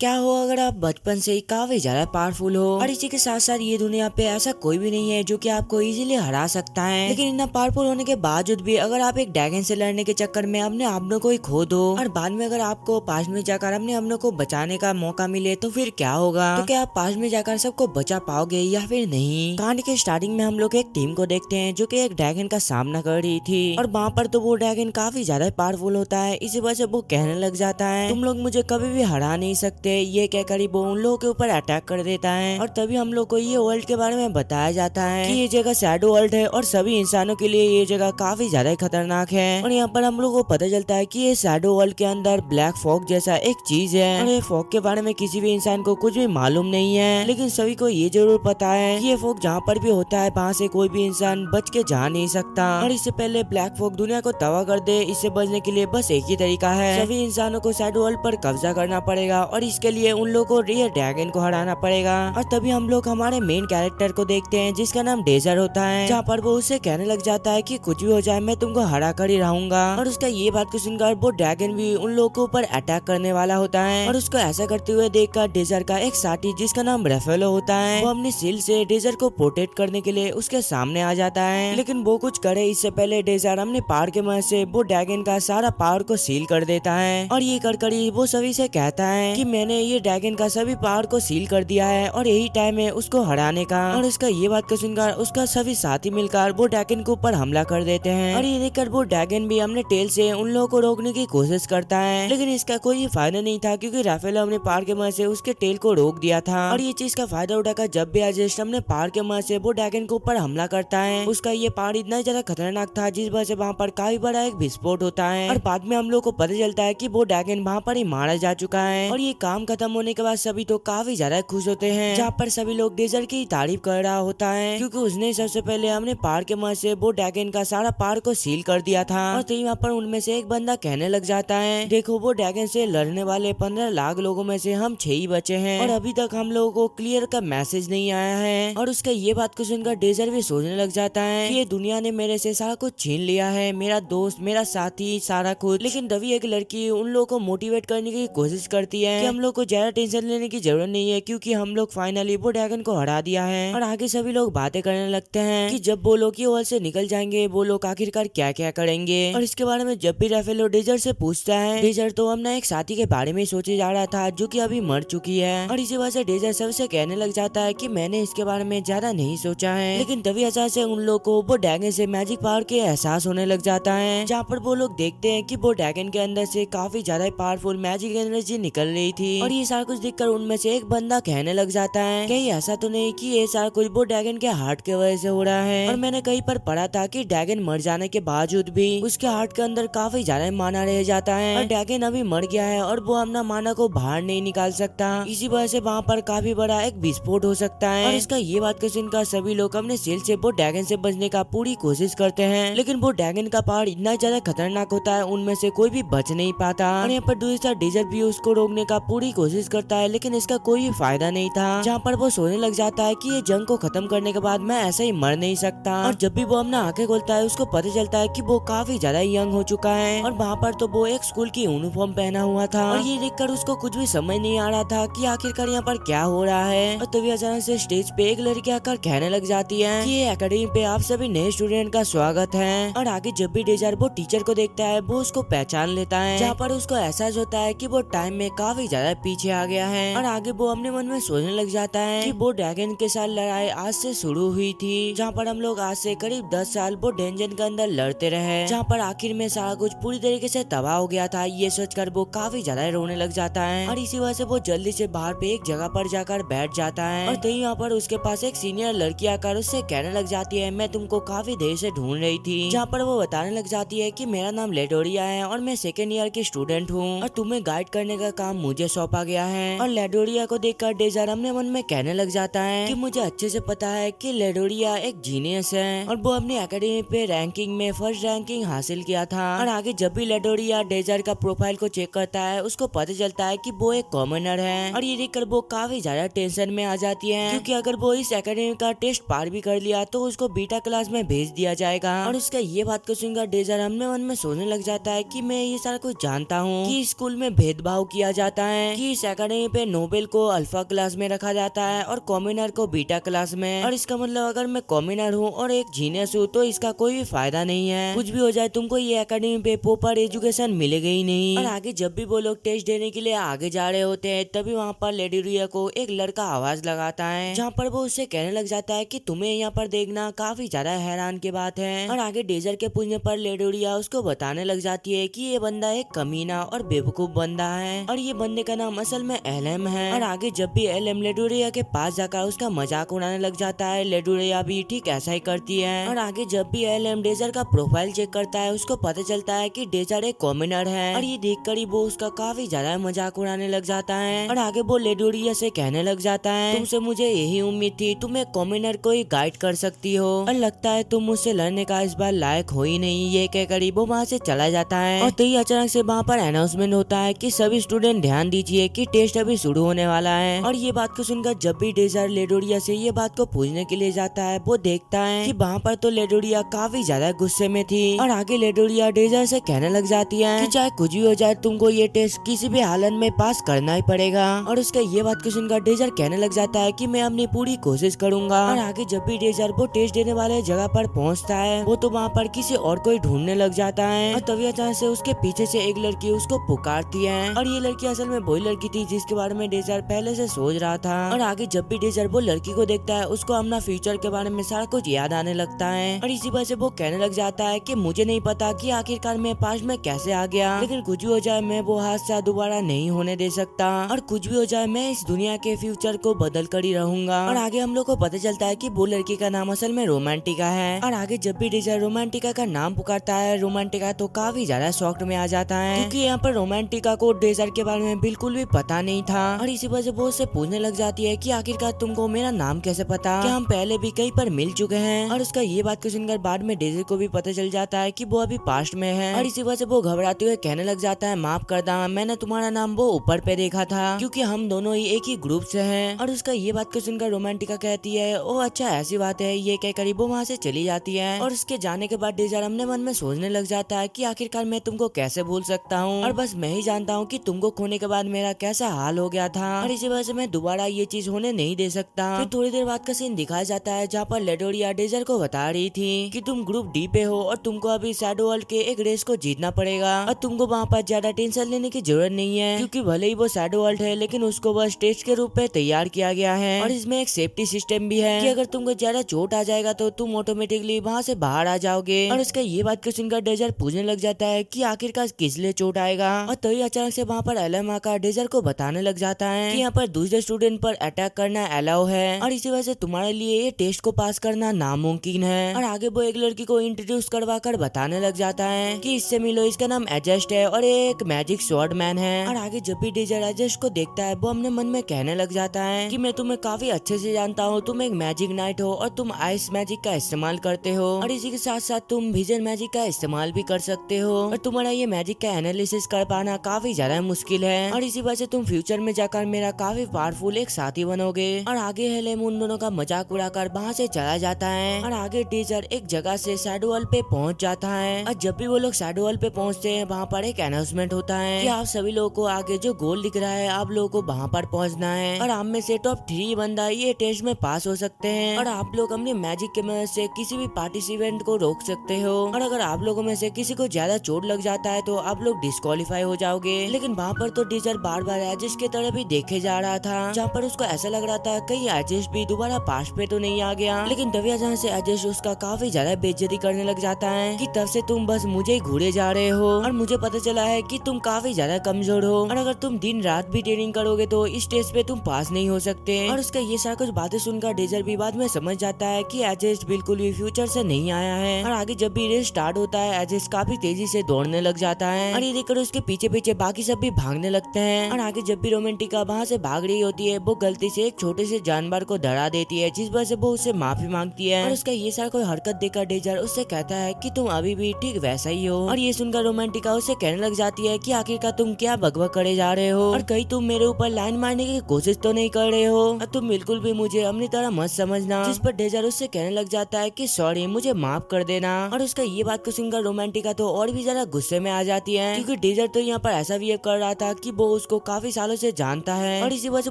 क्या हो अगर आप बचपन से ही काफी ज्यादा पावरफुल हो और इसी के साथ साथ ये दुनिया पे ऐसा कोई भी नहीं है जो कि आपको इजीली हरा सकता है, लेकिन इतना पावरफुल होने के बावजूद भी अगर आप एक ड्रैगन से लड़ने के चक्कर में अपने अपनों को ही खो दो और बाद में अगर आपको पास में जाकर अपने अपनों को बचाने का मौका मिले तो फिर क्या होगा? तो क्या आप पास में जाकर सबको बचा पाओगे या फिर नहीं? कहानी के स्टार्टिंग में हम लोग एक टीम को देखते हैं जो की एक ड्रैगन का सामना कर रही थी और वहाँ पर तो वो ड्रैगन काफी ज्यादा पावरफुल होता है। इसी वजह से वो कहने लग जाता है तुम लोग मुझे कभी भी हरा नहीं सकते। ये कहकर वो उन लोगों के ऊपर अटैक कर देता है और तभी हम लोग को ये वर्ल्ड के बारे में बताया जाता है कि ये जगह शैडो वर्ल्ड है और सभी इंसानों के लिए ये जगह काफी ज्यादा खतरनाक है। और यहाँ पर हम लोग को पता चलता है कि ये शैडो वर्ल्ड के अंदर ब्लैक फॉग जैसा एक चीज है और ये फॉग के बारे में किसी भी इंसान को कुछ भी मालूम नहीं है, लेकिन सभी को ये जरूर पता है कि ये फॉग जहाँ पर भी होता है वहाँ से कोई भी इंसान बच के जा नहीं सकता। और इससे पहले ब्लैक फॉग दुनिया को तबाह कर दे, इससे बचने के लिए बस एक ही तरीका है, सभी इंसानों को शैडो वर्ल्ड पर कब्जा करना पड़ेगा और इसके लिए उन लोगों को रियल ड्रैगन को हराना पड़ेगा। और तभी हम लोग हमारे मेन कैरेक्टर को देखते हैं जिसका नाम डेजर्ट होता है, जहाँ पर वो उससे कहने लग जाता है कि कुछ भी हो जाए मैं तुमको हरा कर ही रहूंगा। और उसका ये बात को सुनकर वो ड्रैगन भी उन लोगों के ऊपर अटैक करने वाला होता है और उसको ऐसा करते हुए देखकर डेजर्ट का एक साथी जिसका नाम रेफेलो होता है वो अपनी सील से डेजर्ट को प्रोटेक्ट करने के लिए उसके सामने आ जाता है, लेकिन वो कुछ करे इससे पहले डेजर्ट अपने पावर के मदद से वो ड्रैगन का सारा पावर को सील कर देता है और ये कर वो सभी से कहता है कि मैंने ये ड्रैगन का सभी पावर को सील कर दिया है और यही टाइम है उसको हराने का। और उसका ये बात को सुनकर उसका सभी साथी मिलकर वो ड्रैगन के ऊपर हमला कर देते हैं और ये देखकर वो ड्रैगन भी अपने टेल से उन लोगों को रोकने की कोशिश करता है, लेकिन इसका कोई फायदा नहीं था क्योंकि राफेलो अपने पावर के मदद से उसके टेल को रोक दिया था। और ये चीज का फायदा उठाकर जब भी अजेस्ट अपने पावर के मदद से वो ड्रैगन के ऊपर हमला करता है उसका ये पावर इतना ज्यादा खतरनाक था जिस वजह से वहाँ पर काफी बड़ा एक विस्फोट होता है और बाद में हम लोग को पता चलता है कि वो ड्रैगन वहाँ पर ही मारा जा चुका है। और ये काम खत्म होने के बाद सभी तो काफी ज्यादा खुश होते हैं, जहाँ पर सभी लोग डेजर्ट की तारीफ कर रहा होता है क्योंकि उसने सबसे पहले अपने पावर के मदद से वो ड्रैगन का सारा पावर को सील कर दिया था। और तो यहाँ पर उनमें से एक बंदा कहने लग जाता है देखो वो ड्रैगन से लड़ने वाले 15 लाख लोगों में से हम 6 ही बचे हैं और अभी तक हम लोगों को क्लियर का मैसेज नहीं आया है। और उसका ये बात को सुनकर डेजर्ट भी सोचने लग जाता है कि ये दुनिया ने मेरे से सारा कुछ छीन लिया है, मेरा दोस्त मेरा साथी सारा कुछ। लेकिन तभी एक लड़की उन लोगों को मोटिवेट करने की कोशिश करती है कि हम लोग को ज्यादा टेंशन लेने की जरूरत नहीं है क्योंकि हम लोग फाइनली वो ड्रैगन को हरा दिया है। और आगे सभी लोग बातें करने लगते हैं कि जब वो लोग की ओर से निकल जाएंगे वो लोग आखिरकार क्या क्या करेंगे। और इसके बारे में जब भी राफेलो डेजर्ट से पूछता है डेजर्ट तो अपना एक साथी के बारे में सोचे जा रहा था जो कि अभी मर चुकी है और इसी वजह से डेजर्ट सबसे कहने लग जाता है कि मैंने इसके बारे में ज्यादा नहीं सोचा है। लेकिन तभी अचानक से उन लोग को वो ड्रैगन से मैजिक पावर के एहसास होने लग जाता है, जहाँ पर वो लोग देखते हैं कि वो ड्रैगन के अंदर से काफी ज्यादा पावरफुल मैजिक एनर्जी निकल रही थी। और ये सारा कुछ देखकर उनमें से एक बंदा कहने लग जाता है कहीं ऐसा तो नहीं कि ये सारा कुछ वो ड्रैगन के हार्ट के वजह से हो रहा है। और मैंने कहीं पर पढ़ा था कि ड्रैगन मर जाने के बावजूद भी उसके हार्ट के अंदर काफी ज्यादा माना रह जाता है और ड्रैगन अभी मर गया है और वो अपना माना को बाहर नहीं निकाल सकता, इसी वजह से वहाँ पर काफी बड़ा एक विस्फोट हो सकता है। और इसका ये बात को सुनकर सभी लोग अपने सेल से वो ड्रैगन से बचने का पूरी कोशिश करते हैं, लेकिन वो ड्रैगन का पावर इतना ज्यादा खतरनाक होता है उनमें से कोई भी बच नहीं पाता। और यहाँ पर दूसरा डेजर्ट भी उसको रोकने का पूरी कोशिश करता है, लेकिन इसका कोई भी फायदा नहीं था, जहाँ पर वो सोचने लग जाता है कि ये जंग को खत्म करने के बाद मैं ऐसे ही मर नहीं सकता। और जब भी वो अपना आंखें खोलता है उसको पता चलता है कि वो काफी ज्यादा यंग हो चुका है और वहाँ पर तो वो एक स्कूल की यूनिफॉर्म पहना हुआ था और ये देखकर उसको कुछ भी समझ नहीं आ रहा था कि आखिरकार यहाँ पर क्या हो रहा है। और तभी अचानक से स्टेज पे एक लड़की आकर कहने लग जाती है कि ये एकेडमी पे आप सभी नए स्टूडेंट का स्वागत है। और आगे जब भी डेजर्ट वो टीचर को देखता है वो उसको पहचान लेता है, जहाँ पर उसको एहसास होता है कि वो टाइम में काफी ज्यादा पीछे आ गया है। और आगे वो अपने मन में सोचने लग जाता है कि वो ड्रैगन के साथ लड़ाई आज से शुरू हुई थी, जहाँ पर हम लोग आज से करीब 10 साल वो डेंजन के अंदर लड़ते रहे, जहाँ पर आखिर में सारा कुछ पूरी तरीके से तबाह हो गया था। ये सोचकर वो काफी ज्यादा रोने लग जाता है और इसी वजह से वो जल्दी से बाहर पे एक जगह पर जाकर बैठ जाता है। और तभी यहाँ पर उसके पास एक सीनियर लड़की आकर उससे कहने लग जाती है मैं तुमको काफी देर से ढूंढ रही थी, जहाँ पर वो बताने लग जाती है कि मेरा नाम लेडोरिया है और मैं सेकेंड ईयर की स्टूडेंट हूँ और तुम्हें गाइड करने का काम मुझे सौंपा गया है। और लेडोरिया को देखकर डेजर्ट अपने मन में कहने लग जाता है कि मुझे अच्छे से पता है कि लेडोरिया एक जीनियस है और वो अपनी एकेडमी पे रैंकिंग में फर्स्ट रैंकिंग हासिल किया था। और आगे जब भी लेडोरिया डेजर्ट का प्रोफाइल को चेक करता है उसको पता चलता है कि वो एक कॉमनर है और ये देखकर वो काफी ज्यादा टेंशन में आ जाती है क्योंकि अगर वो इस एकेडमी का टेस्ट पार भी कर लिया तो उसको बीटा क्लास में भेज दिया जाएगा। और उसका ये बात को सुनकर डेजर्ट अपने मन में सोचने लग जाता है कि मैं ये सारा कुछ जानता हूँ कि स्कूल में भेदभाव किया जाता है है कि इस एकेडमी पे नोबेल को अल्फा क्लास में रखा जाता है और कॉमिनर को बीटा क्लास में। और इसका मतलब अगर मैं कॉमिनर हूँ और एक जीनियस हूँ तो इसका कोई भी फायदा नहीं है। कुछ भी हो जाए तुमको ये एकेडमी पे प्रॉपर एजुकेशन मिलेगा ही नहीं। और आगे जब भी वो लोग टेस्ट देने के लिए आगे जा रहे होते हैं तभी वहाँ पर लेडी रिया को एक लड़का आवाज लगाता है, जहाँ पर वो उससे कहने लग जाता है कि तुम्हें यहाँ पर देखना काफी ज्यादा हैरान की बात है। और आगे डेजर के पूछने पर लेडी रिया उसको बताने लग जाती है कि ये बंदा एक कमीना और बेवकूफ बंदा है और ये बंदे का नाम असल में एलएम है। और आगे जब भी एलएम लेडी रिया के पास जाकर उसका मजाक उड़ाने लग जाता है, लेडी रिया भी ठीक ऐसा ही करती है। और आगे जब भी एलएम डेजर का प्रोफाइल चेक करता है उसको पता चलता है कि डेजर एक कॉमिनर है और ये देखकर ही वो उसका काफी ज्यादा मजाक उड़ाने लग जाता है। और आगे वो लेडी रिया से कहने लग जाता है तुमसे मुझे यही उम्मीद थी, तुम एक कॉमिनर को ही गाइड कर सकती हो और लगता है तुम मुझसे लड़ने का इस बार लायक हो ही नहीं। ये कहकर वो वहाँ से चला जाता है और तभी अचानक से वहाँ पर अनाउंसमेंट होता है कि सभी स्टूडेंट ध्यान दीजिए कि टेस्ट अभी शुरू होने वाला है। और ये बात को सुनकर जब भी डेजर लेडोरिया से ये बात को पूछने के लिए जाता है वो देखता है कि वहाँ पर तो लेडोरिया काफी ज्यादा गुस्से में थी। और आगे लेडोरिया डेजर से कहने लग जाती है कि चाहे कुछ भी हो जाए तुमको ये टेस्ट किसी भी हालत में पास करना ही पड़ेगा। और उसका ये बात को सुनकर डेजर कहने लग जाता है कि मैं अपनी पूरी कोशिश करूंगा। और आगे जब भी डेजर वो टेस्ट देने वाले जगह पर पहुंचता है वो तो वहाँ पर किसी और को ही ढूंढने लग जाता है। और तभी अचानक से उसके पीछे से एक लड़की उसको पुकारती है और ये लड़की असल में वही लड़की थी जिसके बारे में डेजर पहले से सोच रहा था। और आगे जब भी डेजर वो लड़की को देखता है उसको अपना फ्यूचर के बारे में सारा कुछ याद आने लगता है। और इसी वजह से वो कहने लग जाता है कि मुझे नहीं पता कि आखिरकार मैं पास्ट में कैसे आ गया, लेकिन कुछ भी हो जाए मैं वो हादसा दोबारा नहीं होने दे सकता और कुछ भी हो जाए मैं इस दुनिया के फ्यूचर को बदल कर ही रहूंगा। और आगे हम लोग को पता चलता है कि वो लड़की का नाम असल में रोमांटिका है। और आगे जब भी डेजर रोमांटिका का नाम पुकारता है रोमांटिका तो काफी ज्यादा शॉक्ड में आ जाता है क्योंकि यहाँ पर रोमांटिका को डेजर के बारे में बिल्कुल भी पता नहीं था। और इसी वजह से वो उससे पूछने लग जाती है कि आखिरकार तुमको मेरा नाम कैसे पता, क्या हम पहले भी कहीं पर मिल चुके हैं। और उसका ये बात को सुनकर बाद में डेजर को भी पता चल जाता है कि वो अभी पास्ट में है। और इसी वजह से वो घबराते हुए कहने लग जाता है माफ करना, मैंने तुम्हारा नाम वो ऊपर पे देखा था क्योंकि हम दोनों ही एक ही ग्रुप से हैं। और उसका ये बात को सुनकर रोमांटिका कहती है ओ अच्छा ऐसी बात है, ये कहकर वो वहाँ से चली जाती है। और उसके जाने के बाद डेजर अपने मन में सोचने लग जाता है कि आखिरकार मैं तुमको कैसे भूल सकता हूँ और बस मैं ही जानता हूँ कि तुमको खोने के बाद मेरा कैसा हाल हो गया था और इसी वजह से मैं दोबारा ये चीज होने नहीं दे सकता। फिर थोड़ी देर बाद का सीन दिखाया जाता है जहाँ पर लेडोरिया डेजर को बता रही थी कि तुम ग्रुप डी पे हो और तुमको अभी शैडो वर्ल्ड के एक रेस को जीतना पड़ेगा और तुमको वहाँ पर ज्यादा टेंशन लेने की जरूरत नहीं है क्योंकि भले ही वो शैडो वर्ल्ड है लेकिन उसको बस टेस्ट के रूप में तैयार किया गया है। और इसमें एक सेफ्टी सिस्टम भी है कि अगर तुमको ज्यादा चोट आ जाएगा तो तुम ऑटोमेटिकली वहाँ से बाहर आ जाओगे। और उसका ये बात को सुनकर डेजर पूछने लग जाता है कि आखिरकार किस लिए चोट आएगा। और तभी अचानक से वहाँ पर एलएम आकर डेजर को बताने लग जाता है कि यहाँ पर दूसरे स्टूडेंट पर अटैक करना अलाउ है और इसी वजह से तुम्हारे लिए ये टेस्ट को पास करना नामुमकिन है। और आगे वो एक लड़की को इंट्रोड्यूस करवा कर बताने लग जाता है कि इससे मिलो, इसका नाम एडजस्ट है और ये एक मैजिक स्वॉर्ड मैन है। और आगे जब भी डेजर एडजस्ट को देखता है वो अपने मन में कहने लग जाता है कि मैं तुम्हें काफी अच्छे से जानता हूँ, तुम एक मैजिक नाइट हो और तुम आइस मैजिक का इस्तेमाल करते हो और इसी के साथ साथ तुम विजन मैजिक का इस्तेमाल भी कर सकते हो और तुम्हारा ये मैजिक का एनालिसिस कर पाना काफी ज्यादा मुश्किल है और इसी वजह से तुम फ्यूचर में जाकर मेरा काफी पावरफुल एक साथी बनोगे। और आगे हेलेम उन दोनों का मजाक उड़ाकर वहाँ से चला जाता है। और आगे डेजर एक जगह से शैडो वर्ल्ड पे पहुँच जाता है और जब भी वो लोग शैडो वर्ल्ड पे पहुँचते हैं वहाँ पर एक अनाउंसमेंट होता है कि आप सभी लोगों को आगे जो गोल दिख रहा है आप लोगों को वहाँ पर पहुँचना है और आप में से टॉप 3 बंदा ये टेस्ट में पास हो सकते हैं और आप लोग अपने मैजिक के मदद से किसी भी पार्टिसिपेंट को रोक सकते हो और अगर आप लोगों में से किसी को ज्यादा चोट लग जाता है तो आप लोग डिस्क्वालीफाई हो जाओगे। लेकिन वहाँ पर तो डेजर बार बार एजेस की तरह भी देखे जा रहा था जहाँ पर उसको ऐसा लग रहा था कहीं एजेस भी दोबारा पास्ट पे तो नहीं आ गया। लेकिन तभी जहाँ से एजेस उसका काफी ज्यादा बेइज्जती करने लग जाता है कि तब से तुम बस मुझे ही घूरे जा रहे हो और मुझे पता चला है कि तुम काफी ज्यादा कमजोर हो और अगर तुम दिन रात भी ट्रेनिंग करोगे तो इस टेस्ट पे तुम पास नहीं हो सकते। और उसका ये सारा कुछ बातें सुनकर डेजर भी बाद में समझ जाता है कि एजेस बिल्कुल भी फ्यूचर से नहीं आया है। और आगे जब भी रेस स्टार्ट होता है एजेस काफी तेजी से दौड़ने लग जाता है और ये देखकर उसके पीछे पीछे बाकी सब भी भागने लगते हैं। और आगे जब भी रोमांटिका वहाँ से भाग रही होती है वो गलती से एक छोटे से जानवर को डरा देती है जिस वजह से वो उससे माफी मांगती है। और उसका ये सारा कोई हरकत देखकर डेजर उससे कहता है कि तुम अभी भी ठीक वैसा ही हो। और ये सुनकर रोमांटिका उससे कहने लग जाती है कि आखिरकार तुम क्या बकबक करे जा रहे हो और कहीं तुम मेरे ऊपर लाइन मारने की कोशिश तो नहीं कर रहे हो और तुम बिल्कुल भी मुझे अपनी तरह मत समझना। जिस पर डेजर उससे कहने लग जाता है कि सॉरी मुझे माफ कर देना। और उसका ये बात को सुनकर रोमांटिका तो और भी ज्यादा गुस्से में आ जाती है क्योंकि डेजर तो यहाँ पर ऐसा बिहेव कर रहा था कि वो उसको काफी सालों से जानता है और इसी वजह से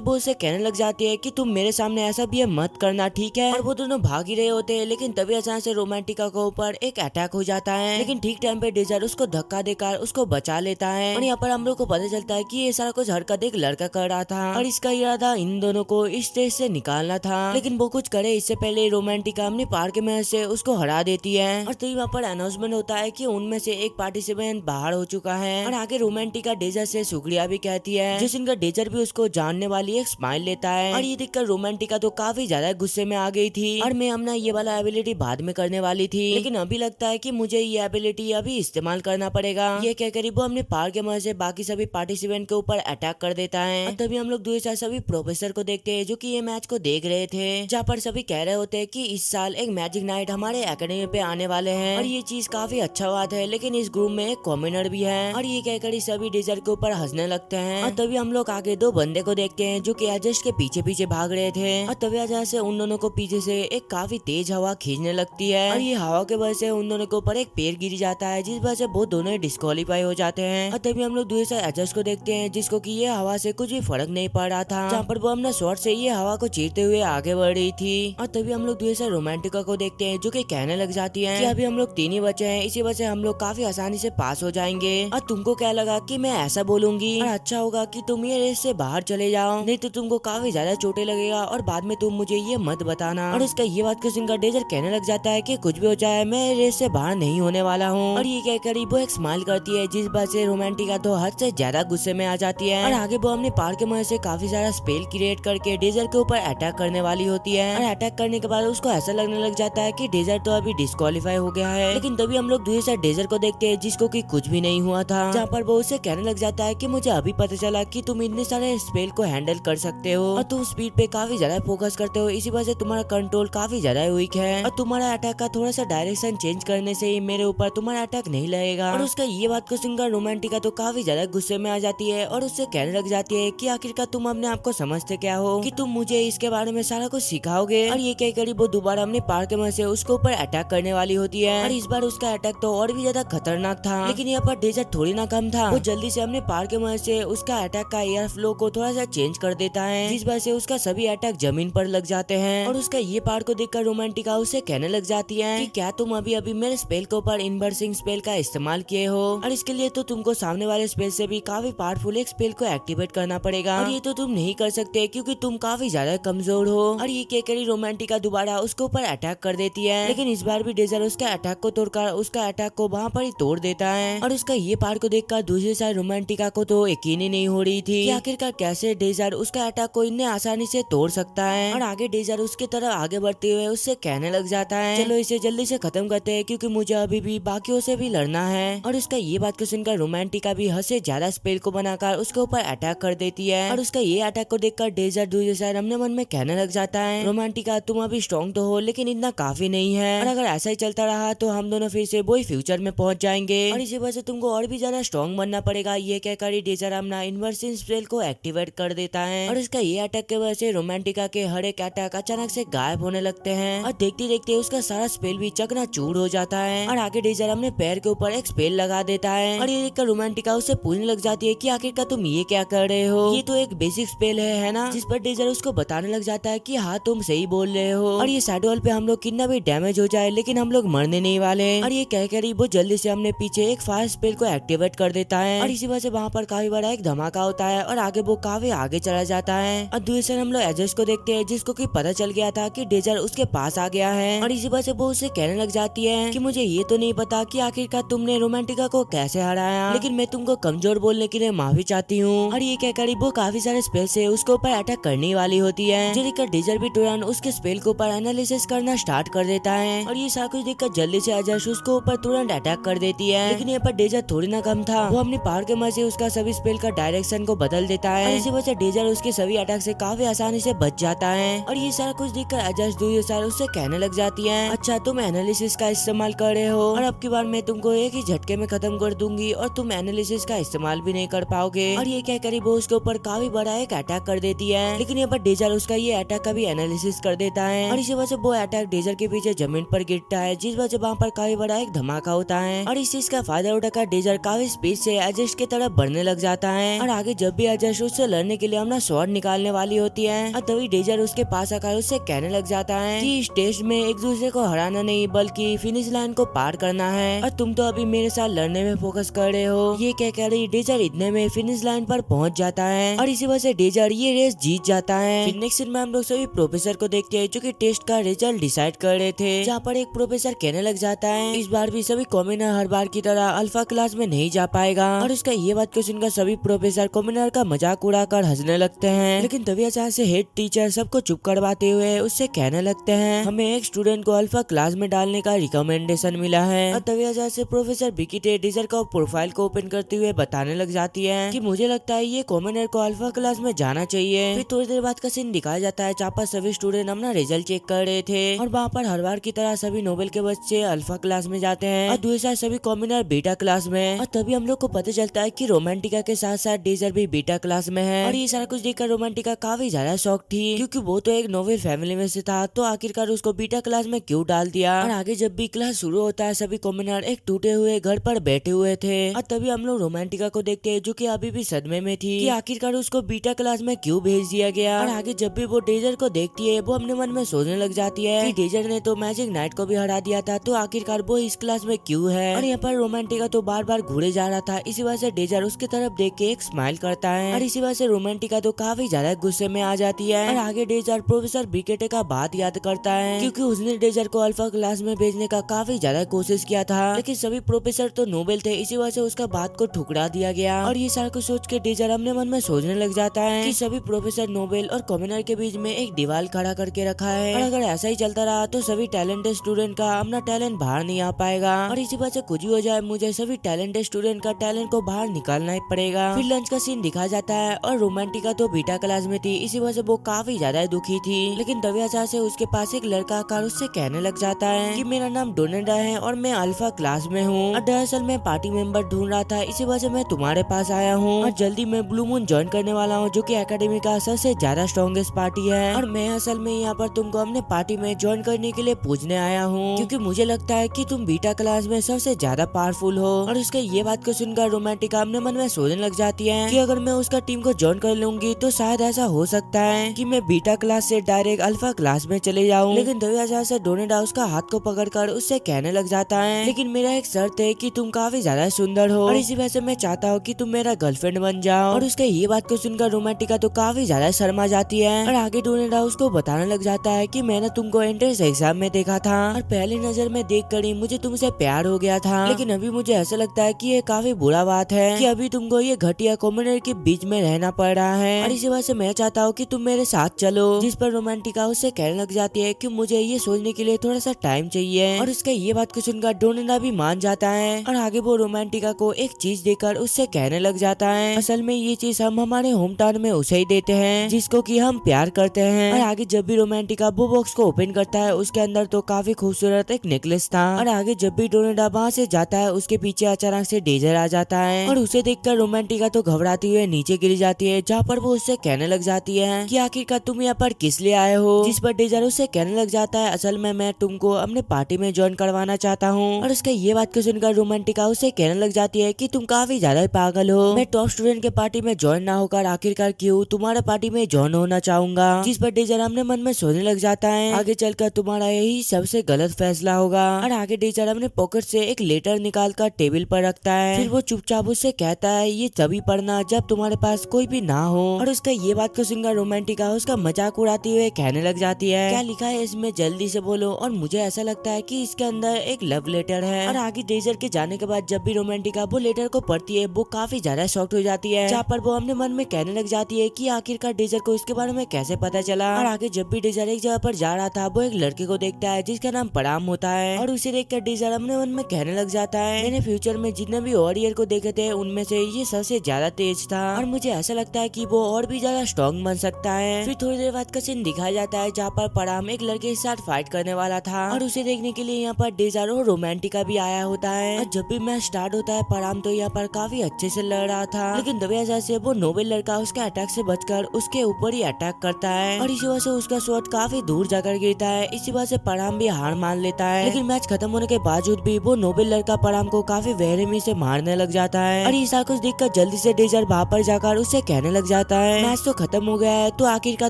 वो उससे कहने लग जाती है कि तुम मेरे सामने ऐसा भी मत करना, ठीक है। और वो दोनों भाग ही रहे होते हैं, लेकिन तभी अचानक से रोमांटिका के ऊपर एक अटैक हो जाता है, लेकिन ठीक टाइम पे डेजर्ट उसको धक्का देकर उसको बचा लेता है। और यहाँ पर हम लोग को पता चलता है कि ये सारा कुछ हरकत एक लड़का कर रहा था और इसका इरादा इन दोनों को इस स्टेज से निकालना था, लेकिन वो कुछ करे इससे पहले रोमांटिका अपने पार के महल से उसको हरा देती है। और तभी वहाँ पर अनाउंसमेंट होता है कि उनमें से एक पार्टिसिपेंट बाहर हो चुका है। और आगे रोमांटिका डेजर्ट से शुक्रिया भी कहती है, जिस इनका डेजर्ट भी उसको जानने वाली एक स्माइल लेता है। और ये देखकर रोमांटिका तो काफी ज्यादा गुस्से में आ गई थी और मैं अपना ये वाला एबिलिटी बाद में करने वाली थी, लेकिन अभी लगता है कि मुझे ये एबिलिटी अभी इस्तेमाल करना पड़ेगा। ये कहकर वो अपने पार के मदद से बाकी सभी पार्टिसिपेंट के ऊपर अटैक कर देता है। और तभी हम लोग दूसरे साइड सभी प्रोफेसर को देखते हैं जो कि ये मैच को देख रहे थे, जहाँ पर सभी कह रहे होते हैं कि इस साल एक मैजिक नाइट हमारे एकेडमी पे आने वाले हैं और ये चीज काफी अच्छा बात है, लेकिन इस ग्रुप में एक कॉमनर भी है। और ये कहकर सभी डेजर्ट के ऊपर हंसने लगते हैं। और तभी हम लोग आगे दो बंदे को देखते हैं जो कि एडजस्ट के पीछे पीछे भाग रहे थे। और तभी अचानक से उन दोनों को पीछे से एक काफी तेज हवा खींचने लगती है और ये हवा के वजह से उन दोनों के ऊपर एक पेड़ गिर जाता है, जिस वजह से वो दोनों डिस्क्वालीफाई हो जाते हैं। और तभी हम लोग दूसरे से एडजस्ट को देखते हैं जिसको कि ये हवा से कुछ भी फर्क नहीं पड़ रहा था, जहाँ पर वो अपना शॉर्ट से ये हवा को चीरते हुए आगे बढ़ रही थी। और तभी हम लोग दूसरे से रोमांटिका को देखते हैं जो कि कहने लग जाती है कि अभी हम लोग 3 ही बचे हैं, इसी वजह से हम लोग काफी आसानी से पास हो जाएंगे। और तुमको क्या लगा कि मैं ऐसा बोलूंगी? और अच्छा होगा कि तुम ये रेस से बाहर चले जाओ, नहीं तो तुमको काफी ज्यादा चोटें लगेगा और बाद में तुम मुझे ये मत बताना। और इसका ये बात सुनकर डेजर्ट कहने लग जाता है कि कुछ भी हो जाए मैं रेस से बाहर नहीं होने वाला हूँ। और ये कहकर वो एक स्माइल करती है, जिस बात से रोमांटिका तो हद से ज्यादा गुस्से में आ जाती है। और आगे वो अपने पार के मदद से काफी सारा स्पेल क्रिएट करके डेजर्ट के ऊपर अटैक करने वाली होती है। और अटैक करने के बाद उसको ऐसा लगने लग जाता है कि डेजर्ट तो अभी डिस्क्वालीफाई हो गया है, लेकिन तभी हम लोग दूसरे साइड डेजर्ट को देखते हैं जिसको कि कुछ भी नहीं हुआ था, जहाँ पर वो उसे कहने लग जाता है कि मुझे अभी पता चला कि तुम इतने सारे स्पेल को हैंडल कर सकते हो और तुम स्पीड पे काफी ज्यादा फोकस करते हो, इसी वजह से तुम्हारा कंट्रोल काफी ज्यादा वीक है और तुम्हारा अटैक का थोड़ा सा डायरेक्शन चेंज करने से ही मेरे ऊपर तुम्हारा अटैक नहीं लगेगा। और उसका ये बात को सुनकर रोमांटिका तो काफी ज्यादा गुस्से में आ जाती है और उससे कहने लग जाती है कि आखिरकार तुम अपने आप को समझते क्या हो कि तुम मुझे इसके बारे में सारा कुछ सिखाओगे। और ये कहकर वो दोबारा अपने पार के मदद से उसके ऊपर अटैक करने वाली होती है। और इस बार उसका अटैक तो और भी ज्यादा खतरनाक था, लेकिन यहाँ पर डेजर्ट थोड़ी ना कम था। वो जल्दी से अपने पार के मदद से उसका अटैक का एयर फ्लो को थोड़ा सा चेंज कर देता है, जिस वजह से उसका सभी अटैक जमीन पर लग जाते हैं। और उसका ये पार को देखकर रोमांटिका उसे कहने लग जाती है कि क्या तुम अभी अभी मेरे स्पेल के ऊपर इन्वर्सिंग स्पेल का इस्तेमाल किए हो, और इसके लिए तो तुमको सामने वाले स्पेल से भी काफी पावरफुल एक स्पेल को एक्टिवेट करना पड़ेगा, और ये तो तुम नहीं कर सकते क्योंकि तुम काफी ज्यादा कमजोर हो। और ये कहकर रोमांटिका दोबारा उसके ऊपर अटैक कर देती है, लेकिन इस बार भी डेजर्ट उसका अटैक को तोड़कर उसका अटैक को वहाँ पर ही तोड़ देता है। और उसका ये पार को देखकर दूसरी साइड रोमांटिका को तो यकीन ही नहीं हो रही थी कि आखिरकार कैसे डेजर्ट उसका अटैक को इतने आसानी से तोड़ सकता है। और आगे डेजर्ट उसके तरफ आगे बढ़ते हुए उससे कहने लग जाता है चलो इसे जल्दी से खत्म करते हैं क्योंकि मुझे अभी भी बाकियों से भी लड़ना है। और उसका ये बात को सुनकर रोमांटिका भी हद से ज्यादा स्पेल को बनाकर उसके ऊपर अटैक कर देती है। और उसका ये अटैक को देखकर डेजर्ट दूसरी साइड अपने मन में कहने लग जाता है रोमांटिका तुम अभी स्ट्रॉन्ग तो हो लेकिन इतना काफी नहीं है, और अगर ऐसा ही चलता रहा तो हम दोनों फिर से वही फ्यूचर में पहुंच जाएंगे और इसी वजह से तुमको और भी ज्यादा स्ट्रॉन्ग बनना पड़ेगा। ये कहकर डेजर्ट अपना इन्वर्सिंग स्पेल को एक्टिवेट कर देता है। और इसका ये अटैक के वजह से रोमांटिका के हर एक अटैक अचानक से गायब होने लगते हैं और देखते देखते उसका सारा स्पेल भी चकनाचूर हो जाता है। और आगे डेजर्ट अपने पैर के ऊपर एक स्पेल लगा देता है और ये देखकर रोमांटिका उससे पूछने लग जाती है कि आखिरकार तुम ये क्या कर रहे हो, ये तो एक बेसिक स्पेल है ना। जिस पर डेजर्ट उसको बताने लग जाता है कि हाँ तुम सही बोल रहे हो और ये साइड वॉल पे हम लोग कितना भी डैमेज हो जाए लेकिन हम लोग मरने नहीं वाले। और ये कहकर वो जल्दी से हमने पीछे एक फायर स्पेल को एक्टिवेट कर देता है और इसी वजह से वहाँ पर काफी बड़ा एक धमाका होता है और आगे वो काफी आगे चला जाता है। और दूसरी साइड हम लोग एडजस्ट को देखते हैं जिसको कि पता चल गया था कि डेजर्ट उसके पास आ गया है और इसी वजह से वो उससे कहने लग जाती है कि मुझे ये तो नहीं पता कि आखिरकार तुमने रोमांटिका को कैसे हराया, लेकिन मैं तुमको कमजोर बोलने के लिए माफी चाहती हूँ। और ये कहकर वो काफी सारे स्पेल से उसके ऊपर अटैक करने वाली होती है, जो देखकर डेजर्ट भी तुरंत उसके स्पेल के ऊपर एनालिसिस करना स्टार्ट कर देता है। और ये सारा कुछ देखकर जल्दी से एडजस्ट उसको ऊपर तुरंत अटैक कर देती है, लेकिन यहाँ पर डेजर्ट थोड़ी ना कम था, वो अपनी पावर के मदद से उसका सभी स्पेल का डायरेक्शन को बदल देता है और इसी वजह से डेजर्ट उसके सभी अटैक से काफी आसानी से बच जाता है। और ये सारा कुछ देखकर एडजस्ट दूसरे साल उससे कहने लग जाती है अच्छा तुम एनालिसिस का इस्तेमाल कर रहे हो और अब की बार मैं तुमको एक ही झटके में खत्म कर दूंगी और तुम एनालिसिस का इस्तेमाल भी नहीं कर पाओगे। और ये कहकर वो उसके ऊपर काफी बड़ा एक अटैक कर देती है, लेकिन यहाँ पर डेजर्ट उसका ये अटैक का भी एनालिसिस कर देता है और इसी वजह से वो अटैक डेजर्ट के पीछे जमीन पर गिरता है, जिस वजह से वहाँ पर काफी बड़ा एक धमाका होता है। और इस चीज का फायदा उठाकर डेजर्ट काफी स्पीड से एडजस्ट की तरफ बढ़ने लग जाता है और आगे जब भी आदर्श उससे लड़ने के लिए अपना स्वॉर्ड निकालने वाली होती है और तभी डेजर उसके पास आकर उससे कहने लग जाता है कि इस टेस्ट में एक दूसरे को हराना नहीं बल्कि फिनिश लाइन को पार करना है और तुम तो अभी मेरे साथ लड़ने में फोकस कर रहे हो। ये कहकर डेजर इतने में फिनिश लाइन पर पहुंच जाता है और इसी वजह से डेजर ये रेस जीत जाता है। फिर नेक्स्ट सीन में हम लोग सभी प्रोफेसर को देखते हैं जो कि टेस्ट का रिजल्ट डिसाइड कर रहे थे, जहाँ पर एक प्रोफेसर कहने लग जाता है इस बार भी सभी कॉमनर हर बार की तरह अल्फा क्लास में नहीं जा पाएगा और उसका ये बात को सुनकर सभी प्रोफेसर कॉमनर का मजाक उड़ाकर हंसने लगते हैं। लेकिन तभी अचानक से हेड टीचर सबको चुप करवाते हुए उससे कहने लगते हैं हमें एक स्टूडेंट को अल्फा क्लास में डालने का रिकमेंडेशन मिला है और तभी अचानक से प्रोफेसर बिकिटे डेजर का प्रोफाइल को ओपन करते हुए बताने लग जाती है कि मुझे लगता है ये कॉमनर को अल्फा क्लास में जाना चाहिए। फिर थोड़ी देर बाद का सीन दिखाया जाता है जहाँ पर सभी स्टूडेंट अपना रिजल्ट चेक कर रहे थे और वहाँ पर हर बार की तरह सभी नोबेल के बच्चे अल्फा क्लास में जाते हैं और दूसरा सभी कॉमनर बीटा क्लास में। और तभी हम लोग को पता चलता है कि रोमांटिका के साथ साथ डेजर भी बीटा क्लास में है और ये सारा कुछ देखकर रोमांटिका काफी ज्यादा शॉक थी क्योंकि वो तो एक नोबेल फैमिली में से था, तो आखिरकार उसको बीटा क्लास में क्यों डाल दिया। और आगे जब भी क्लास शुरू होता है सभी कॉमनर एक टूटे हुए घर पर बैठे हुए थे और तभी हम लोग रोमांटिका को देखते हैं जो कि अभी भी सदमे में थी कि आखिरकार उसको बीटा क्लास में क्यों भेज दिया गया। और आगे जब भी वो डेजर को देखती है वो अपने मन में सोचने लग जाती है कि डेजर ने तो मैजिक नाइट को भी हरा दिया था, तो आखिरकार वो इस क्लास में क्यों है। और यहाँ पर रोमांटिका तो बार बार घूरे जा रहा था, इसी वजह से डेजर उसकी तरफ देख के एक स्माइल करता है और इसी वजह से रोमांटिका तो काफी ज्यादा गुस्से में आ जाती है। और आगे डेजर प्रोफेसर बिकेटे का बात याद करता है क्योंकि उसने डेजर को अल्फा क्लास में भेजने का काफी ज्यादा कोशिश किया था, लेकिन सभी प्रोफेसर तो नोबेल थे, इसी वजह से उसका बात को ठुकरा दिया गया। और ये सारा कुछ सोच के डेजर अपने मन में सोचने लग जाता है कि सभी प्रोफेसर नोबेल और कॉमनर के बीच में एक दीवार खड़ा करके रखा है और अगर ऐसा ही चलता रहा तो सभी टैलेंटेड स्टूडेंट का अपना टैलेंट बाहर नहीं आ पाएगा और इसी वजह से कुछ भी हो जाए मुझे सभी टैलेंटेड स्टूडेंट का टैलेंट को बाहर निकालना ही पड़ेगा। फिर लंच का सीन दिखाया जाता है और रोमांटिका तो बीटा क्लास में थी, इसी वजह से वो काफी ज्यादा दुखी थी। लेकिन तभी अचानक से उसके पास एक लड़का आकर उससे कहने लग जाता है कि मेरा नाम डोनेडा है और मैं अल्फा क्लास में हूँ और दरअसल मैं पार्टी मेंबर ढूंढ रहा था, इसी वजह से मैं तुम्हारे पास आया हूँ और जल्दी मैं ब्लू मून ज्वाइन करने वाला हूँ जो कि एकेडमी का सबसे ज्यादा स्ट्रॉन्गेस्ट पार्टी है और मैं असल में यहाँ पर तुमको अपने पार्टी में ज्वाइन करने के लिए पूछने आया हूँ क्योंकि मुझे लगता है कि तुम बीटा क्लास में सबसे ज्यादा पावरफुल हो। और उसके ये बात को सुनकर रोमांटिका अपने मन में सोचने लग जाती है कि अगर मैं उसका टीम को ज्वाइन कर लूंगी तो शायद ऐसा हो सकता है कि मैं बीटा क्लास से डायरेक्ट अल्फा क्लास में चले जाऊँ। लेकिन तभी अचानक से डोनेडा उसका हाथ को पकड़कर उससे कहने लग जाता है लेकिन मेरा एक शर्त है कि तुम काफी ज्यादा सुंदर हो और इसी वजह से मैं चाहता हूँ कि तुम मेरा गर्लफ्रेंड बन जाओ। और उसके ये बात को सुनकर रोमांटिका तो काफी ज्यादा शर्मा जाती है और आगे डोनेडा उसको बताने लग जाता है कि मैंने तुमको एंट्रेंस एग्जाम में देखा था और पहली नजर में देख कर ही मुझे तुमसे प्यार हो गया था, लेकिन अभी मुझे ऐसा लगता है कि ये काफी बुरा बात है कि अभी तुमको ये घटिया कॉमनर के बीच में रहना पड़ रहा है और इसी वजह से मैं चाहता हूँ कि तुम मेरे साथ चलो। जिस पर रोमांटिका उससे कहने लग जाती है कि मुझे ये सोचने के लिए थोड़ा सा टाइम चाहिए और उसका ये बात को सुनकर डोनेडा भी मान जाता है और आगे वो रोमांटिका को एक चीज देकर उससे कहने लग जाता है असल में ये चीज हम हमारे होम टाउन में उसे ही देते हैं जिसको कि हम प्यार करते हैं। और आगे जब भी रोमांटिका वो बॉक्स को ओपन करता है उसके अंदर तो काफी खूबसूरत एक नेकलेस था और आगे जब भी डोनेडा वहाँ से जाता है उसके पीछे अचानक से डेजर आ जाता है और उसे देखकर रोमांटिका तो घबराती हुई नीचे गिर जाती है, जहाँ पर वो उससे कहने लग जाती है कि आखिरकार तुम यहाँ पर किस लिए आए हो। जिस पर डेजर उससे कहने लग जाता है असल में मैं तुमको अपने पार्टी में ज्वाइन करवाना चाहता हूँ। और उसका ये बात को सुनकर रोमांटिका उससे कहने लग जाती है कि तुम काफी ज्यादा पागल हो, मैं टॉप स्टूडेंट के पार्टी में ज्वाइन ना होकर आखिरकार क्यों तुम्हारा पार्टी में ज्वाइन होना चाहूंगा। जिस पर डेजर अपने मन में सोचने लग जाता है आगे चलकर तुम्हारा यही सबसे गलत फैसला होगा। और आगे डेजर अपने पॉकेट से एक लेटर निकाल कर टेबल पर रखता है, फिर वो चुपचाप उससे कहता है ये तभी पढ़ना जब तुम्हारे पास कोई भी ना हो। और उसका ये बात को सुनकर रोमांटिका उसका मजाक उड़ाते हुए कहने लग जाती है क्या लिखा है इसमें जल्दी से बोलो। और मुझे ऐसा लगता है कि इसके अंदर एक लव लेटर है। और आगे डेजर के जाने के बाद जब भी रोमांटिका वो लेटर को पढ़ती है वो काफी ज्यादा शॉक्ड हो जाती है, जहाँ पर वो अपने मन में कहने लग जाती है कि आखिरकार डेजर को इसके बारे में कैसे पता चला। और आगे जब भी डेजर एक जगह पर जा रहा था वो एक लड़के को देखता है जिसका नाम पराम होता है और उसे देखकर डेजर अपने मन में कहने लग जाता है मैंने फ्यूचर में जितने भी वॉरियर को देखे थे उनमें से ये सबसे ज्यादा तेज था और मुझे ऐसा लगता है कि वो और भी ज्यादा स्ट्रॉन्ग बन सकता है। फिर थोड़ी देर बाद का सीन दिखाया जाता है जहाँ पर पराम एक लड़के के साथ फाइट करने वाला था और उसे देखने के लिए यहाँ पर डेजर और रोमांटिका भी आया होता है। और जब भी मैच स्टार्ट होता है पराम तो यहाँ पर काफी अच्छे से लड़ रहा था, लेकिन दबे वजह से वो नोबेल लड़का उसके अटैक से बचकर उसके ऊपर ही अटैक करता है और इसी वजह से उसका शॉट काफी दूर जाकर गिरता है। इसी वजह से पराम भी हार मान लेता है, लेकिन मैच खत्म होने के बावजूद भी वो नोबेल लड़का पराम को काफी बेरहमी से मारने लग जाता है। और ये सारा कुछ देखकर जल्दी से डेजर वहाँ पर जाकर उससे कहने लग जाता है मैच तो खत्म हो गया है, तो आखिरकार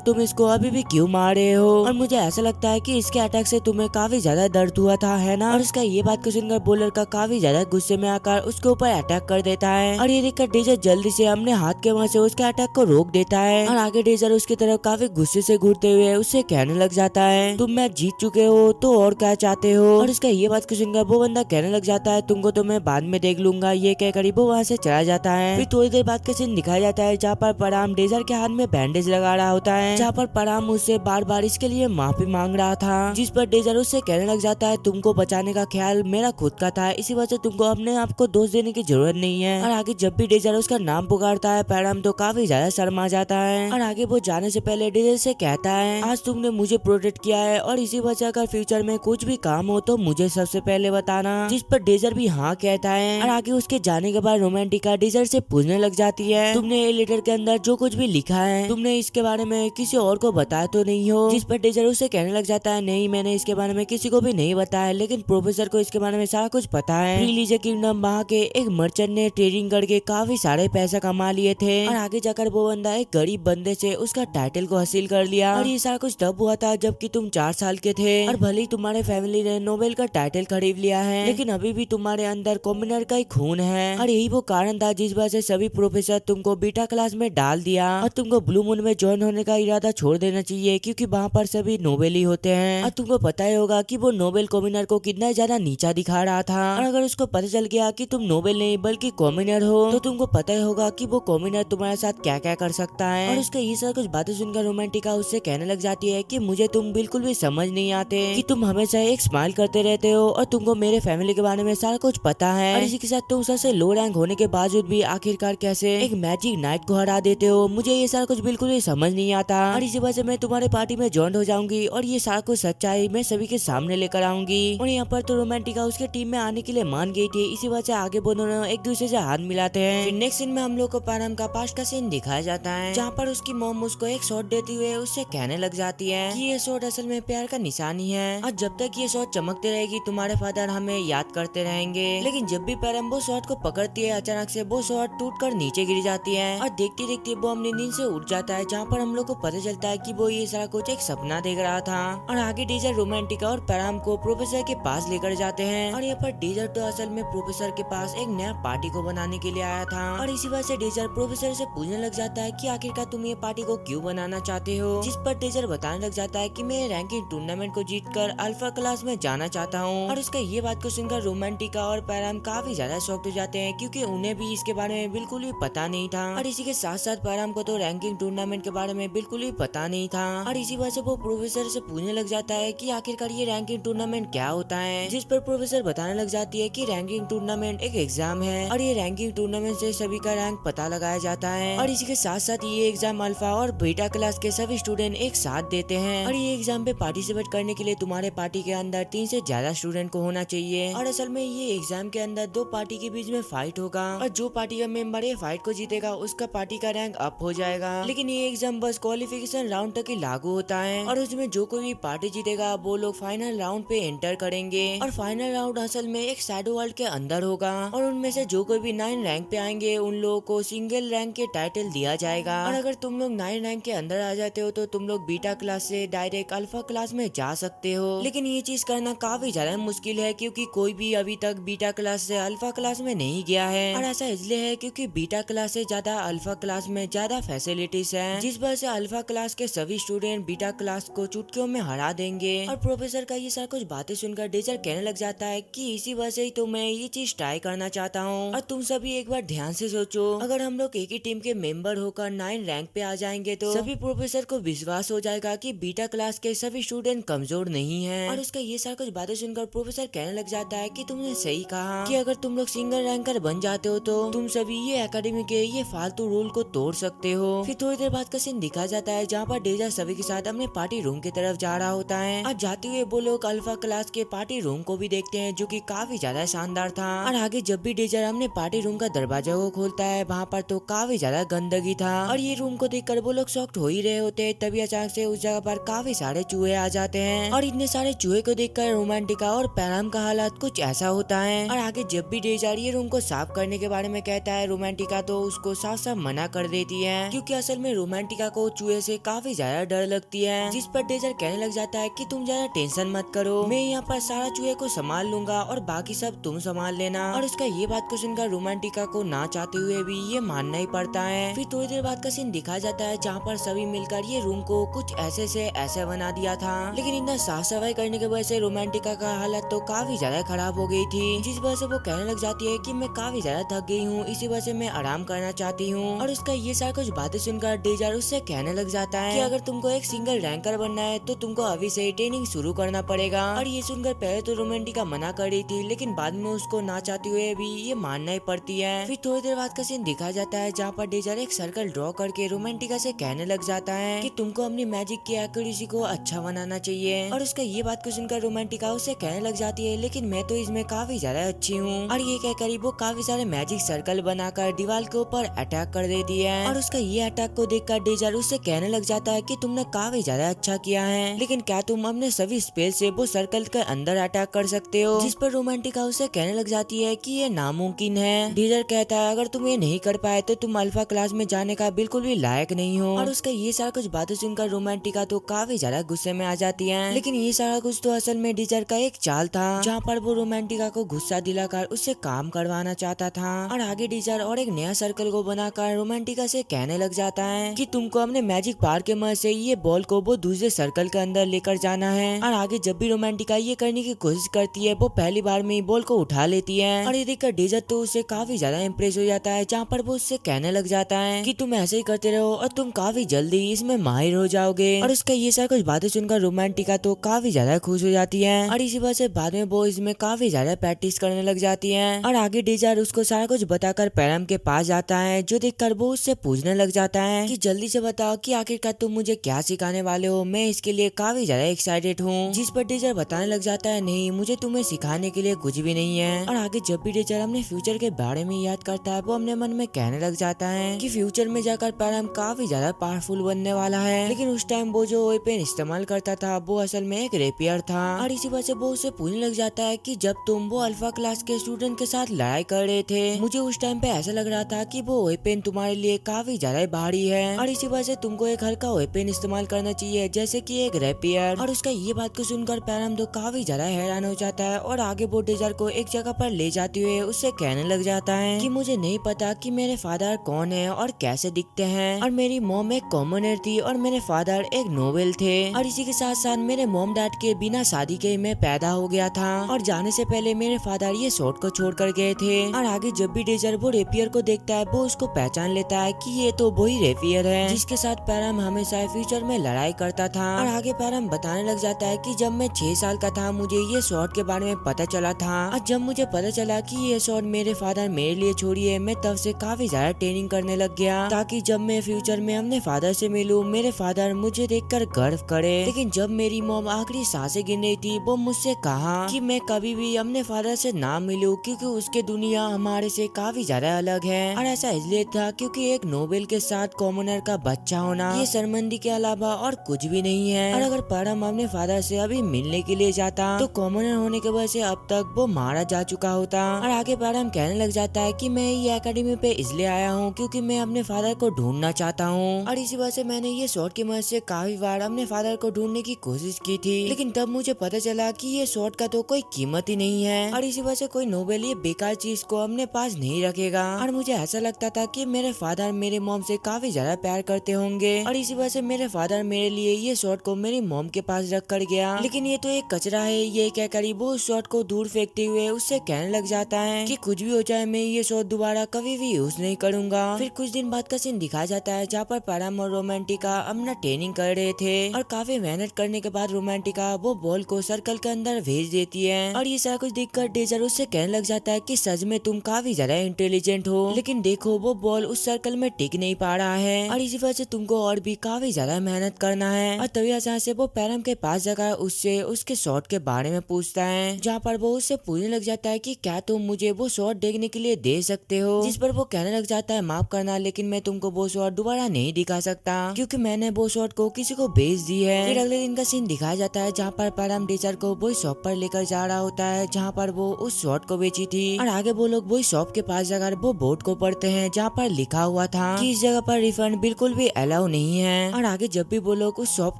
तुम इसको अभी भी क्यों मार रहे हो, और मुझे ऐसा लगता है कि इसके अटैक से तुम्हें काफी ज्यादा दर्द हुआ था, है ना। और उसका ये बात को सुनकर बॉलर का काफी ज्यादा गुस्से में आकर उसके ऊपर अटैक कर देता है, और ये देखकर डेजर जल्दी से अपने हाथ के वहाँ से उसके अटैक को रोक देता है, और आगे डेजर उसकी तरफ काफी गुस्से से घूरते हुए उससे कहने लग जाता है तुम मैच जीत चुके हो तो और क्या चाहते हो। और उसका ये बात को सुनकर वो बंदा कहने लग जाता है तुमको तो मैं बाद में देख लूंगा, ये कहकर वो वहाँ से चला जाता है। फिर थोड़ी देर बाद का सीन दिखाया जाता है जहाँ पर पराम डेजर के हाथ में बैंडेज लगा रहा होता है, जहाँ पर पराम उससे बार बार इसके लिए माफी मांग रहा था, जिस पर डेजर उससे कहने लग जाता है तुमको बचाने का ख्याल मेरा खुद का था, इसी वजह से तुमको अपने आप को दोष देने की जरूरत नहीं है। और आगे जब भी डेजर उसका नाम पुकारता है पराम तो काफी ज्यादा शर्मा जाता है, और आगे वो जाने से पहले डेजर से कहता है आज तुमने मुझे प्रोटेक्ट किया है और इसी वजह अगर फ्यूचर में कुछ भी काम हो तो मुझे सबसे पहले बताना, जिस पर डेजर भी हाँ कहता है। और आगे उसके जाने के बाद रोमांटिका डेजर से पूछने लग जाती है तुमने ये लेटर के अंदर जो कुछ भी लिखा है तुमने इसके बारे में किसी और को बताया तो नहीं हो, जिस पर डेजर उससे कहने लग जाता है नहीं मैंने इसके बारे में किसी को भी नहीं बताया, लेकिन प्रोफेसर को इसके बारे में सारा कुछ पता है। लीजे किंगडम वहाँ के एक मर्चेंट ने ट्रेडिंग करके काफी सारे पैसा कमा लिए थे, और आगे जाकर वो बंदा एक गरीब बंदे से उसका टाइटल को हासिल कर लिया, और ये सारा कुछ तब हुआ था जबकि तुम 4 साल के थे, और भले ही तुम्हारे फैमिली ने नोबेल का टाइटल खरीद लिया है लेकिन अभी भी तुम्हारे अंदर कॉमनर का ही खून है, और यही वो कारण था जिस वजह से सभी प्रोफेसर तुमको बीटा क्लास में डाल दिया, और तुमको ब्लू मून में ज्वाइन होने का इरादा छोड़ देना चाहिए क्योंकि वहाँ पर सभी नोबेल ही होते हैं, और तुमको पता ही होगा कि वो नोबेल कॉमनर को कितना ज्यादा नीचा दिखा रहा था, और अगर उसको पता चल गया कि तुम नोबेल नहीं बल्कि कॉमनर हो तो तुमको पता ही होगा कि वो कॉमनर तुम्हारे साथ क्या क्या कर सकता है। और उसके ये सब कुछ बातें सुनकर रोमांटिका उससे कहने लग जाती है कि मुझे तुम बिल्कुल भी समझ नहीं आते कि तुम हमेशा एक स्माइल करते रहते हो और तुमको मेरे फैमिली के बारे में सारा कुछ पता है, और इसी के साथ तुम सबसे लो रैंक होने के बावजूद भी आखिरकार कैसे एक मैजिक नाइट को हरा देते हो, मुझे ये सारा कुछ बिल्कुल भी समझ नहीं आता, और इसी वजह से मैं तुम्हारे पार्टी में ज्वाइन हो जाऊंगी और ये सारा कुछ सच्चाई मैं सभी के सामने लेकर आऊंगी। और यहाँ पर तो रोमांटिका उसके टीम में आने के लिए मान गई थी, इसी वजह से आगे वो दोनों एक दूसरे से हाथ मिलाते हैं। फिर नेक्स्ट सीन में हम लोग को पैरम का पास्ट का सीन दिखाया जाता है जहाँ पर उसकी मॉम उसको एक शॉट देते हुए उससे कहने लग जाती है कि ये शॉट असल में प्यार का निशानी है, और जब तक ये शॉट चमकती रहेगी तुम्हारे फादर हमें याद करते रहेंगे। लेकिन जब भी पैरम वो शॉट को पकड़ती है अचानक से वो शॉट टूटकर नीचे गिर जाती है, और देखते देखते वो अपनी नींद से उठ जाता है, जहाँ पर हम लोग को पता चलता है कि वो ये सारा कुछ एक सपना देख रहा था। और आगे डेजर रोमांटिका और पैराम को प्रोफेसर के पास लेकर जाते हैं, और यहाँ पर डेजर तो असल में प्रोफेसर के पास एक नया पार्टी को बनाने के लिए आया था, और इसी वजह से डेजर प्रोफेसर से पूछने लग जाता है कि आखिरकार तुम ये पार्टी को क्यों बनाना चाहते हो, जिस पर डेजर बताने लग जाता है कि मैं रैंकिंग टूर्नामेंट को जीतकर अल्फा क्लास में जाना चाहता हूँ। और उसका ये बात को सुनकर रोमांटिका और पैराम काफी ज्यादा शॉक्ड हो जाते हैं क्योंकि उन्हें भी इसके बारे में बिल्कुल भी पता नहीं था, और इसी के साथ साथ पैराम को तो रैंकिंग टूर्नामेंट के बारे में बिल्कुल भी पता नहीं था, और इसी वजह से वो प्रोफेसर से पूछने लग जाता है कि आखिरकार ये रैंकिंग टूर्नामेंट क्या होता है, जिस पर प्रोफेसर बताने लग जाती है कि रैंकिंग टूर्नामेंट एक एग्जाम है, और ये रैंकिंग टूर्नामेंट से सभी का रैंक पता लगाया जाता है, और इसी के साथ साथ ये एग्जाम अल्फा और बीटा क्लास के सभी स्टूडेंट एक साथ देते हैं, और ये एग्जाम पे पार्टिसिपेट करने के लिए तुम्हारे पार्टी के अंदर 3 से ज्यादा स्टूडेंट को होना चाहिए, और असल में ये एग्जाम के अंदर 2 पार्टी के बीच में फाइट होगा, और जो पार्टी का मेंबर ये फाइट को जीतेगा उसका पार्टी का रैंक अप हो जाएगा। लेकिन ये एग्जाम बस क्वालिफिकेशन राउंड तक ही लागू होता है, और उसमें जो कोई भी पार्टी जीतेगा वो लोग फाइनल राउंड पे एंटर करेंगे, और फाइनल राउंड असल में एक शैडो वर्ल्ड के अंदर होगा, और उनमें से जो कोई भी 9 रैंक पे आएंगे उन लोगों को सिंगल रैंक के टाइटल दिया जाएगा, और अगर तुम लोग 9 रैंक के अंदर आ जाते हो तो तुम लोग बीटा क्लास से डायरेक्ट अल्फा क्लास में जा सकते हो। लेकिन ये चीज करना काफी ज्यादा मुश्किल है क्योंकि कोई भी अभी तक बीटा क्लास से अल्फा क्लास में नहीं गया है, और ऐसा इसलिए है क्योंकि बीटा क्लास से ज्यादा अल्फा क्लास में ज्यादा फैसिलिटीज है, जिस वजह से अल्फा क्लास के सभी स्टूडेंट बीटा क्लास को चुटकियों में हरा देंगे। और प्रोफेसर का ये सारा कुछ बातें सुनकर डेजर कहने लग जाता है कि इसी वजह से ही तो मैं ये चीज ट्राई करना चाहता हूँ, और तुम सभी एक बार ध्यान से सोचो, अगर हम लोग एक ही टीम के मेंबर होकर 9 रैंक पे आ जाएंगे तो सभी प्रोफेसर को विश्वास हो जाएगा कि बीटा क्लास के सभी स्टूडेंट कमजोर नहीं है। और उसका ये सारा कुछ बातें सुनकर प्रोफेसर कहने लग जाता है कि तुमने सही कहा कि अगर तुम लोग सिंगल रैंकर बन जाते हो तो तुम सभी ये एकेडमी के ये फालतू रूल को तोड़ सकते हो। फिर थोड़ी देर बाद का सीन दिखा जाता है जहाँ पर डेजर सभी के साथ अपने पार्टी रूम की तरफ जा रहा होता है, और जाते हुए वो लोग अल्फा क्लास के पार्टी रूम को भी देखते हैं जो कि काफी ज्यादा शानदार था। और आगे जब भी डेजर अपने पार्टी रूम का दरवाजा को खोलता है वहाँ पर तो काफी ज्यादा गंदगी था, और ये रूम को देखकर वो लोग शॉक्ड हो ही रहे होते हैं। तभी अचानक से उस जगह पर काफी सारे चूहे आ जाते हैं, और इतने सारे चूहे को देखकर रोमांटिका और पैराम का हालात कुछ ऐसा होता है। और आगे जब भी डेजर ये रूम को साफ करने के बारे में कहता है रोमांटिका तो उसको साफ साफ मना कर देती है, क्योंकि असल में रोमांटिका को चूहे से काफी ज्यादा डर लगती है। जिस पर डेजर कहने लग जाता है कि तुम ज्यादा टेंशन मत करो, मैं यहाँ पर सारा चूहे को संभाल लूंगा और बाकी सब तुम संभाल लेना। और उसका ये बात को सुनकर रोमांटिका को ना चाहते हुए भी ये मानना ही पड़ता है। फिर थोड़ी देर बाद का सीन दिखा जाता है जहाँ पर सभी मिलकर ये रूम को कुछ ऐसे से ऐसे बना दिया था, लेकिन इतना साफ सफाई करने की वजह से रोमांटिका का हालत तो काफी ज्यादा खराब हो गई थी, जिस वजह से वो कहने लग जाती है कि मैं काफी ज्यादा थक गई हूँ, इसी वजह से मैं आराम करना चाहती हूँ। और उसका ये सारा कुछ बातें सुनकर डेजर उससे कहने लग जाता है कि अगर तुमको एक सिंगल रैंकर बनना है तो तुमको अभी से ट्रेनिंग शुरू करना पड़ेगा। और ये सुनकर पहले तो रोमांटिका मना कर रही थी, लेकिन बाद में उसको ना चाहते हुए भी ये मानना ही पड़ती है। फिर थोड़ी देर बाद का सीन दिखा जाता है जहाँ पर डेजर एक सर्कल ड्रॉ करके रोमांटिका से कहने लग जाता है कि तुमको अपनी मैजिक की एक्यूरेसी को अच्छा बनाना चाहिए। और उसका ये बात को सुनकर रोमांटिका उससे कहने लग जाती है लेकिन मैं तो इसमें काफी ज्यादा अच्छी हूँ। और ये कहकर वो काफी सारे मैजिक सर्कल बनाकर दीवार के ऊपर अटैक कर देती है। और उसका ये अटैक को देखकर डेजर उससे कहने लग जाता है कि तुमने काफी ज्यादा अच्छा किया है, लेकिन क्या तुम अपने सभी स्पेल से वो सर्कल के अंदर अटैक कर सकते हो? जिस पर रोमांटिका उससे कहने लग जाती है कि ये नामुमकिन है। डेजर कहता है अगर तुम ये नहीं कर पाए तो तुम अल्फा क्लास में जाने का बिल्कुल भी लायक नहीं हो। और उसका ये सारा कुछ बातें सुनकर रोमांटिका तो काफी ज्यादा गुस्से में आ जाती है, लेकिन ये सारा कुछ तो असल में डेजर का एक चाल था जहाँ पर वो रोमांटिका को गुस्सा दिलाकर उससे काम करवाना चाहता था। और आगे डेजर और एक नया सर्कल को बनाकर रोमांटिका से कहने लग जाता है कि तुमको अपने मैजिक पावर के मदद से ये बॉल को वो दूसरे सर्कल के अंदर लेकर जाना है। और आगे जब भी रोमांटिका ये करने की कोशिश करती है वो पहली बार में ही बॉल को उठा लेती है। और ये देखकर डेजर तो उससे काफी ज्यादा इम्प्रेस हो जाता है, जहाँ पर वो उससे कहने लग जाता है कि तुम ऐसे ही करते रहो और तुम काफी जल्दी इसमें माहिर हो जाओगे। और उसका ये सारा कुछ बातें सुनकर रोमांटिका तो काफी ज्यादा खुश हो जाती है और इसी वजह से बाद में वो इसमें काफी ज्यादा प्रैक्टिस करने लग जाती है। और आगे डेजर उसको सारा कुछ बताकर पैरम के पास जाता है, जो देखकर वो उससे पूछने लग जाता है कि जल्दी से बताओ कि आखिरकार तुम मुझे क्या सिखाने वाले हो, मैं इसके लिए काफी ज्यादा एक्साइटेड हूँ। जिस पर डेजर बताने लग जाता है नहीं, मुझे तुम्हें सिखाने के लिए कुछ भी नहीं है। और आगे जब भी डेजर अपने फ्यूचर के बारे में याद करता है वो अपने मन में कहने लग जाता है कि फ्यूचर में जाकर पैरम काफी ज्यादा पावरफुल बनने वाला है, लेकिन उस टाइम वो जो वेपन इस्तेमाल करता था वो असल में एक रेपियर था। और इसी वजह से वो उसे पूछने लग जाता है कि जब तुम वो अल्फा क्लास के स्टूडेंट के साथ लड़ाई कर रहे थे मुझे उस टाइम पे ऐसा लग रहा था कि वो वेपन तुम्हारे लिए काफी ज्यादा भारी है और इसी वजह से तुमको एक हल्का वेपन इस्तेमाल करना चाहिए जैसे कि एक रेपियर। और उसका ये बात को सुनकर पैरम तो काफी ज्यादा हैरान हो जाता है और आगे वो डेजर को एक जगह पर ले जाते हुए उससे कहने लग जाता है कि मुझे नहीं पता कि मेरे फादर कौन है और कैसे दिखते हैं, और मेरी मॉम एक कॉमनर थी और मेरे फादर एक नोबेल थे, और इसी के साथ साथ मेरे मॉम डैड के बिना शादी के मैं पैदा हो गया था और जाने से पहले मेरे फादर ये शॉर्ट को छोड़ कर गए थे। और आगे जब भी डेजर वो रेपियर को देखता है वो उसको पहचान लेता है कि ये तो वही रेपियर है जिसके साथ पैरम हमेशा फ्यूचर में लड़ाई करता था। और आगे पैरम बताने लग जाता है कि जब मैं 6 साल का था मुझे ये शॉर्ट के बारे में पता चला था, और जब मुझे पता चला कि ये शॉर्ट मेरे फादर मेरे लिए छोड़िए मैं तब से काफी ज्यादा ट्रेनिंग करने लग गया ताकि जब मैं फ्यूचर में अपने फादर से मिलूं मेरे फादर मुझे देखकर गर्व करे। लेकिन जब मेरी मॉम आखिरी सांसें गिन रही थी वो मुझसे कहा कि मैं कभी भी अपने फादर से ना मिलूं क्योंकि उसके दुनिया हमारे से काफी ज्यादा अलग है। और ऐसा इसलिए था क्योंकि एक नोबेल के साथ कॉमनर का बच्चा होना ये शर्मिंदगी के अलावा और कुछ भी नहीं है। और अगर पैरम अपने फादर से अभी मिलने के लिए जाता तो कॉमनर होने के वजह से अब तक वो मारा जा चुका होता। और आगे पैरम कहने लग जाता है कि मैं ये एकेडमी पे इसलिए आया हूँ क्योंकि मैं अपने फादर को ढूंढना चाहता हूँ, और इसी वजह से मैंने ये शॉर्ट की मदद से काफी बार अपने फादर को ढूंढने की कोशिश की थी, लेकिन तब मुझे पता चला कि ये शॉर्ट का तो कोई कीमत ही नहीं है और इसी वजह से कोई नोबेल ये बेकार चीज को अपने पास नहीं रखेगा। और मुझे ऐसा लगता था कि मेरे फादर मेरे मॉम से काफी ज्यादा प्यार करते होंगे और इसी वजह से मेरे फादर मेरे लिए ये शॉर्ट को मेरी मॉम के पास रख कर गया, लेकिन ये तो एक कचरा है। ये क्या करी वो उस शॉर्ट को दूर फेंकते हुए उससे कहने लग जाता है कि कुछ भी हो जाए मैं ये शॉर्ट दोबारा कभी भी यूज नहीं करूंगा। फिर कुछ दिन बाद का सीन दिखाया जाता है जहाँ पर पैरम और रोमांटिका अपना ट्रेनिंग कर रहे थे और काफी मेहनत करने के बाद रोमांटिका वो बॉल को सर्कल के अंदर भेज देती है। और ये सारा कुछ देखकर डेजर उससे कहने लग जाता है कि सच में तुम काफी ज्यादा इंटेलिजेंट हो, लेकिन देखो वो बॉल उस सर्कल में टिक नहीं पा रहा है और इसी वजह से तुमको और भी काफी ज्यादा मेहनत करना है। और तभी अचानक से वो पैरम के पास जाकर उससे उसके शॉट के बारे में पूछता है, जहाँ पर वो उससे पूछने लग जाता है कि क्या तुम मुझे वो शॉट देखने के लिए दे सकते हो, जिस पर वो कहने लग जाता है माफ करना लेकिन मैं तुमको वो शॉट दोबारा नहीं दिखा सकता क्योंकि मैंने वो शॉट को किसी को बेच दी है। फिर अगले दिन का सीन दिखाया जाता है जहाँ पर पैरम डेजर को वही शॉप पर लेकर जा रहा होता है जहाँ पर वो उस शॉट को बेची थी और आगे वो लोग वही शॉप के पास जाकर जाकर वो बोर्ड को पढ़ते हैं जहाँ पर लिखा हुआ था कि इस जगह पर रिफंड बिल्कुल भी अलाउ नहीं है। और आगे जब भी वो लोग उस शॉप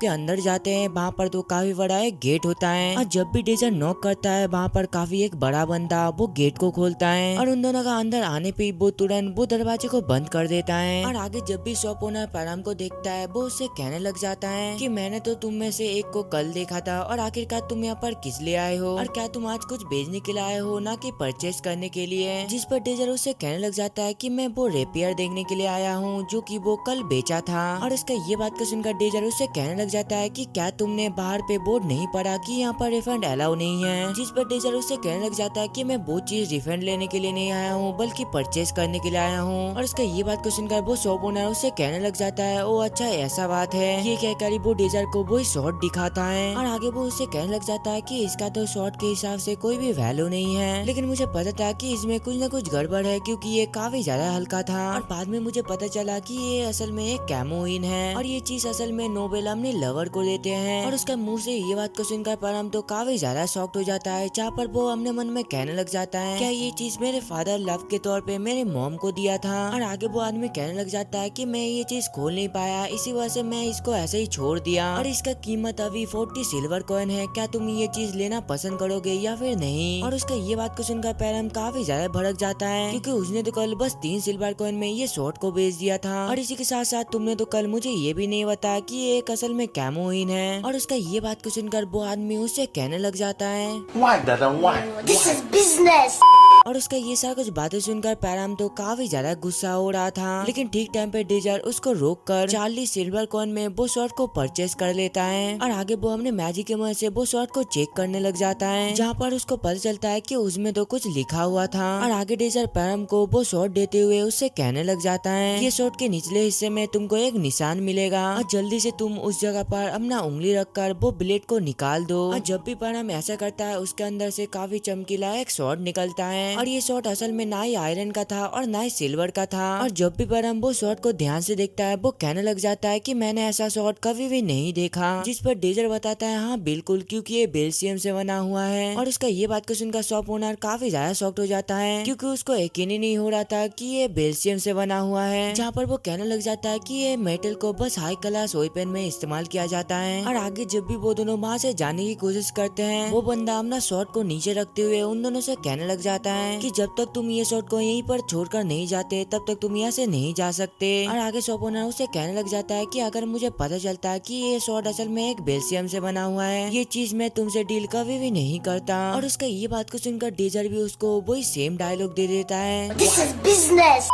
के अंदर जाते हैं वहाँ पर तो काफी बड़ा एक गेट होता है और जब भी डेजर नॉक करता है वहाँ पर काफी एक बड़ा बंदा वो गेट को खोलता है और उन दोनों का अंदर आने पे वो तुरंत वो दरवाजे को बंद कर देता है। और आगे जब भी शॉप ओनर पैराम को देखता है वो उससे कहने लग जाता है कि मैंने तो तुम में से एक को कल देखा था और आखिरकार तुम यहाँ पर किस लिए आए हो और क्या तुम आज कुछ बेचने के लिए आए हो ना कि परचेज करने के लिए। जिस पर डेजर उससे कहने लग जाता है कि मैं वो रेपियर देखने के लिए आया हूँ जो कि वो कल बेचा था। और इसका ये बात को सुनकर डेजर उससे कहने लग जाता है कि क्या तुमने बाहर पे बोर्ड नहीं पढ़ा कि यहाँ पर रिफंड अलाउ नहीं है। जिस पर डेजर उससे कहने लग जाता है कि मैं वो चीज रिफंड लेने के लिए नहीं आया हूँ बल्कि परचेज करने के लिए आया हूँ। और इसका ये बात को सुनकर वो शॉप ओनर उससे कहने लग जाता है ओ अच्छा ऐसा बात है। ये कहकर वो डेजर को वो शॉर्ट दिखाता है और आगे वो उससे कहने लग जाता है कि इसका तो शॉर्ट के हिसाब से कोई भी वैल्यू नहीं है, लेकिन मुझे पता था कि इसमें कुछ न कुछ गड़बड़ है क्योंकि ये काफी ज्यादा हल्का था। और बाद में मुझे पता चला कि ये असल में एक कैमोइन है और ये चीज असल में नोबेल अपने लवर को देते हैं। और उसका मुंह से ये बात को सुनकर परम तो काफी ज्यादा शॉक्ड हो जाता है जहाँ पर वो अपने मन में कहने लग जाता है क्या ये चीज मेरे फादर लव के तौर पे मेरे मॉम को दिया था। और आगे वो आदमी कहने लग जाता है कि मैं ये चीज खोल नहीं पाया इसी वजह से मैं इसको ऐसे ही छोड़ दिया और इसका कीमत अभी 40 सिल्वर कॉइन है, क्या तुम ये चीज लेना पसंद करोगे या फिर नहीं। और उसका ये बात को सुनकर पैरम काफी ज्यादा भड़क जाता है क्योंकि उसने तो कल बस 3 सिल्वर कॉइन में ये शॉर्ट को बेच दिया था और इसी के साथ साथ तुमने तो कल मुझे ये भी नहीं बताया कि ये एक असल में कैमोइन है। और उसका ये बात को सुनकर वो आदमी उससे कहने लग जाता है Why, Dada? Why? This is business. और उसका ये सारा कुछ बातें सुनकर पैराम तो काफी ज्यादा गुस्सा हो रहा था, लेकिन ठीक टाइम पे डेजर उसको रोककर 40 सिल्वर कॉइन में वो शॉर्ट को परचेस कर लेता है। और आगे वो अपने मैजिक के मदद से वो शॉर्ट को चेक करने लग जाता है जहाँ पर उसको पता चलता है कि उसमें तो कुछ लिखा हुआ था। और आगे डेजर पैराम को वो शॉर्ट देते हुए उससे कहने लग जाता है ये शॉर्ट के निचले हिस्से में तुमको एक निशान मिलेगा और जल्दी से तुम उस जगह पर अपना उंगली रखकर वो ब्लेड को निकाल दो। और जब भी पैराम ऐसा करता है उसके अंदर से काफी चमकीला एक शॉर्ट निकलता है और ये शॉर्ट असल में ना ही आयरन का था और ना ही सिल्वर का था। और जब भी पैराम वो शॉर्ट को ध्यान से देखता है वो कहने लग जाता है कि मैंने ऐसा शॉर्ट कभी भी नहीं देखा। जिस पर डेजर बताता है हाँ बिल्कुल क्योंकि ये बेल्जियम से बना हुआ है। और उसका ये बात को सुनकर शॉप ओनर काफी ज्यादा शॉक्ड हो जाता है क्योंकि उसको यकीन ही नहीं हो रहा था कि ये बेल्जियम से बना हुआ है। जहाँ पर वो कहने लग जाता है कि ये मेटल को बस हाई क्लास वेपन में इस्तेमाल किया जाता है। और आगे जब भी वो दोनों वहाँ से जाने की कोशिश करते हैं वो बंदा अपना शॉर्ट को नीचे रखते हुए उन दोनों से कहने लग जाता है कि जब तक तुम ये शॉर्ट को यहीं पर छोड़कर नहीं जाते तब तक तुम यहाँ से नहीं जा सकते। और आगे शॉप ओनर उसे कहने लग जाता है कि अगर मुझे पता चलता है कि ये शॉर्ट असल में एक बेल्जियम से बना हुआ है ये चीज मैं तुमसे डील कभी भी नहीं करता। और उसका ये बात को सुनकर डेजर भी उसको वही सेम डायलॉग दे देता है This is business.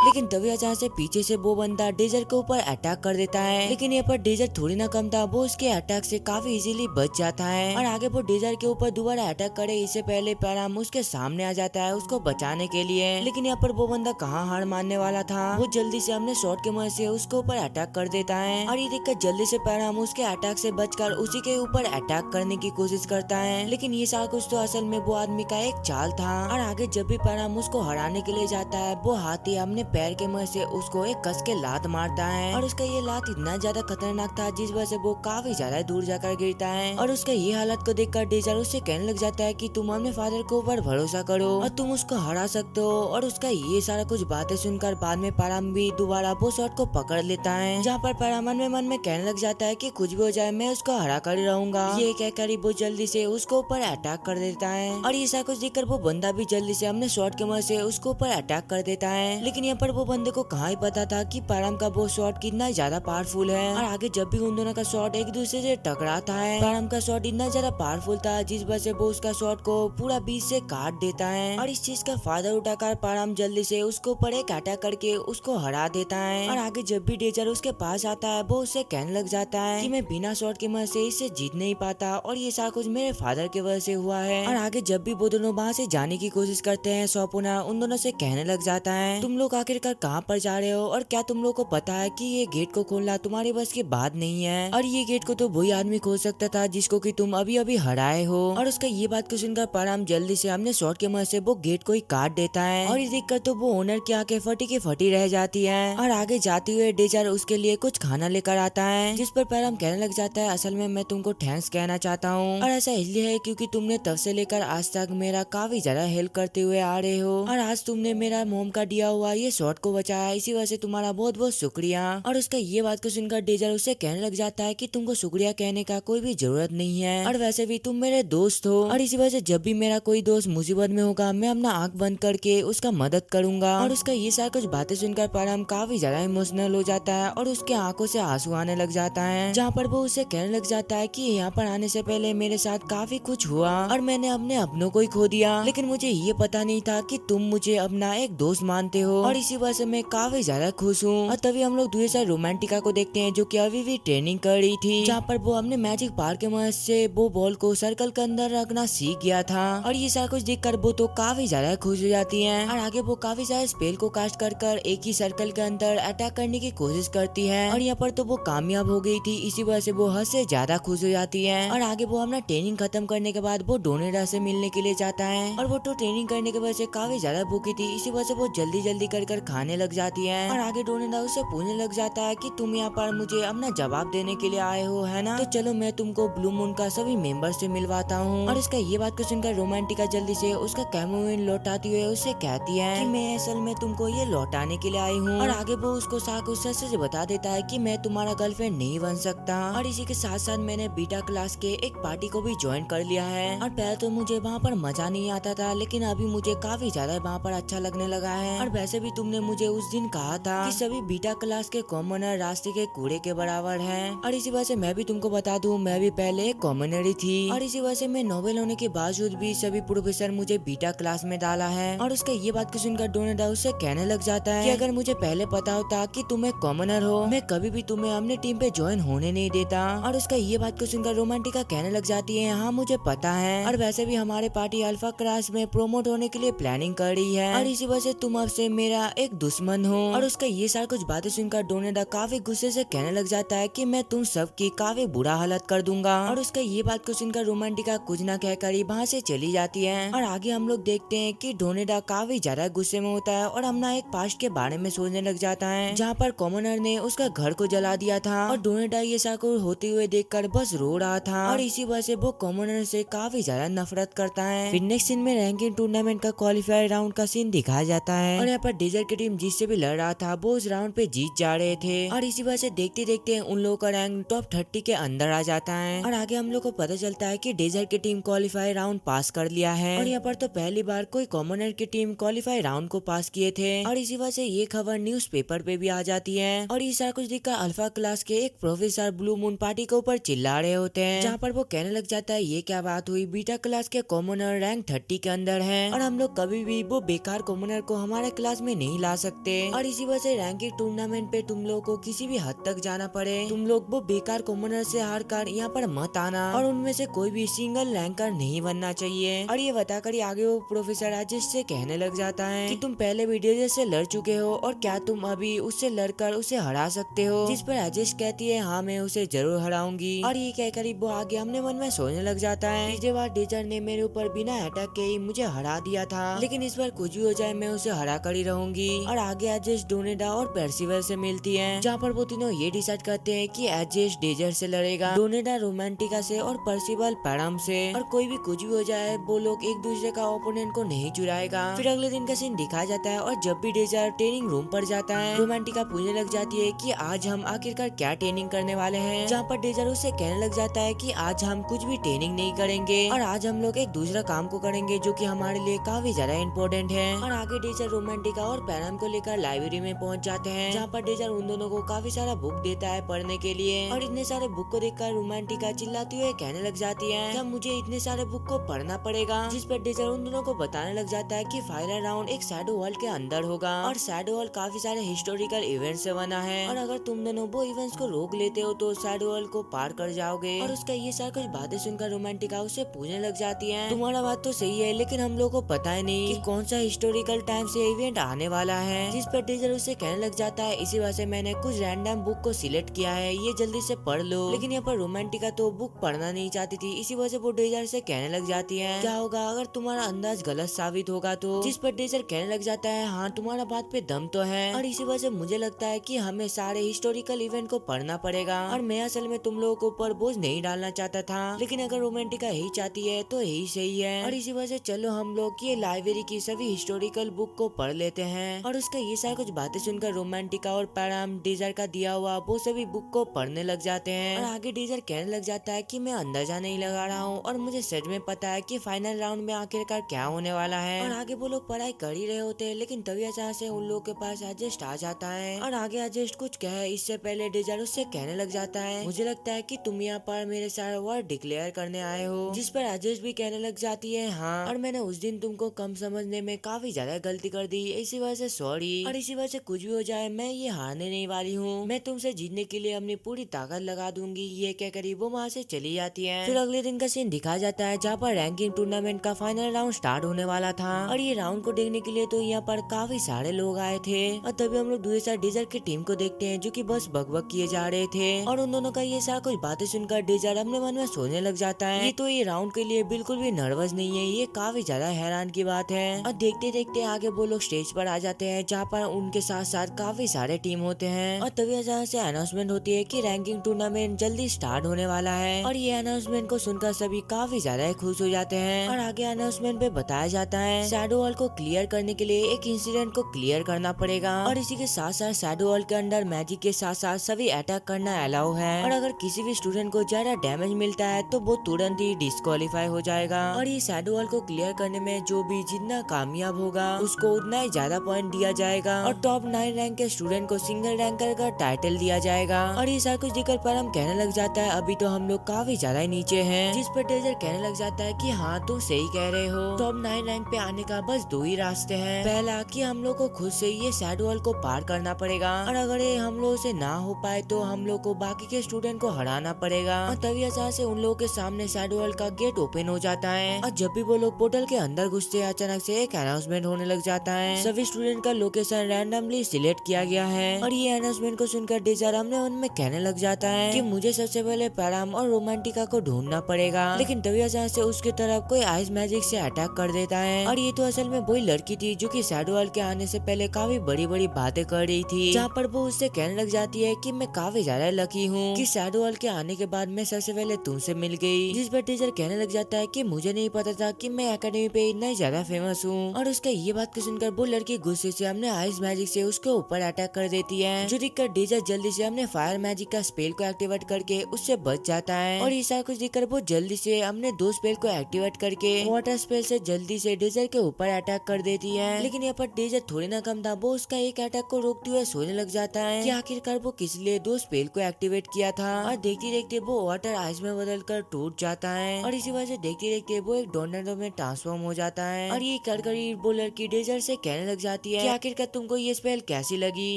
लेकिन तभी अचानक से पीछे से वो बंदा डेजर के ऊपर अटैक कर देता है। लेकिन यहाँ पर डेजर थोड़ी ना कम था, वो उसके अटैक से काफी इजीली बच जाता है। और आगे वो डेजर के ऊपर दोबारा अटैक करे इससे पहले पैराम उसके सामने आ जाता है उसको बचाने के लिए। लेकिन यहाँ पर वो बंदा कहाँ हार मानने वाला था, वो जल्दी से अपने शॉट के मदद से उसके ऊपर अटैक कर देता है। और ये देखकर जल्दी से पैराम उसके अटैक से बचकर उसी के ऊपर अटैक करने की कोशिश करता है। लेकिन ये सारा कुछ तो असल में वो आदमी का एक चाल था। और आगे जब भी पैराम उसको हराने के लिए जाता है वो हाथी अपने पैर के मदद से उसको एक कस के लात मारता है। और उसका ये लात इतना ज्यादा खतरनाक था जिस वजह से वो काफी ज्यादा दूर जाकर गिरता है। और उसका ये हालत को देखकर डेजर उससे कहने लग जाता है कि तुम अपने फादर के ऊपर भरोसा करो और तुम उसको हरा सकते हो। और उसका ये सारा कुछ बातें सुनकर बाद में पैराम भी दोबारा वो शॉट को पकड़ लेता है, जहाँ पर पैराम मन में कहने लग जाता है कि कुछ भी हो जाए मैं उसको हरा कर रहूंगा। ये कहकर वो जल्दी से उसको ऊपर अटैक कर देता है। और ये सारा कुछ देखकर वो बंदा भी जल्दी से अपने शॉट के मदद से उसको ऊपर अटैक कर देता है। लेकिन यहाँ पर वो बंदे को कहाँ ही पता था कि पैराम का वो शॉट कितना ज्यादा पावरफुल है। और आगे जब भी उन दोनों का शॉट एक दूसरे से टकराता है पैराम का शॉट इतना ज्यादा पावरफुल था जिस वजह से वो उसका शॉट को पूरा बीच से काट देता है। और इस चीज का फायदा उठाकर पैराम जल्दी से उसको ऊपर एक अटैक करके उसको हरा देता है। और आगे जब भी डेजर उसके पास आता है वो उससे कहने लग जाता है कि मैं बिना शॉट की मदद से इससे जीत नहीं पाता और ये सारा कुछ मेरे फादर की वजह से हुआ है। और आगे जब भी वो दोनों वहाँ से जाने की कोशिश करते हैं शॉप ओनर उन दोनों से कहने लग जाता है तुम लोग आखिरकार कहाँ पर जा रहे हो और क्या तुम लोग को पता है कि ये गेट को खोलना तुम्हारे बस की बात नहीं है और ये गेट को तो वही आदमी खोल सकता था जिसको कि तुम अभी अभी हराए हो। और उसका ये बात को सुनकर परम जल्दी से हमने शॉट के मदद से वो गेट को ही काट देता है और ये देखकर तो वो ओनर की आंखें फटी की फटी रह जाती है। और आगे जाते हुए डेजर उसके लिए कुछ खाना लेकर आता है जिस पर परम कहने लग जाता है असल में मैं तुमको थैंक्स कहना चाहता हूँ और ऐसा इसलिए है क्योंकि तुमने तब से लेकर आज तक मेरा काफी ज्यादा हेल्प करते हुए आ रहे हो और आज तुमने मेरा मोम का दिया हुआ ये शॉट को बचाया, इसी वजह से तुम्हारा बहुत बहुत शुक्रिया। और उसका ये बात को सुनकर डेजर उसे कहने लग जाता है कि तुमको शुक्रिया कहने का कोई भी जरूरत नहीं है और वैसे भी तुम मेरे दोस्त हो और इसी वजह से जब भी मेरा कोई दोस्त मुसीबत में होगा मैं अपना आंख बंद करके उसका मदद करूंगा। और उसका ये सारा कुछ बातें सुनकर परम काफी ज्यादा इमोशनल हो जाता है और उसके आंखों से आंसू आने लग जाता है जहाँ पर वो उसे कहने लग जाता है कि यहाँ पर आने से पहले मेरे साथ काफी कुछ हुआ और मैंने अपने अपनों को ही खो दिया, लेकिन मुझे ये पता नहीं था कि तुम मुझे अपना एक दोस्त मानते हो और इसी वजह से मैं काफी ज्यादा खुश हूँ। और तभी हम लोग दूसरे रोमांटिका को देखते हैं जो कि अभी भी ट्रेनिंग कर रही थी जहाँ पर वो अपने मैजिक पावर के मदद से वो बॉल को सर्कल के अंदर रखना सीख गया था और ये सारा कुछ देखकर वो तो काफी ज्यादा खुश हो जाती है और आगे वो काफी सारे स्पेल को कास्ट कर एक ही सर्कल के अंदर अटैक करने की कोशिश करती है और यहाँ पर तो वो कामयाब हो गई थी, इसी वजह से वो हद से ज्यादा खुश हो जाती है। और आगे वो अपना ट्रेनिंग खत्म करने के बाद वो डोनेडा से मिलने के लिए जाता है और वो तो ट्रेनिंग करने के वजह से काफी ज्यादा भूखी थी, इसी वजह से वो जल्दी जल्दी कर खाने लग जाती है। और आगे डोनेडा उससे पूछने लग जाता है कि तुम यहाँ पर मुझे अपना जवाब देने के लिए आए हो है ना, तो चलो मैं तुमको ब्लू मून का सभी मेंबर से मिलवाता हूँ। और इसका ये बात को सुनकर रोमांटिका जल्दी से उसका कैमोइन लौटाती हुए उससे कहती है कि मैं असल में तुमको ये लौटाने के लिए आई हूँ। और आगे वो उसको साफ उससे से बता देता है कि मैं तुम्हारा गर्लफ्रेंड नहीं बन सकता और इसी के साथ साथ मैंने बीटा क्लास के एक पार्टी को भी ज्वाइन कर लिया है और पहले तो मुझे वहाँ पर मजा नहीं आता था लेकिन अभी मुझे काफी ज्यादा वहाँ पर अच्छा लगने लगा है। और वैसे भी तुमने मुझे उस दिन कहा था कि सभी बीटा क्लास के कॉमनर रास्ते के कूड़े के बराबर हैं और इसी वजह से मैं भी तुमको बता दूं मैं भी पहले एक कॉमनर ही थी और इसी वजह से मैं नोबेल होने के बावजूद भी सभी प्रोफेसर मुझे बीटा क्लास में डाला है। और उसका ये बात को सुनकर डोनेडा उससे कहने लग जाता है कि अगर मुझे पहले पता होता कि तुम एक कॉमनर हो मैं कभी भी तुम्हें अपने टीम पे ज्वाइन होने नहीं देता। और उसका ये बात को सुनकर रोमांटिका कहने लग जाती है हाँ मुझे पता है और वैसे भी हमारे पार्टी अल्फा क्लास में प्रोमोट होने के लिए प्लानिंग कर रही है और इसी वजह से तुम अब से मेरा एक दुश्मन हो। और उसका ये सारा कुछ बातें सुनकर डोनेडा काफी गुस्से से कहने लग जाता है कि मैं तुम सबकी काफी बुरा हालत कर दूंगा। और उसका ये बात को सुनकर रोमांटिका कुछ न कहकर ही वहाँ से चली जाती है। और आगे हम लोग देखते हैं कि डोनेडा काफी ज्यादा गुस्से में होता है और अपना एक पास्ट के बारे में सोचने लग जाता है जहाँ पर कॉमनर ने उसका घर को जला दिया था और डोनेडा ये सारा कुछ होते हुए देखकर बस रो रहा था और इसी वजह से वो कॉमनर से काफी ज्यादा नफरत करता है। फिर नेक्स्ट सीन में रैंकिंग टूर्नामेंट का क्वालिफायर राउंड का सीन दिखाया जाता है और यहाँ पर डेजर की टीम जिससे भी लड़ रहा था वो उस राउंड पे जीत जा रहे थे और इसी वजह से देखते देखते उन लोगों का रैंक टॉप 30 के अंदर आ जाता है। और आगे हम लोग को पता चलता है कि डेजर की टीम क्वालिफाई राउंड पास कर लिया है और यहाँ पर तो पहली बार कोई कॉमनर की टीम क्वालिफाई राउंड को पास किए थे और इसी वजह से ये खबर न्यूज़पेपर पे भी आ जाती है। और ये सारा कुछ देखकर अल्फा क्लास के एक प्रोफेसर ब्लू मून पार्टी के ऊपर चिल्ला रहे होते हैं जहाँ पर वो कहने लग जाता है ये क्या बात हुई, बीटा क्लास के कॉमनर रैंक 30 के अंदर है और हम लोग कभी भी वो बेकार कॉमनर को हमारे क्लास में नहीं ला सकते और इसी वजह से रैंकिंग टूर्नामेंट पे तुम लोग को किसी भी हद तक जाना पड़े तुम लोग वो बेकार कॉमनर से हार कर यहाँ पर मत आना और उनमें से कोई भी सिंगल रैंकर नहीं बनना चाहिए। और ये बताकर आगे वो प्रोफेसर राजेश से कहने लग जाता है कि तुम पहले भी डेजर से लड़ चुके हो और क्या तुम अभी उससे लड़कर उसे हरा सकते हो, जिस पर राजेश कहती है हाँ मैं उसे जरूर हराऊंगी। और ये कहकर वो आगे हमने मन में सोचने लग जाता है पिछली बार डेजर ने मेरे ऊपर बिना अटैक के ही मुझे हरा दिया था लेकिन इस बार कुछ भी हो जाए मैं उसे हरा कर ही रहूंगी। और आगे एजेश डोनेडा और पर्सिवल से मिलती है जहाँ पर वो तीनों ये डिसाइड करते हैं कि एजेश डेजर से लड़ेगा, डोनेडा रोमांटिका से और पर्सिवल पैरम से और कोई भी कुछ भी हो जाए वो लोग एक दूसरे का ओपोनेंट को नहीं चुराएगा। फिर अगले दिन का सीन दिखाया जाता है और जब भी डेजर ट्रेनिंग रूम पर जाता है रोमांटिका पूछने लग जाती है कि आज हम आखिरकार क्या ट्रेनिंग करने वाले हैं, जहाँ पर डेजर उससे कहने लग जाता है कि आज हम कुछ भी ट्रेनिंग नहीं करेंगे और आज हम लोग एक दूसरा काम को करेंगे जो कि हमारे लिए काफी ज्यादा इम्पोर्टेंट है। और आगे डेजर रोमांटिका और पैरम को लेकर लाइब्रेरी में पहुंच जाते हैं जहाँ पर डेजर उन दोनों को काफी सारा बुक देता है पढ़ने के लिए और इतने सारे बुक को देखकर रोमांटिका चिल्लाती हुए कहने लग जाती है क्या मुझे इतने सारे बुक को पढ़ना पड़ेगा, जिस पर डेजर उन दोनों को बताने लग जाता है कि फाइनल राउंड एक शैडो वर्ल्ड के अंदर होगा और शैडो वर्ल्ड काफी सारे हिस्टोरिकल इवेंट से बना है और अगर तुम दोनों वो इवेंट्स को रोक लेते हो तो शैडो वर्ल्ड को पार कर जाओगे। और उसका ये सारा कुछ बातें सुनकर रोमांटिका उससे पूछने लग जाती है तुम्हारा बात तो सही है लेकिन हम लोग को पता ही नहीं कि कौन सा हिस्टोरिकल टाइम से इवेंट आने वाला है। जिस पर डेजर उसे कहने लग जाता है इसी वजह से मैंने कुछ रैंडम बुक को सिलेक्ट किया है, ये जल्दी से पढ़ लो। लेकिन यहाँ पर रोमांटिका तो बुक पढ़ना नहीं चाहती थी, इसी वजह से वो डेजर से कहने लग जाती है क्या होगा अगर तुम्हारा अंदाज गलत साबित होगा तो। जिस पर डेजर कहने लग जाता है हाँ तुम्हारा बात पे दम तो है, और इसी वजह से मुझे लगता है कि हमें सारे हिस्टोरिकल इवेंट को पढ़ना पड़ेगा, और मैं असल में तुम लोगों के ऊपर बोझ नहीं डालना चाहता था, लेकिन अगर रोमांटिका यही चाहती है तो यही सही है। और इसी वजह से चलो हम लोग ये लाइब्रेरी की सभी हिस्टोरिकल बुक को पढ़ लेते हैं। और उसका ये सारी कुछ बातें सुनकर रोमांटिका और पैराम डेजर का दिया हुआ वो सभी बुक को पढ़ने लग जाते हैं। और आगे डेजर कहने लग जाता है कि मैं अंदाजा नहीं लगा रहा हूँ और मुझे सच में पता है कि फाइनल राउंड में आखिरकार क्या होने वाला है। और आगे वो लोग पढ़ाई कर ही रहे होते हैं, लेकिन तभी अचानक से उन लोगों के पास एडजस्ट आ जाता है। और आगे एडजस्ट कुछ कहे इससे पहले डेजर उससे कहने लग जाता है मुझे लगता है कि तुम यहाँ पर मेरे सारे वर्ड डिक्लेयर करने आए हो। जिस पर एडजस्ट भी कहने लग जाती है हाँ, और मैंने उस दिन तुमको कम समझने में काफी ज्यादा गलती कर दी, इसी वजह से सॉरी। और इसी वजह से कुछ भी हो जाए मैं ये हारने नहीं वाली हूँ, मैं तुमसे जीतने के लिए अपनी पूरी ताकत लगा दूंगी। ये कहकर वो वहाँ से चली जाती है। फिर अगले दिन का सीन दिखाया जाता है जहाँ पर रैंकिंग टूर्नामेंट का फाइनल राउंड स्टार्ट होने वाला था, और ये राउंड को देखने के लिए तो यहाँ पर काफी सारे लोग आए थे। और तभी हम लोग दूसरे साइड डेजर की टीम को देखते हैं जो कि बस बकबक किए जा रहे थे। और उन दोनों का ये सारा कुछ बातें सुनकर डेजर अपने मन में सोचने लग जाता है ये राउंड के लिए बिल्कुल भी नर्वस नहीं है, ये काफी ज्यादा हैरान की बात है। और देखते देखते आगे वो लोग स्टेज पर आ जाते हैं जहाँ पर उनके साथ साथ काफी सारे टीम होते हैं। और तभी अचानक से अनाउंसमेंट होती है कि रैंकिंग टूर्नामेंट जल्दी स्टार्ट होने वाला है। और ये अनाउंसमेंट को सुनकर सभी काफी ज्यादा खुश हो जाते हैं। और आगे अनाउंसमेंट पे बताया जाता है शैडो वॉल को क्लियर करने के लिए एक इंसिडेंट को क्लियर करना पड़ेगा, और इसी के साथ साथ शैडो वॉल के अंदर मैजिक के साथ साथ सभी अटैक करना अलाउ है। और अगर किसी भी स्टूडेंट को ज्यादा डैमेज मिलता है तो वो तुरंत ही डिस्क्वालीफाई हो जाएगा। और ये शैडो वॉल को क्लियर करने में जो भी जितना कामयाब होगा उसको उतना ही ज्यादा पॉइंट दिया जाएगा, और टॉप 9 रैंक के स्टूडेंट को सिंगल रैंकर का टाइटल दिया जाएगा। और ये सारा कुछ देखकर परम कहने लग जाता है अभी तो हम लोग काफी ज्यादा नीचे हैं। जिस पर डेजर कहने लग जाता है कि हाँ तुम सही कह रहे हो, टॉप 9 रैंक पे आने का बस 2 ही रास्ते हैं। पहला कि हम लोग को खुद से ये शैडो वॉल को पार करना पड़ेगा, और अगर ये हम लोग से ना हो पाए तो हम लोग को बाकी के स्टूडेंट को हराना पड़ेगा। और तभी अचानक से उन लोगों के सामने शैडो वॉल का गेट ओपन हो जाता है, और जब भी वो लोग पोर्टल के अंदर घुसते हैं अचानक से एक अनाउंसमेंट होने लग जाता है सभी स्टूडेंट का लोकेशन रैंडमली सिलेक्ट किया गया है। और ये अनाउंसमेंट को सुनकर डेजर अपने मन में कहने लग जाता है कि मुझे सबसे पहले पैराम और रोमांटिका को ढूंढना पड़ेगा। लेकिन तभी अचानक से उसके तरफ कोई आइस मैजिक से अटैक कर देता है, और ये तो असल में वही लड़की थी जो कि शैडो वॉल के आने से पहले काफी बड़ी बड़ी बातें कर रही थी, जहाँ पर वो उससे कहने लग जाती है कि मैं काफी ज्यादा लकी हूँ कि शैडो वॉल के आने के बाद मैं सबसे पहले तुमसे मिल गई। जिस पर टीचर कहने लग जाता है कि मुझे नहीं पता था कि मैं एकेडमी पे इतना ज्यादा फेमस हूँ। और उसका ये बात को सुनकर वो लड़की गुस्से से अपने आइस मैजिक से उसके ऊपर अटैक कर देती है, जो देखकर डेजर जल्दी से अपने फायर मैजिक का स्पेल को एक्टिवेट करके उससे बच जाता है। और ये सारा कुछ देखकर वो जल्दी से अपने 2 स्पेल को एक्टिवेट करके वाटर स्पेल से जल्दी से डेजर के ऊपर अटैक कर देती है। लेकिन यहाँ पर डेजर थोड़ी ना कम था, वो उसका एक अटैक को रोकते हुए सोचने लग जाता है कि आखिरकार वो किस लिए 2 स्पेल को एक्टिवेट किया था। और देखते देखते वो वाटर आइस में बदलकर टूट जाता है, और इसी वजह से देखते देखते वो एक टोर्नेडो में ट्रांसफॉर्म हो जाता है। और ये कर वो लड़की डेजर से कहने लग जाती है कि आखिरकार तुमको ये स्पेल कैसी लगी,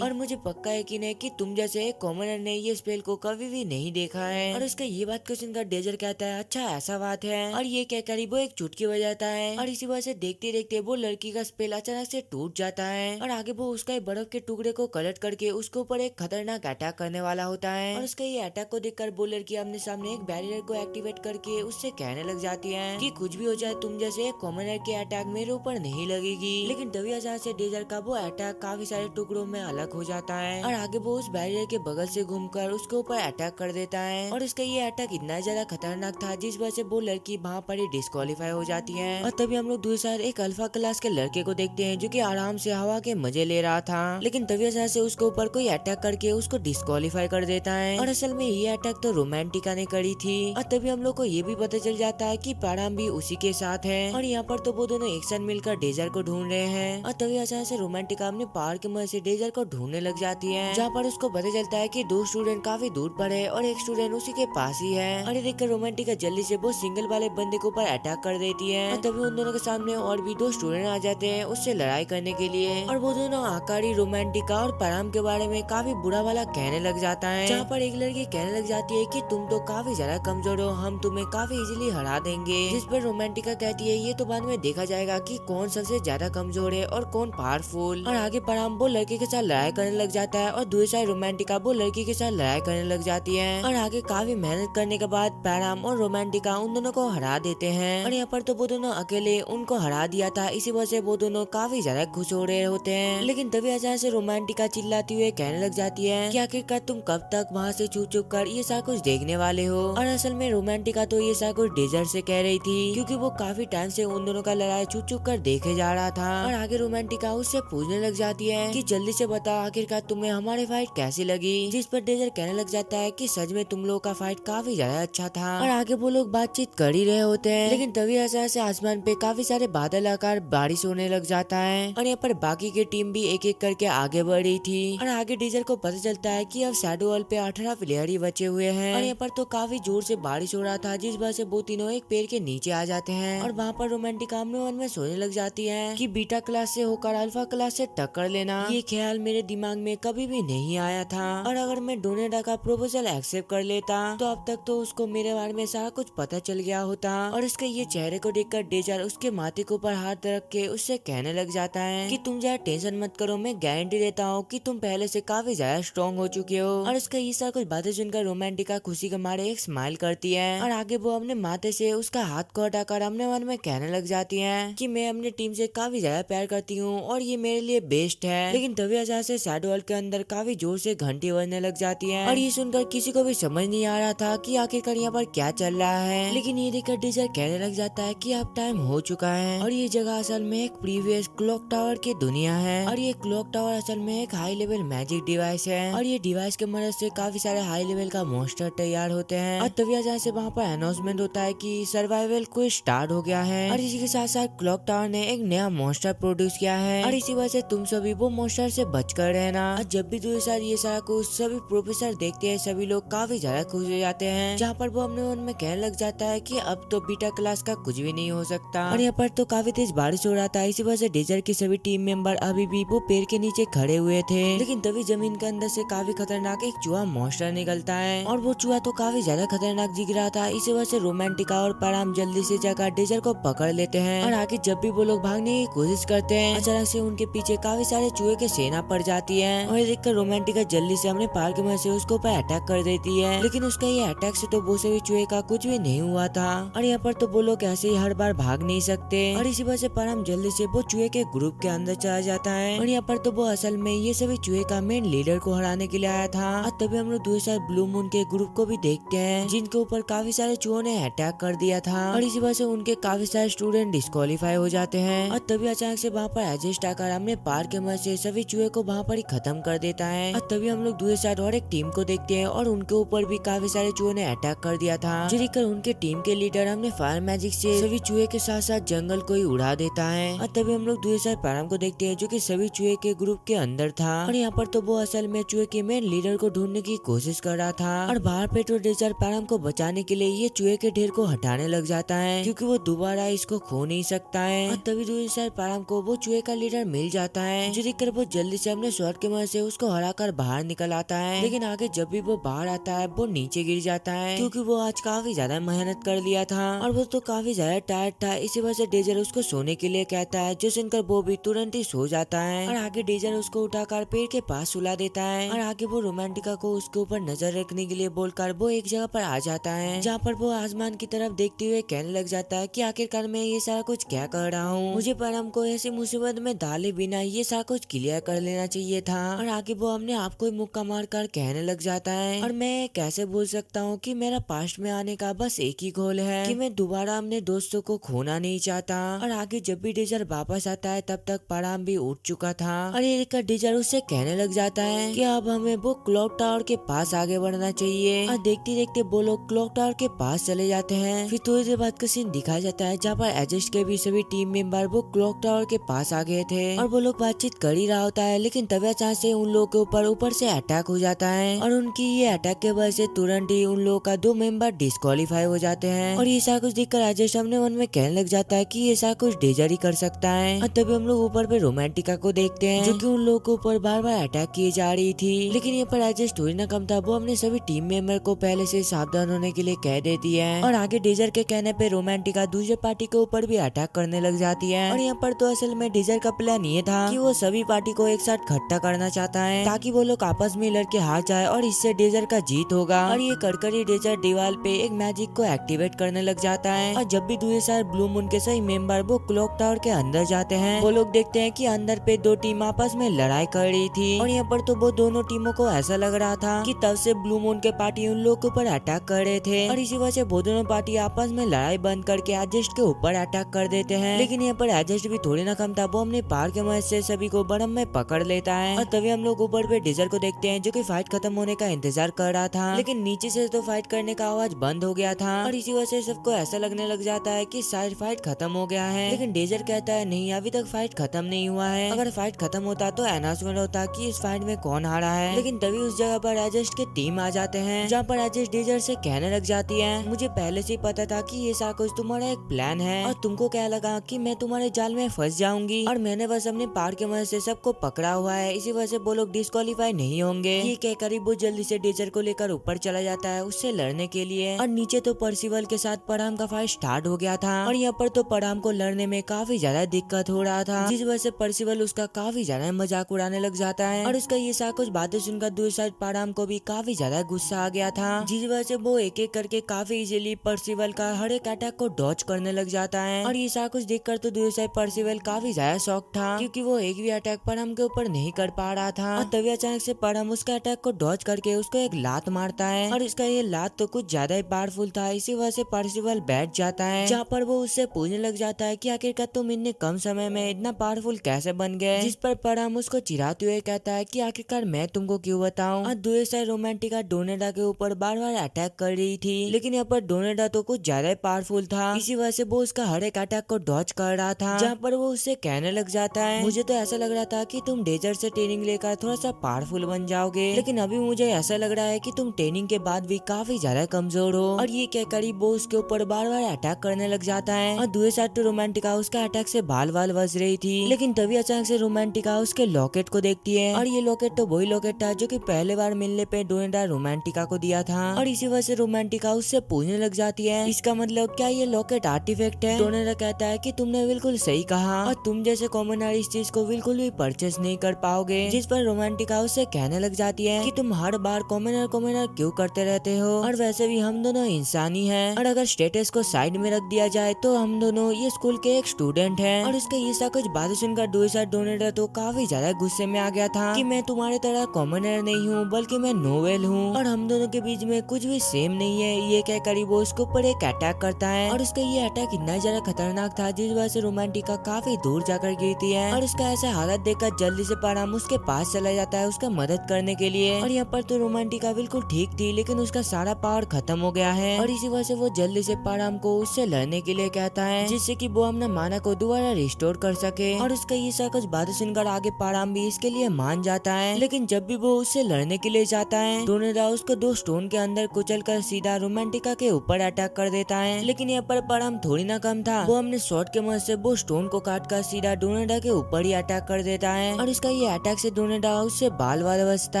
और मुझे पक्का यकीन है कि तुम जैसे एक कॉमनर ने ये स्पेल को कभी भी नहीं देखा है। और उसका ये बात को सुनकर डेजर कहता है अच्छा ऐसा बात है, और ये कहकर वो एक चुटकी बजाता है, और इसी वजह से देखते देखते वो लड़की का स्पेल अचानक से टूट जाता है, और आगे वो उसका एक बर्फ के टुकड़े को कलेक्ट करके उसके ऊपर एक खतरनाक अटैक करने वाला होता है। और उसका ये अटैक को देखकर वो लड़की अपने सामने एक बैरियर को एक्टिवेट करके उससे कहने लग जाती है कि कुछ भी हो जाए तुम जैसे एक कॉमनर के अटैक मेरे ऊपर नहीं लगेगी। लेकिन तभी अचानक से डेजर का वो अटैक काफी सारे टुकड़ों में अलग हो जाता है, और आगे वो उस बैरियर के बगल से घूमकर उसके ऊपर अटैक कर देता है। और उसका ये अटैक इतना ज्यादा खतरनाक था जिस वजह से वो लड़की वहाँ पर ही डिस्क्वालीफाई हो जाती है। और तभी हम लोग दूसरी साइड एक अल्फा क्लास के लड़के को देखते हैं जो कि आराम से हवा के मजे ले रहा था, लेकिन तभी अचानक से उसके ऊपर कोई अटैक करके उसको डिस्क्वालीफाई कर देता है। और असल में ये अटैक तो रोमांटिका ने करी थी। और तभी हम लोग को ये भी पता चल जाता है कि पैराम भी उसी के साथ है, और यहाँ पर तो वो दोनों एक साथ मिलकर डेजर को ढूंढ रहे हैं। और तभी अचानक से रोमांटिका अपने पावर की मदद से डेजर को ढूंढने लग जाती है, जहाँ पर उसको पता चलता है कि 2 स्टूडेंट काफी दूर पर है और एक स्टूडेंट उसी के पास ही है। और ये देखकर रोमांटिका जल्दी से वो सिंगल वाले बंदे के ऊपर अटैक कर देती है, और तभी उन दोनों के सामने और भी 2 स्टूडेंट आ जाते हैं उससे लड़ाई करने के लिए। और वो दोनों आकारी रोमांटिका और पैराम के बारे में काफी बुरा वाला कहने लग जाता है, जहाँ पर एक लड़की कहने लग जाती है कि तुम तो काफी ज्यादा कमजोर हो, हम तुम्हें काफी इजीली हरा देंगे। जिस पर रोमांटिका कहती है ये तो बाद में देखा जाएगा कि कौन सबसे ज्यादा कमजोर है और कौन पावरफुल। और आगे पराम वो लड़के के साथ लड़ाई करने लग जाता है और दूसरी साइड रोमांटिका वो लड़की के साथ लड़ाई करने लग जाती है। और आगे काफी मेहनत करने के बाद पैराम और रोमांटिका उन दोनों को हरा देते हैं। और यहाँ पर तो वो दोनों अकेले उनको हरा दिया था, इसी वजह से वो दोनों काफी ज्यादा खुश हो रहे होते हैं। लेकिन तभी अचानक से रोमांटिका चिल्लाती हुए कहने लग जाती है कि आखिरकार तुम कब तक वहाँ से छुप छुप कर ये सारा कुछ देखने वाले हो। और असल में रोमांटिका तो ये सारा कुछ डेजर्ट से कह रही थी, क्योंकि वो काफी टाइम से उन दोनों का लड़ाई छुप छुप कर देखे जा रहा था। और आगे रोमांटिका उससे पूछने लग जाती है कि जल्दी से बता आखिरकार तुम्हें हमारी फाइट कैसी लगी। जिस पर डेजर्ट कहने लग जाता है कि सच में तुम लोग का फाइट काफी ज्यादा अच्छा था। और आगे वो लोग बातचीत कर ही रहे होते हैं, लेकिन तभी अचानक से आसमान पे काफी सारे बादल आकर बारिश होने लग जाता है। और यहाँ पर बाकी की टीम भी एक एक करके आगे बढ़ रही थी। और आगे डेजर्ट को पता चलता है कि अब शैडो वर्ल्ड पे 18 प्लेयर ही बचे हुए हैं। और यहाँ पर तो काफी जोर से बारिश हो रहा था, जिस वजह से वो तीनों एक पेड़ के नीचे आ जाते हैं। और वहाँ पर रोमांटिका अपने मन में सोचने लग जाती है कि बीटा क्लास से होकर अल्फा क्लास से टक्कर लेना, ये ख्याल मेरे दिमाग में कभी भी नहीं आया था। और अगर मैं डोनेडा का प्रोपोजल एक्सेप्ट कर लेता तो अब तक तो उसको मेरे बारे में सारा कुछ पता चल गया होता। और उसके ये चेहरे को देखकर डेजर उसके माथे के ऊपर हाथ रख के उससे कहने लग जाता है कि तुम ज्यादा टेंशन मत करो, मैं गारंटी देता हूँ कि तुम पहले से काफी ज्यादा स्ट्रॉन्ग हो चुके हो। और उसका ये सारा कुछ बातें सुनकर रोमांटिका खुशी के मारे एक स्माइल करती है। और आगे वो अपने माथे से उसका हाथ को हटाकर अपने मन में कहने लग जाती है कि मैं अपनी टीम से काफी ज्यादा प्यार करती हूँ और ये मेरे लिए बेस्ट है। लेकिन तभी अचानक से शैडो वर्ल्ड के अंदर काफी जोर से घंटी बजने लग जाती है। और ये सुनकर किसी को भी समझ नहीं आ रहा था कि आखिरकार यहाँ पर क्या चल रहा है। लेकिन ये देखकर डेजर कहने लग जाता है कि अब टाइम हो चुका है और ये जगह असल में एक प्रीवियस क्लॉक टावर की दुनिया है। और ये क्लॉक टावर असल में एक हाई लेवल मैजिक डिवाइस है और ये डिवाइस के मदद से काफी सारे हाई लेवल का मॉन्स्टर तैयार होते हैं। और तभी अचानक से वहाँ पर अनाउंसमेंट होता है कि सर्वाइवल को स्टार्ट हो गया है। और इसी के साथ साथ क्लॉक टावर ने एक नया मॉन्स्टर प्रोड्यूस किया है और इसी वजह से तुम सभी वो मॉन्स्टर से बचकर रहना। और जब भी दूसरे साथ ये सारा कुछ सभी प्रोफेसर देखते हैं, सभी लोग काफी ज्यादा खुश हो जाते हैं, जहाँ पर वो अपने मन में कहने लग जाता है कि अब तो बीटा क्लास का कुछ भी नहीं हो सकता। और यहाँ पर तो काफी तेज बारिश हो रहा था, इसी वजह से डेजर्ट के सभी टीम मेंबर अभी भी वो पेड़ के नीचे खड़े हुए थे। लेकिन तभी जमीन के अंदर से काफी खतरनाक एक चूहा मॉन्स्टर निकलता है और वो चूहा तो काफी ज्यादा खतरनाक दिख रहा था। इसी वजह से रोमांटिका और पैराम जल्दी से जाकर डेजर्ट को पकड़ लेते हैं। और आगे जब भी वो लोग भागने की कोशिश करते हैं, अचानक से उनके पीछे काफी सारे चूहे की सेना पड़ जाती है। और ये देखकर रोमांटिका जल्दी से अपने पार की मदद से उसके ऊपर अटैक कर देती है। लेकिन उसका ये अटैक से तो वो सभी चूहे का कुछ भी नहीं हुआ था। और यहाँ पर तो वो लोग ऐसे ही हर बार भाग नहीं सकते और इसी वजह से पैराम जल्दी से वो चूहे के ग्रुप के अंदर चला जाता है। और यहाँ पर तो वो असल में ये सभी चूहे का मेन लीडर को हराने के लिए आया था। और तभी हम लोग दूसरे ब्लू मून के ग्रुप को भी देखते हैं, जिनके ऊपर काफी सारे चूहों ने अटैक कर दिया था और इसी वजह से उनके काफी सारे स्टूडेंट डिस्क्वालीफाई हो जाते हैं। और तभी अचानक से वहाँ पर एडजस्ट आकर हमने पार के मदद से सभी चूहे को वहाँ पर ही खत्म कर देता है। और तभी हम लोग दूसरे साइड और एक टीम को देखते हैं और उनके ऊपर भी काफी सारे चूहों ने अटैक कर दिया था, जो देखकर उनके टीम के लीडर हमने फायर मैजिक से सभी चूहे के साथ साथ जंगल को ही उड़ा देता है। और तभी हम लोग दूसरे साइड पैराम को देखते हैं, जो कि सभी चूहे के ग्रुप के अंदर था। और यहाँ पर तो वो असल में चूहे के मेन लीडर को ढूंढने की कोशिश कर रहा था। और बाहर पेट्रो डेजर पैराम को बचाने के लिए ये चूहे के ढेर को हटाने लग जाता है, क्योंकि वो दोबारा इसको खो नहीं सकता है। और तभी दूसरी साइड पैराम को वो चूहे का लीडर मिल जाता है, जो देखकर वो जल्दी से अपने स्वॉर्ड के मदद से उसको हराकर बाहर निकल आता है। लेकिन आगे जब भी वो बाहर आता है वो नीचे गिर जाता है, क्योंकि वो आज काफी ज्यादा मेहनत कर लिया था और वो तो काफी ज्यादा टायर्ड था। इसी वजह से डेजर उसको सोने के लिए कहता है, जो सुनकर वो भी तुरंत ही सो जाता है। और आगे डेजर उसको उठाकर पेड़ के पास सुला देता है। और आगे वो रोमांटिका को उसके ऊपर नजर रखने के लिए बोलकर वो एक जगह पर आ जाता है, जहाँ पर वो आसमान की तरफ देखते हुए कहने लग जाता है कि आखिरकार मैं ये सारा कुछ क्या कर रहा हूँ, मुझे पैराम को ऐसी मुसीबत में डाले बिना ये सारा कुछ क्लियर कर लेना चाहिए था। और आगे वो अपने आप को मुक्का मार कर कहने लग जाता है, और मैं कैसे बोल सकता हूँ कि मेरा पास्ट में आने का बस एक ही गोल है कि मैं दोबारा अपने दोस्तों को खोना नहीं चाहता। और आगे जब भी डेजर वापस आता है तब तक पैराम भी उठ चुका था। और ये देखकर डेजर उससे कहने लग जाता है कि अब हमें वो क्लॉक टावर के पास आगे बढ़ना चाहिए। और देखते देखते वो लोग क्लॉक टावर के पास चले जाते हैं। फिर थोड़ी देर बाद का सीन दिखाया जाता है, जहाँ पर एडजस्ट के भी सभी टीम मेंबर वो क्लॉक टावर के पास आ गए थे और वो लोग बातचीत कर ही रहा होता है। लेकिन तभी अचानक से उन लोगों के ऊपर से अटैक हो जाता है और उनकी ये अटैक के वजह से तुरंत ही उन लोगों का 2 मेंबर डिस्क्वालीफाई हो जाते हैं। और ये सारा कुछ देखकर एडजस्ट अपने मन में कहने लग जाता है कि ये सारा कुछ डेजर ही कर सकता है। और तभी हम लोग ऊपर पे रोमांटिका को देखते हैं, जो कि उन लोगों के ऊपर बार बार अटैक किए जा रही थी। लेकिन ये पर एडजस्ट थोड़ी ना कम था, वो अपने सभी टीम मेंबर को पहले से सावधान होने के लिए कह देती है। और आगे डेजर के कहने पे रोमांटिका दूसरे पार्टी के ऊपर भी अटैक करने लग जाती है। और यहाँ पर तो असल में डेजर का प्लान ये था कि वो सभी पार्टी को एक साथ इकट्ठा करना चाहता है ताकि वो लोग आपस में लड़के हार जाए और इससे डेजर का जीत होगा। और ये करकरी डेजर दीवार पे एक मैजिक को एक्टिवेट करने लग जाता है और जब भी दूसरे ब्लू मून के सही मेंबर वो क्लॉक टावर के अंदर जाते हैं, वो लोग देखते हैं कि अंदर पे दो टीम आपस में लड़ाई कर रही थी। और यहाँ पर तो वो दोनों टीमों को ऐसा लग रहा था कि तब से ब्लू मून के पार्टी उन लोगों के ऊपर अटैक कर रहे थे और इसी वजह से वो दोनों पार्टी आपस में लड़ाई बंद करके एडजस्ट के ऊपर अटैक कर देते हैं। लेकिन यहाँ पर एडजस्ट भी थोड़ी ना कम था, वो अपने पार के मदद से सभी को बरम में पकड़ लेता है। और तभी हम लोग ऊपर पे डेजर को देखते हैं जो कि फाइट खत्म होने का इंतजार कर रहा था, लेकिन नीचे से तो फाइट करने का आवाज बंद हो गया था और इसी वजह से सबको ऐसा लगने लग जाता है कि शायद फाइट खत्म हो गया है। लेकिन डेजर कहता है नहीं, अभी तक फाइट खत्म नहीं हुआ है। अगर फाइट खत्म होता तो अनाउंसमेंट होता कि इस फाइट में कौन हारा है। लेकिन तभी उस जगह पर एडजस्ट के टीम आ जाते हैं जहाँ पर एडजस्ट डेजर से कहने लग जाती है, मुझे पहले से ही पता था कि ये सारा कुछ तुम्हारा एक प्लान है और तुमको क्या लगा कि मैं तुम्हारे जाल में फंस जाऊंगी और मैंने बस अपने पार के मदद से सबको पकड़ा हुआ है, इसी वजह से वो लोग डिस्क्वालीफाई नहीं होंगे। ये कहकर वो जल्दी से डेजर को लेकर ऊपर चला जाता है उससे लड़ने के लिए। और नीचे तो पर्सिवल के साथ पराम का फाइट स्टार्ट हो गया था और यहाँ पर तो पराम को लड़ने में काफी ज्यादा दिक्कत हो रहा था, जिस वजह से पर्सिवल उसका काफी ज्यादा मजाक उड़ाने लग जाता है और उसका ये सारा कुछ बातें सुनकर दूसरी साइड पराम को भी काफी ज्यादा गुस्सा आ गया था, जिस वजह से वो एक एक करके काफी इजीली पर्सिवल का हर एक अटैक को डॉच करने लग जाता है। और ये सारा कुछ देखकर तो दूसरी साइड पर्सिवल काफी ज्यादा शॉक था क्योंकि वो एक भी अटैक पराम के ऊपर नहीं कर पा रहा था। और तभी अचानक से पराम उसके अटैक को डॉच करके उसको एक लात मारता है और उसका ये लात तो कुछ ज्यादा ही पावरफुल था, इसी वजह से पर्सिवल बैठ जाता है, जहाँ पर वो उससे पूछने लग जाता है कि आखिरकार तुम इतने कम समय में इतना पावरफुल कैसे बन गए। जिस पर पराम उसको चिढ़ाते हुए कहता है कि आखिरकार मैं तुमको क्यों बताऊं। और दूसरी साइड रोमांटिका डोनेडा के ऊपर बार बार अटैक कर रही थी, लेकिन यहाँ पर डोनेडा तो कुछ ज्यादा ही पावरफुल था, इसी वजह से वो उसका हर एक अटैक को डॉच कर रहा था, जहाँ पर वो उससे कहने लग जाता है, मुझे तो ऐसा लग रहा था कि तुम डेजर्ट से ट्रेनिंग लेकर थोड़ा सा पावरफुल बन जाओगे, लेकिन अभी मुझे ऐसा लग रहा है कि तुम ट्रेनिंग के बाद भी काफी ज्यादा कमजोर हो। और ये कहकर वो उसके ऊपर बार बार अटैक करने लग जाता है। और दूसरे साइड तो रोमांटिका उसका अटैक से बाल बाल बज रही थी, लेकिन तभी अचानक से रोमांटिका उसके लॉकेट को देखती है और ये लॉकेट तो वही लॉकेट था जो कि पहले बार मिलने पे डोनेडा रोमांटिका को दिया था। और इसी वजह से रोमांटिका उससे पूछने लग जाती है, इसका मतलब क्या ये लॉकेट आर्टिफैक्ट है। डोनेडा कहता है कि तुमने बिल्कुल सही कहा और तुम जैसे कॉमनर इस चीज को बिल्कुल भी परचेस नहीं कर पाओगे। जिस पर रोमांटिका उससे कहने लग जाती है कि तुम हर बार कॉमनर क्यों करते रहते हो, और वैसे भी हम दोनों इंसान ही हैं और अगर स्टेटस को साइड में रख दिया जाए तो हम दोनों ये स्कूल के एक स्टूडेंट हैं। और उसका ये सा कुछ बातें सुनकर दूसरा डोनेडा तो काफी ज्यादा गुस्से में आ गया था कि मैं तुम्हारे तरह कॉमनर नहीं हूँ बल्कि मैं नोवेल हूँ और हम दोनों के बीच में कुछ भी सेम नहीं है। ये कहकर वो उसके ऊपर एक अटैक करता है और उसका ये अटैक इतना ज्यादा खतरनाक था जिस वजह से रोमांटिका काफी दूर जाकर गिरती है और उसका ऐसा हालत देखकर जल्दी से पराम उसके पास चला जाता है उसका मदद करने के लिए। और यहाँ पर तो रोमांटिका बिल्कुल ठीक थी, लेकिन उसका सारा पावर खत्म हो गया है और इसी वजह से वो जल्दी से पराम को उससे लड़ने के लिए कहता है, जिससे कि वो अपना माना को दोबारा रिस्टोर कर सके। और उसका ये सब कुछ बातें सुनकर आगे पराम भी इसके लिए मान जाता है, लेकिन जब भी वो उससे लड़ने के लिए जाता है डोनेडा उसको दो स्टोन के अंदर कुचल कर सीधा रोमांटिका के ऊपर अटैक कर देता है। लेकिन यहाँ पर पराम थोड़ी ना कम था, वो अपने शॉट के मदद से वो स्टोन को काट कर सीधा डोनेडा के ऊपर ही अटैक कर देता है और इसका ये अटैक से डोनेडा उससे बाल बाल बचता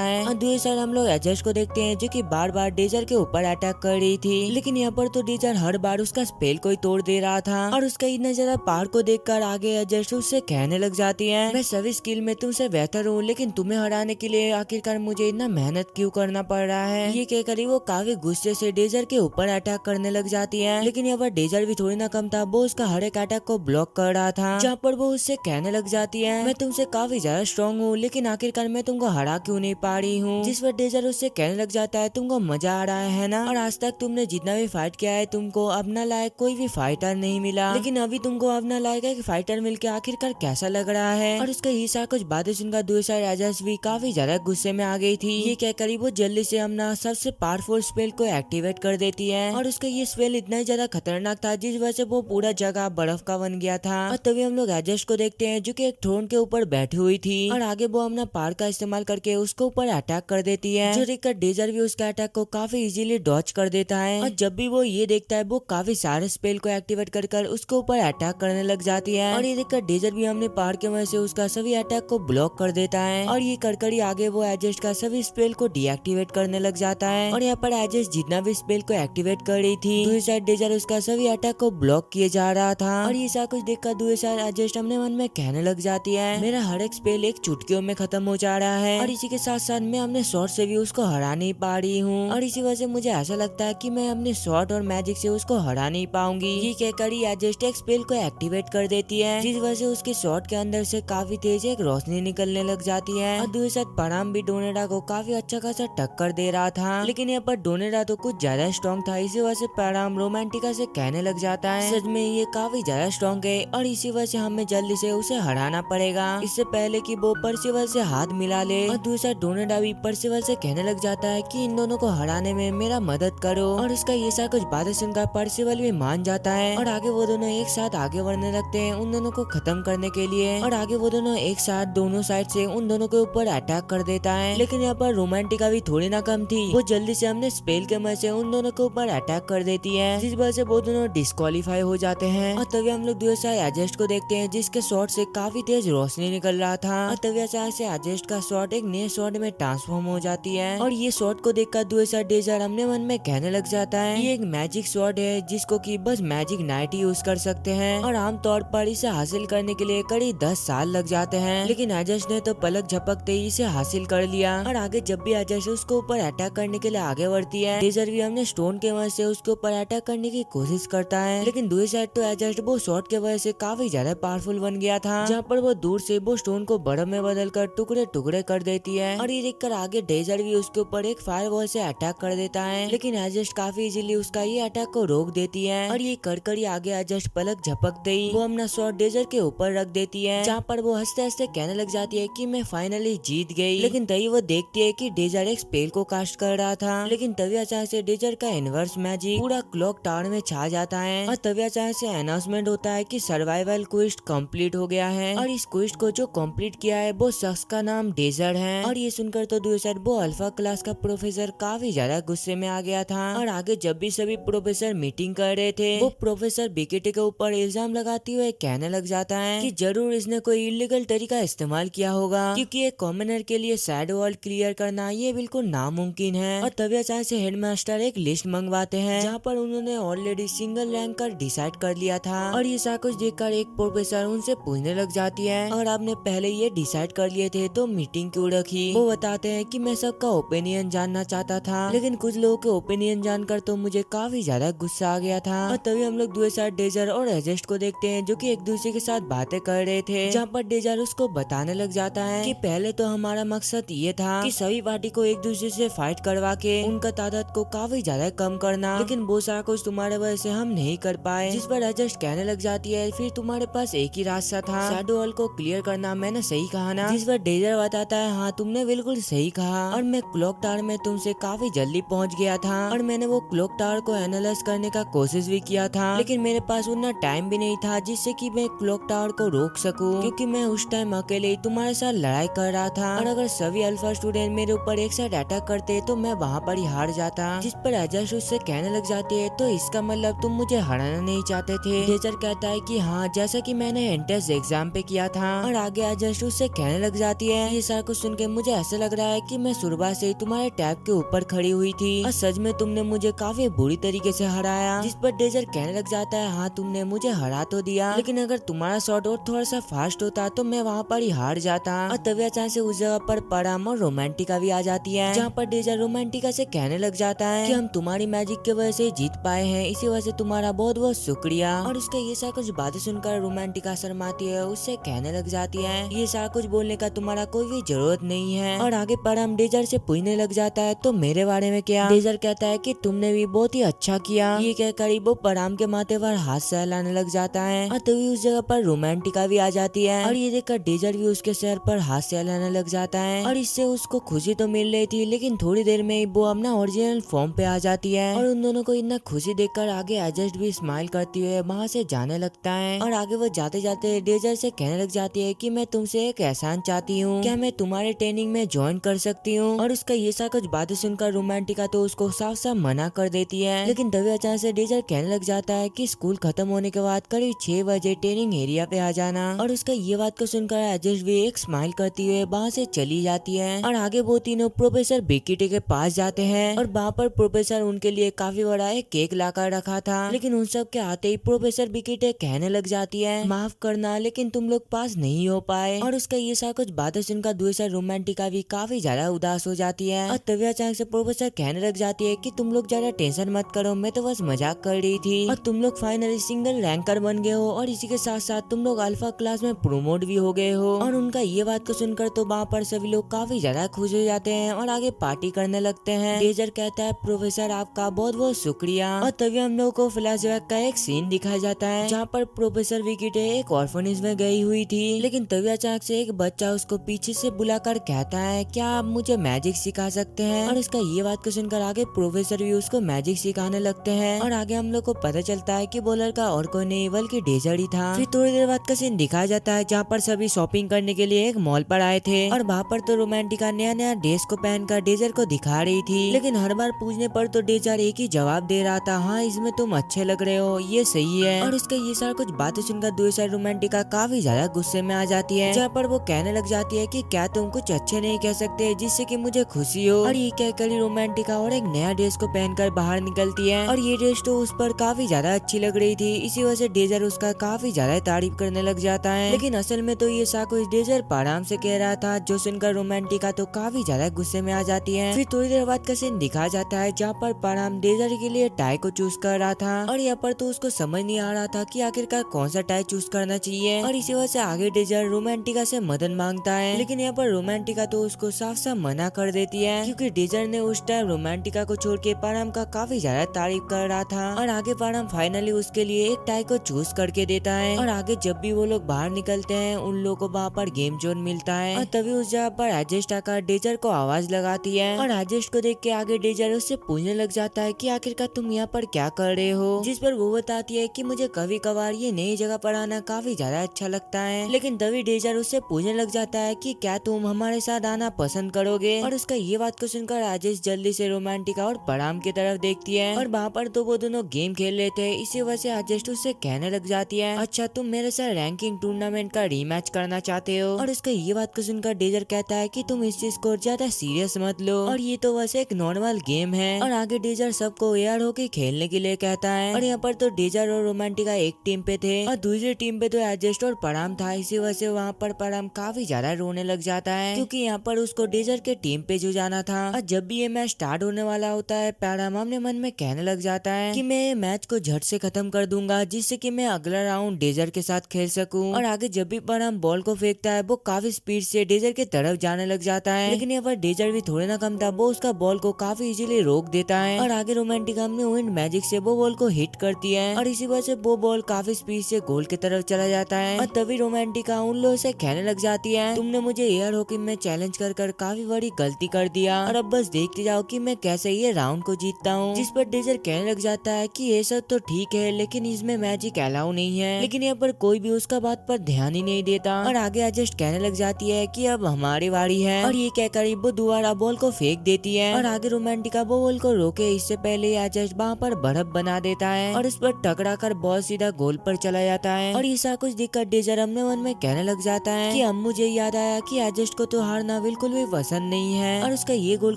है। और दूसरी साइड हम लोग एडजस्ट को देखते हैं जो कि बार बार डेजर के ऊपर अटैक कर रही थी, लेकिन यहाँ पर तो डेजर हर बार उसका स्पेल को ही तोड़ दे रहा था और उसका इतना ज्यादा पावर को देखकर आगे एडजस्ट उससे कहने लग जाती है, मैं सभी स्किल में तुमसे बेहतर हूँ, लेकिन तुम्हें हराने के लिए आखिरकार मुझे इतना मेहनत क्यों करना पड़ रहा है। ये कहकर वो काफी गुस्से से डेजर के ऊपर अटैक करने लग जाती है, लेकिन यहाँ पर डेजर भी थोड़ी ना कम था, वो उसका हर एक अटैक को ब्लॉक कर रहा था, जहाँ पर वो उससे कहने लग जाती है, मैं तुमसे काफी ज्यादा स्ट्रॉन्ग हूँ, लेकिन आखिरकार मैं तुमको हरा क्यों नहीं पा रही हूँ। जिस पर डेजर उससे कहने लग जाता है, तुमको मजा आ रहा है ना, और आज तक तुमने जितना भी फाइट किया है तुमको अपना लायक कोई भी फाइटर नहीं मिला, लेकिन अभी तुमको अपना लायक एक फाइटर मिलके आखिरकार कैसा लग रहा है। और उसका ये सारा कुछ बातें सुनकर दूसरा राजस भी काफी ज्यादा गुस्से में आ गई थी। ये कहकर वो जल्दी से अपना सबसे पावरफुल स्पेल को एक्टिवेट कर देती है और उसका ये स्पेल इतना ज्यादा खतरनाक था जिस वजह से वो पूरा जगह बर्फ का बन गया था। और तभी हम लोग एडजस्ट को देखते हैं जो कि एक थ्रोन के ऊपर बैठी हुई थी और आगे वो अपना पावर का इस्तेमाल करके उसको ऊपर अटैक कर देती है, जो देखकर डेजर भी उसका अटैक को काफी इजीली डॉच कर देता है। और जब भी वो ये देखता है वो काफी सारे स्पेल को एक्टिवेट कर उसके ऊपर अटैक करने लग जाती है और ये देखकर डेजर भी अपने पावर के वजह से उसका सभी अटैक को ब्लॉक कर देता है और ये करकरी आगे वो एडजस्ट का सभी स्पेल को डीएक्टिवेट करने लग जाता है। और यहाँ पर एडजस्ट जितना भी स्पेल को एक्टिवेट कर रही थी दूसरी साइड डेजर उसका सभी अटैक को ब्लॉक किए जा रहा था और ये सारा कुछ देखकर दूसरी साइड एडजस्ट अपने मन में में कहने लग जाती है मेरा हर एक स्पेल एक चुटकियों में खत्म हो जा रहा है और इसी के साथ साथ मैं अपने शॉट से भी उसको हरा नहीं पा रही हूँ और इसी वजह से मुझे ऐसा लगता है कि मैं अपने शॉट और मैजिक से उसको हरा नहीं पाऊंगी। ये कहकर ही एडजस्ट एक स्पेल को एक्टिवेट कर देती है जिस वजह से उसके शॉट के अंदर से काफी तेज एक रोशनी निकलने लग जाती है और दूसरे साथ पराम भी डोनेरा को काफी अच्छा खासा टक्कर दे रहा था, लेकिन यहाँ पर डोनेरा तो कुछ ज्यादा स्ट्रॉन्ग था। इसी वजह से पराम रोमांटिका से कहने लग जाता है सच में ये काफी ज्यादा स्ट्रॉन्ग है और इसी वजह से हमें जल्दी से उसे हराना पड़ेगा इससे पहले कि वो परसिवल से हाथ मिला ले। और दूसरा डोनेरा भी परसिवल से कहने लग जाता है कि इन दोनों को हराने में मेरा मदद करो और इसका ये सारा कुछ बातें सुनकर परसिवल भी मान जाता है और आगे वो दोनों एक साथ आगे बढ़ने लगते हैं उन दोनों को खत्म करने के लिए। और आगे वो दोनों एक साथ दोनों साइड से उन दोनों के ऊपर अटैक कर देता है, लेकिन यहाँ पर रोमांटिका भी थोड़ी ना कम थी, वो जल्दी से हमने स्पेल के मदद से उन दोनों के ऊपर अटैक कर देती है जिस वजह से वो दोनों डिस्क्वालीफाई हो जाते हैं। और तभी हम लोग दूसरे साइड एडजस्ट को देखते हैं जिसके शॉट से काफी तेज रोशनी निकल रहा था और तभी अचानक से एडजस्ट का शॉट एक नए शॉट में ट्रांसफॉर्म हो जाती है और ये शॉट को देखकर दूसरे साइड डेजर अपने मन में कहने लग जाता है ये एक मैजिक शॉट है जिसको कि बस मैजिक नाइट ही यूज कर सकते हैं और आमतौर पर इसे हासिल करने के लिए करीब 10 साल लग जाते हैं, लेकिन एडजस्ट ने तो पलक झपकते ही इसे हासिल कर लिया। और आगे जब भी एडजस्ट उसको ऊपर अटैक करने के लिए आगे बढ़ती है डेजर भी हमने स्टोन के मदद से उसके ऊपर अटैक करने की कोशिश करता है, लेकिन दूसरी साइड तो एडजस्ट वो शॉट के वजह से काफी ज्यादा पावरफुल बन गया था जहाँ पर वो दूर से वो स्टोन को बर्फ में बदल कर टुकड़े टुकड़े कर देती है। और ये देखकर आगे डेजर भी उसके ऊपर एक फायर बॉल से अटैक कर देता है, लेकिन एडजस्ट काफी इजीली उसका ये अटैक को रोक देती है और ये कर ही आगे एडजस्ट पलक झपकते ही वो अपना शॉट डेजर के ऊपर रख देती है जहाँ पर वो हंसते हंसते कहने लग जाती है कि मैं फाइनली जीत गई। लेकिन तभी वो देखती है कि डेजर एक स्पेल को कास्ट कर रहा था, लेकिन तभी अचानक से डेजर का इनवर्स मैजिक पूरा क्लॉक टावर में छा जाता है और तभी अचानक से अनाउंसमेंट होता है कि सर्वाइवल क्वेस्ट कंप्लीट हो गया है और इस क्वेस्ट को जो कंप्लीट किया है वो शख्स का नाम डेजर है। और ये सुनकर तो दूसरी साइड वो अल्फा क्लास का प्रोफेसर काफी ज्यादा गुस्से में आ गया था और आगे जब भी सभी प्रोफेसर मीटिंग कर रहे थे वो प्रोफेसर बीकेटी के ऊपर इल्जाम लगाते हुए कहने लग जाता है कि जरूर इसने कोई इलीगल तरीका इस्तेमाल किया होगा क्योंकि एक कॉमनर के लिए शैडो वर्ल्ड क्लियर करना ये बिल्कुल नामुमकिन है। और तभी अचानक से हेडमास्टर एक लिस्ट मंगवाते हैं जहाँ पर उन्होंने ऑलरेडी सिंगल रैंक कर डिसाइड कर लिया था और ये सारा कुछ देखकर एक प्रोफेसर उनसे पूछने लग जाती है और आपने पहले ये डिसाइड कर लिए थे तो मीटिंग क्यों रखी। वो बताते हैं कि मैं सबका ओपिनियन जानना चाहता था, लेकिन कुछ लोगों के ओपिनियन जानकर तो मुझे काफी ज्यादा गुस्सा आ गया था। और तभी हम लोग दूसरे साइड डेजर और एडजस्ट को देखते हैं जो कि एक दूसरे के साथ बातें कर रहे थे जहाँ पर डेजर उसको बताने लग जाता है कि पहले तो हमारा मकसद ये था कि सभी पार्टी को एक दूसरे से फाइट करवा के उनका तादाद को काफी ज्यादा कम करना, लेकिन वो सारा कुछ तुम्हारे वजह से हम नहीं कर पाए। जिस पर एडजस्ट कहने लग जाती है फिर तुम्हारे पास एक ही रास्ता था, शैडो वर्ल्ड को क्लियर करना, मैंने सही कहा ना। जिस पर डेजर बताता है हाँ तुमने बिल्कुल सही कहा और मैं क्लॉक टावर में तुमसे काफी जल्दी पहुँच गया था और मैंने वो क्लॉक टावर को एनालाइज करने का कोशिश भी किया था, लेकिन मेरे पास उतना टाइम भी नहीं था जिससे कि मैं क्लॉक टावर को रोक सकूं क्योंकि मैं उस टाइम अकेले ही तुम्हारे साथ लड़ाई कर रहा था और अगर सभी अल्फा स्टूडेंट मेरे ऊपर एक साथ अटैक करते तो मैं वहाँ पर ही हार जाता। जिस पर एडजस्ट उससे कहने लग जाती है तो इसका मतलब तुम मुझे हराना नहीं चाहते थे। डेजर कहता है कि हाँ जैसा कि मैंने एंट्रेंस एग्जाम पे किया था और आगे एडजस्ट उससे कहने लग जाती है ये सारा कुछ सुन के मुझे ऐसा लग रहा है कि मैं शुरुआत से ही तुम्हारे टैब के ऊपर खड़ी हुई थी और सच में तुमने मुझे काफी बुरी तरीके से हराया। जिस पर डेजर कहने लग जाता है हाँ तुमने मुझे हरा तो दिया, लेकिन अगर तुम्हारा शॉट और थोड़ा सा फास्ट होता तो मैं वहाँ पर ही हार जाता। और तभी अचानक से उस जगह पर पराम और रोमांटिका भी आ जाती है जहाँ पर डेजर रोमांटिका से कहने लग जाता है कि हम तुम्हारी मैजिक के वजह से जीत पाए हैं, इसी वजह से तुम्हारा बहुत बहुत शुक्रिया। और उसका ये सारा कुछ बातें सुनकर रोमांटिका शर्माती है, उससे कहने लग जाती है ये सारा कुछ बोलने का तुम्हारा कोई भी जरूरत नहीं है। और आगे पराम डेजर से पूछने लग जाता है तो मेरे बारे में क्या। डेजर कहता है कि तुमने भी बहुत ही अच्छा किया। ये कहकर वो पराम के माथे पर हाथ सहलाने लग जाता है और तभी उस जगह पर रोमांटिका भी आ जाती है और ये देखकर डेजर भी उसके सर पर हाथ सहलाने लग जाता है और इससे उसको खुशी तो मिल रही थी, लेकिन थोड़ी देर में वो अपना ओरिजिनल फॉर्म पे आ जाती है और उन दोनों को इतना खुशी देखकर आगे एडजस्ट भी स्माइल करती हुए वहाँ से जाने लगता है। और आगे वो जाते जाते डेजर से कहने लग जाती है कि मैं तुमसे एक एहसान चाहती हूँ, क्या मैं तुम्हारे ट्रेनिंग में ज्वाइन कर सकती हूँ। और उसका ये सा कुछ बातें सुनकर रोमांटिका तो उसको साफ साफ मना कर देती है, लेकिन तभी अचानक से डेजर कहने लग जाता है कि स्कूल खत्म होने के बाद करीब 6 बजे ट्रेनिंग एरिया पे आ जाना। और उसका ये बात को सुनकर एडजस्ट भी एक स्माइल करती हुए वहाँ से चली जाती है और आगे वो तीनों प्रोफेसर बीकेटी के पास जाते हैं और वहाँ पर प्रोफेसर उनके लिए काफी बड़ा एक केक लाकर रखा था, लेकिन उन सब के आते ही प्रोफेसर बीकेटी कहने लग जाती है माफ करना बना लेकिन तुम लोग पास नहीं हो पाए। और उसका ये सारा कुछ बातें सुनकर दूसरा रोमांटिका भी काफी ज्यादा उदास हो जाती है। और तभी अचानक से प्रोफेसर कहने लग जाती है कि तुम लोग ज्यादा टेंशन मत करो, मैं तो बस मजाक कर रही थी और तुम लोग फाइनली सिंगल रैंकर बन गए हो और इसी के साथ साथ तुम लोग अल्फा क्लास में प्रोमोट भी हो गए हो। और उनका ये बात को सुनकर तो वहाँ पर सभी लोग काफी ज्यादा खुश हो जाते हैं और आगे पार्टी करने लगते हैं। डेजर कहता है प्रोफेसर आपका बहुत बहुत शुक्रिया। और तभी हम लोग को फ्लैशबैक का एक सीन दिखाया जाता है जहाँ पर प्रोफेसर विकेट एक ऑर्फनेज में गई हुई थी, लेकिन तभी अचानक से एक बच्चा उसको पीछे से बुलाकर कहता है क्या आप मुझे मैजिक सिखा सकते हैं। और उसका ये बात को सुनकर आगे प्रोफेसर भी उसको मैजिक सिखाने लगते हैं। और आगे हम लोग को पता चलता है कि वो लड़का और कोई नहीं बल्कि डेजर ही था। फिर थोड़ी देर बाद का सीन दिखाया जाता है जहाँ पर सभी शॉपिंग करने के लिए एक मॉल पर आए थे और वहाँ पर तो रोमांटिका नया नया ड्रेस को पहनकर डेजर को दिखा रही थी, लेकिन हर बार पूछने पर तो डेजर एक ही जवाब दे रहा था, हाँ इसमें तुम अच्छे लग रहे हो, ये सही है। और इसका ये सारा कुछ बातें सुनकर दूसरा रोमांटिका काफी ज्यादा गुस्से में आ जाती है, जहाँ पर वो कहने लग जाती है कि क्या तुम कुछ अच्छे नहीं कह सकते जिससे कि मुझे खुशी हो। और ये कहकर रोमांटिका और एक नया ड्रेस को पहनकर बाहर निकलती है और ये ड्रेस तो उस पर काफी ज्यादा अच्छी लग रही थी, इसी वजह से डेजर उसका काफी ज्यादा तारीफ करने लग जाता है। लेकिन असल में तो ये सारा कुछ डेजर आराम से कह रहा था, जो सुनकर रोमांटिका तो काफी ज्यादा गुस्से में आ जाती है। फिर थोड़ी देर बाद का सीन दिखाया जाता है जहाँ पर पाराम डेजर के लिए टाई को चूज कर रहा था और यहाँ पर तो उसको समझ नहीं आ रहा था कि आखिरकार कौन सा टाई चूज करना चाहिए। और इसी वजह से आगे डेजर रोमांटिका से मदद मांगता है, लेकिन यहाँ पर रोमांटिका तो उसको साफ साफ मना कर देती है क्योंकि डेजर ने उस टाइम रोमांटिका को छोड़ के पाराम का काफी ज्यादा तारीफ कर रहा था। और आगे पाराम फाइनली उसके लिए एक टाई को चूज करके देता है। और आगे जब भी वो लोग बाहर निकलते हैं उन लोगों को वहाँ पर गेम जोन मिलता है और तभी उस जगह पर एडजस्ट आकर डेजर को आवाज लगाती है। और एडजस्ट को देख के आगे डेजर उससे पूछने लग जाता है कि आखिरकार तुम यहाँ पर क्या कर रहे हो, जिस पर वो बताती है कि मुझे कभी कभार ये नई जगह पर आना काफी ज्यादा अच्छा लगता है। लेकिन तभी डेजर उससे पूछने लग जाता है कि क्या तुम हमारे साथ आना पसंद करोगे। और उसका ये बात को सुनकर एडजस्ट जल्दी से रोमांटिका और पाराम की तरफ देखती है और वहाँ पर तो वो दोनों गेम खेल रहे थे, इसी वजह से एडजस्ट उससे कहने लग जाती है अच्छा तुम मेरे साथ रैंकिंग टूर्नामेंट का रीमैच करना चाहते हो। और उसका ये बात को सुनकर डेजर कहता है कि तुम इस चीज को ज्यादा सीरियस मत लो और ये तो वैसे एक नॉर्मल गेम है। और आगे डेजर सबको एयर होके खेलने के लिए कहता है। और यहाँ पर तो डेजर और रोमांटिका एक टीम पे थे और दूसरी टीम पे तो एडजस्ट और पाराम था, इसी वजह से वहाँ पर पाराम काफी ज्यादा रोने लग जाता है क्योंकि यहाँ पर उसको डेजर के टीम पे जो जाना था। और जब भी ये मैच स्टार्ट होने वाला होता है पाराम अपने मन में कहने लग जाता है कि मैं मैच को झट से खत्म कर दूंगा जिससे कि मैं अगला राउंड डेजर के साथ खेल सकूं। और आगे जब भी पाराम बॉल को फेंकता है वो काफी स्पीड से डेजर के तरफ जाने लग जाता है, लेकिन यहाँ पर डेजर भी थोड़े ना कम था, वो उसका बॉल को काफी इजीली रोक देता है। और आगे रोमांटिका अपने विंड मैजिक से वो बॉल को हिट करती है और इसी वजह से वो बॉल काफी स्पीड से गोल की तरफ चला जाता है। और तभी रोमांटिका उन लोगों से कहने लग जाती है तुमने मुझे एयर हॉकी में चैलेंज कर काफी बड़ी गलती कर दिया और अब बस देखते जाओ कि मैं कैसे ये राउंड को जीतता हूँ। जिस पर डेजर कहने लग जाता है कि ये सब तो ठीक है लेकिन इसमें मैजिक अलाउ नहीं है, लेकिन यहाँ पर कोई भी उसका बात पर ध्यान ही नहीं देता। और आगे एडजस्ट कहने लग जाती है कि अब हमारी बारी है और ये कहकर वो दोबारा बॉल को फेंक देती है। और आगे रोमांटिका वो बॉल को रोके इससे पहले एडजस्ट वहाँ पर बर्फ बना देता है और उस पर टकरा कर बॉल सीधा गोल पर चला जाता है। और ये सारा कुछ देखकर डेजर अपने मन में कहने लग जाता है कि अब मुझे याद आया कि एडजस्ट को तो हारना बिल्कुल भी पसंद नहीं है। और उसका ये गोल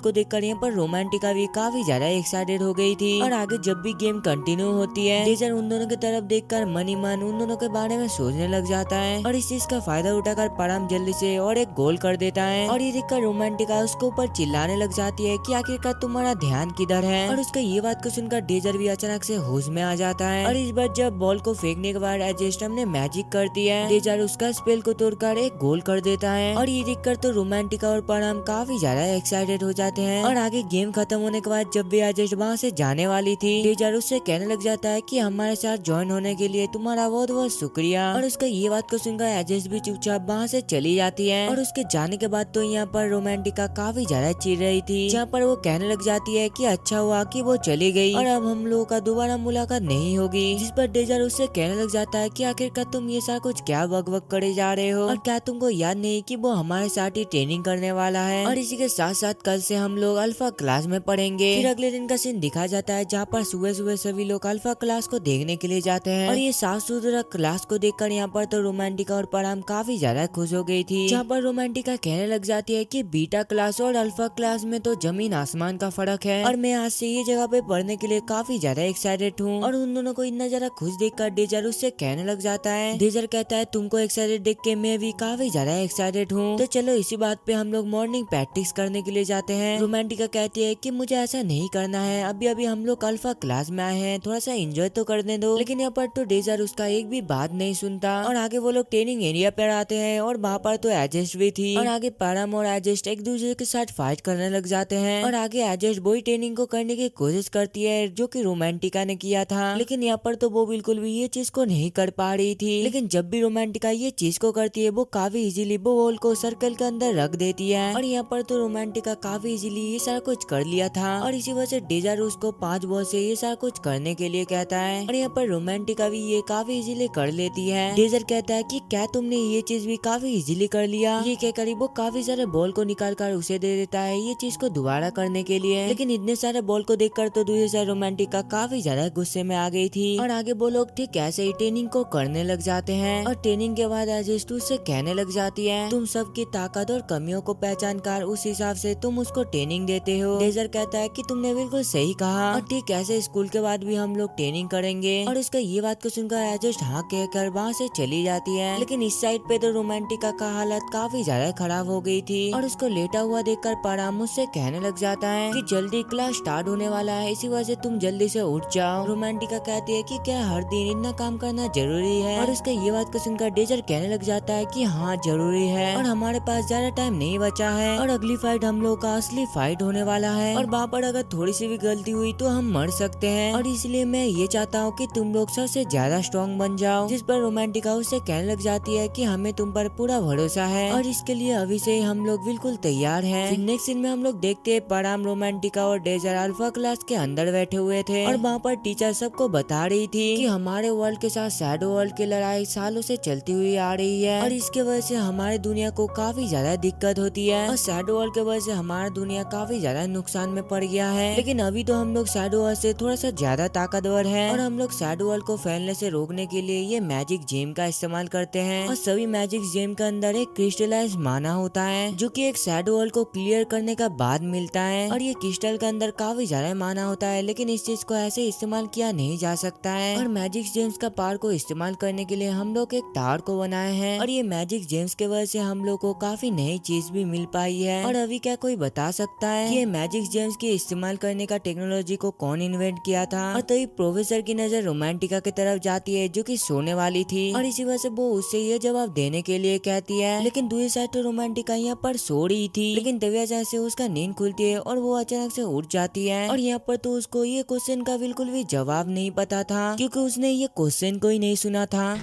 को देखकर यहाँ पर रोमांटिका भी काफी ज्यादा एक्साइटेड हो गई थी। और आगे जब भी गेम कंटिन्यू होती है डेजर उन दोनों की तरफ देखकर मन ही मन उन दोनों के बारे में सोचने लग जाता है और इस चीज का फायदा उठाकर पाराम जल्दी से और एक गोल कर देता है। और ये देखकर रोमांटिका उसके ऊपर चिल्लाने लग जाती है कि आखिरकार तुम्हारा ध्यान किधर है। और उसका ये बात को सुनकर डेजर भी अचानक से होश में आ जाता है और इस बार जब बॉल को फेंकने के बाद एडजस्ट ने मैजिक करती है, डेजर उसका स्पेल को तोड़कर एक गोल कर देता है। और ये देखकर तो रोमांटिका और पाराम काफी ज्यादा एक्साइटेड हो जाते हैं। और आगे गेम खत्म होने के बाद जब भी एडजस्ट वहाँ से जाने वाली थी डेजर उससे कहने लग जाता है कि हमारे साथ ज्वाइन होने के लिए तुम्हारा बहुत बहुत शुक्रिया। और उसका ये बात को सुनकर एडजस्ट भी चुपचाप वहाँ से चली जाती है। और उसके जाने के बाद तो यहाँ पर रोमांटिका काफी ज्यादा चिढ़ रही थी, जहाँ पर वो कहने लग जाती है कि अच्छा हुआ कि वो चली गई और अब हम लोगों का दोबारा मुलाकात नहीं होगी। जिस पर डेजर उससे कहने लग जाता है कि आखिरकार तुम ये सारा कुछ क्या बकबक करे जा रहे हो और क्या तुमको याद नहीं कि वो हमारे साथ ही ट्रेनिंग करने वाला है। और इसी के साथ साथ कल से हम लोग अल्फा क्लास में पढ़ेंगे। फिर अगले दिन का सीन दिखा जाता है जहाँ पर सुबह सुबह सभी लोग अल्फा क्लास को देखने के लिए जाते हैं। और ये साफ सुथरा क्लास को देखकर यहाँ पर तो रोमांटिका और पाराम काफी ज्यादा खुश हो गई थी, जहाँ पर रोमांटिका कहने लग जाती है कि बीटा क्लास और अल्फा क्लास में तो जमीन आसमान का फर्क है और मैं आज से ये जगह पे पढ़ने के लिए काफी ज्यादा एक्साइटेड हूँ। और उन दोनों को इतना ज्यादा खुश देखकर डेजर उससे कहने लग जाता है डेजर कहता है तुमको एक्साइटेड देख के मैं भी काफी ज्यादा एक्साइटेड हूँ, तो चलो इसी बात पे हम लोग मॉर्निंग प्रैक्टिस करने के लिए जाते हैं। रोमांटिका कहती है कि मुझे ऐसा नहीं करना है, अभी अभी हम लोग अल्फा क्लास में आए हैं, थोड़ा सा एंजॉय तो करने दो। लेकिन यहाँ पर तो डेजर उसका एक भी बात नहीं सुनता और आगे वो लोग ट्रेनिंग एरिया पर आते हैं और वहाँ पर तो एडजस्ट भी थी और आगे पैराम और एडजस्ट एक दूसरे के साथ फाइट करने लग जाते हैं और आगे एडजस्ट वही ट्रेनिंग को करने की कोशिश करती है जो कि रोमांटिका ने किया था, लेकिन यहाँ पर तो वो बिल्कुल भी ये चीज को नहीं कर पा रही थी। लेकिन जब भी रोमांटिका ये चीज को करती है वो काफी इजीली वो बॉल को सर्कल के अंदर रख देती है और यहाँ पर तो रोमांटिका काफी इजीली ये सारा कुछ कर लिया था और इसी वजह से डेजर उसको 5 बॉल से ये सारा कुछ करने के लिए कहता है और यहाँ पर रोमांटिका भी ये काफी इजीली कर लेती है। डेजर कहता है कि क्या तुमने ये चीज भी काफी इजीली कर लिया, ये कहकर वो काफी सारे बॉल को निकाल कर उसे दे देता है ये चीज को दोबारा करने के लिए। लेकिन इतने सारे बॉल को देखकर तो दूसरी साइड रोमांटिका काफी ज्यादा गुस्से में आ गई थी और आगे वो लोग ठीक ऐसे ही ट्रेनिंग को करने लग जाते हैं और ट्रेनिंग के बाद एडजस्ट उससे कहने लग जाती है तुम सबकी ताकत और कमियों को पहचान कर उस हिसाब से तुम उसको ट्रेनिंग देते हो। डेजर कहता है कि तुमने बिल्कुल सही कहा और ठीक ऐसे स्कूल के बाद भी हम लोग ट्रेनिंग करेंगे और उसका ये बात को सुनकर एडजस्ट हाँ कहकर वहाँ से चली जाती है। लेकिन इस साइड पे तो रोमांटिका का हालत काफी ज्यादा खराब हो गई थी और उसको लेटा हुआ देखकर पैराम मुझसे कहने लग जाता है कि जल्दी क्लास स्टार्ट होने वाला है, इसी वजह से तुम जल्दी से उठ जाओ। रोमांटिका कहती है कि क्या हर दिन इतना काम करना जरूरी है और उसका ये बात को सुनकर डेजर कहने लग जाता है कि हाँ जरूरी है और हमारे पास ज्यादा टाइम नहीं बचा है और अगली फाइट हम लोग का असली फाइट होने वाला है और वहाँ पर अगर थोड़ी सी भी गलती हुई तो हम मर सकते हैं और इसलिए मैं ये चाहता हूँ कि तुम लोग सबसे ज्यादा स्ट्रॉन्ग बन जाओ। जिस पर रोमांटिका उससे कहने लग जाती है कि हमें तुम पर पूरा भरोसा है और इसके लिए अभी से हम लोग बिल्कुल तैयार हैं। फिर नेक्स्ट सीन में हम लोग देखते हैं पैराम, रोमांटिका और डेजर अल्फा क्लास के अंदर बैठे हुए थे और वहाँ पर टीचर सबको बता रही थी कि हमारे वर्ल्ड के साथ शैडो वर्ल्ड की लड़ाई सालों से चलती हुई आ रही है और इसके वजह से हमारी दुनिया को काफी ज्यादा दिक्कत होती है और शैडो वर्ल्ड की वजह से हमारा दुनिया काफी ज्यादा नुकसान में पड़ गया है। लेकिन अभी तो हम लोग शैडो वर्ल्ड से थोड़ा सा ज्यादा ताकतवर है और हम लोग शैडो वर्ल्ड को फैलने से रोकने के लिए ये मैजिक जेम का इस्तेमाल करते हैं और सभी मैजिक जेम के अंदर एक क्रिस्टलाइज माना होता है जो कि एक शैडो वर्ल्ड को क्लियर करने का बाद मिलता है और ये क्रिस्टल के अंदर काफी ज्यादा माना होता है, लेकिन इस चीज को ऐसे इस्तेमाल किया नहीं जा सकता है और मैजिक जेम्स का पावर को इस्तेमाल करने के लिए हम लोग एक टावर को बनाए हैं और ये मैजिक जेम्स के वजह से हम लोग को काफी नई चीज भी मिल पाई है। और अभी क्या कोई बता सकता है कि ये मैजिक जेम्स के इस्तेमाल करने का टेक्नोलॉजी को कौन इन्वेंट किया था। और तभी प्रोफेसर की नजर रोमांटिका की तरफ जाती है जो कि सोने वाली थी और इसी वजह से वो उससे ये जवाब देने के लिए कहती है। लेकिन दूसरी साइड तो रोमांटिका यहाँ पर सो रही थी, लेकिन तभी अचानक से उसका नींद खुलती है और वो अचानक से उठ जाती है और यहाँ पर तो उसको ये क्वेश्चन का बिल्कुल भी जवाब नहीं पता था क्योंकि उसने ये क्वेश्चन को ही नहीं सुना था।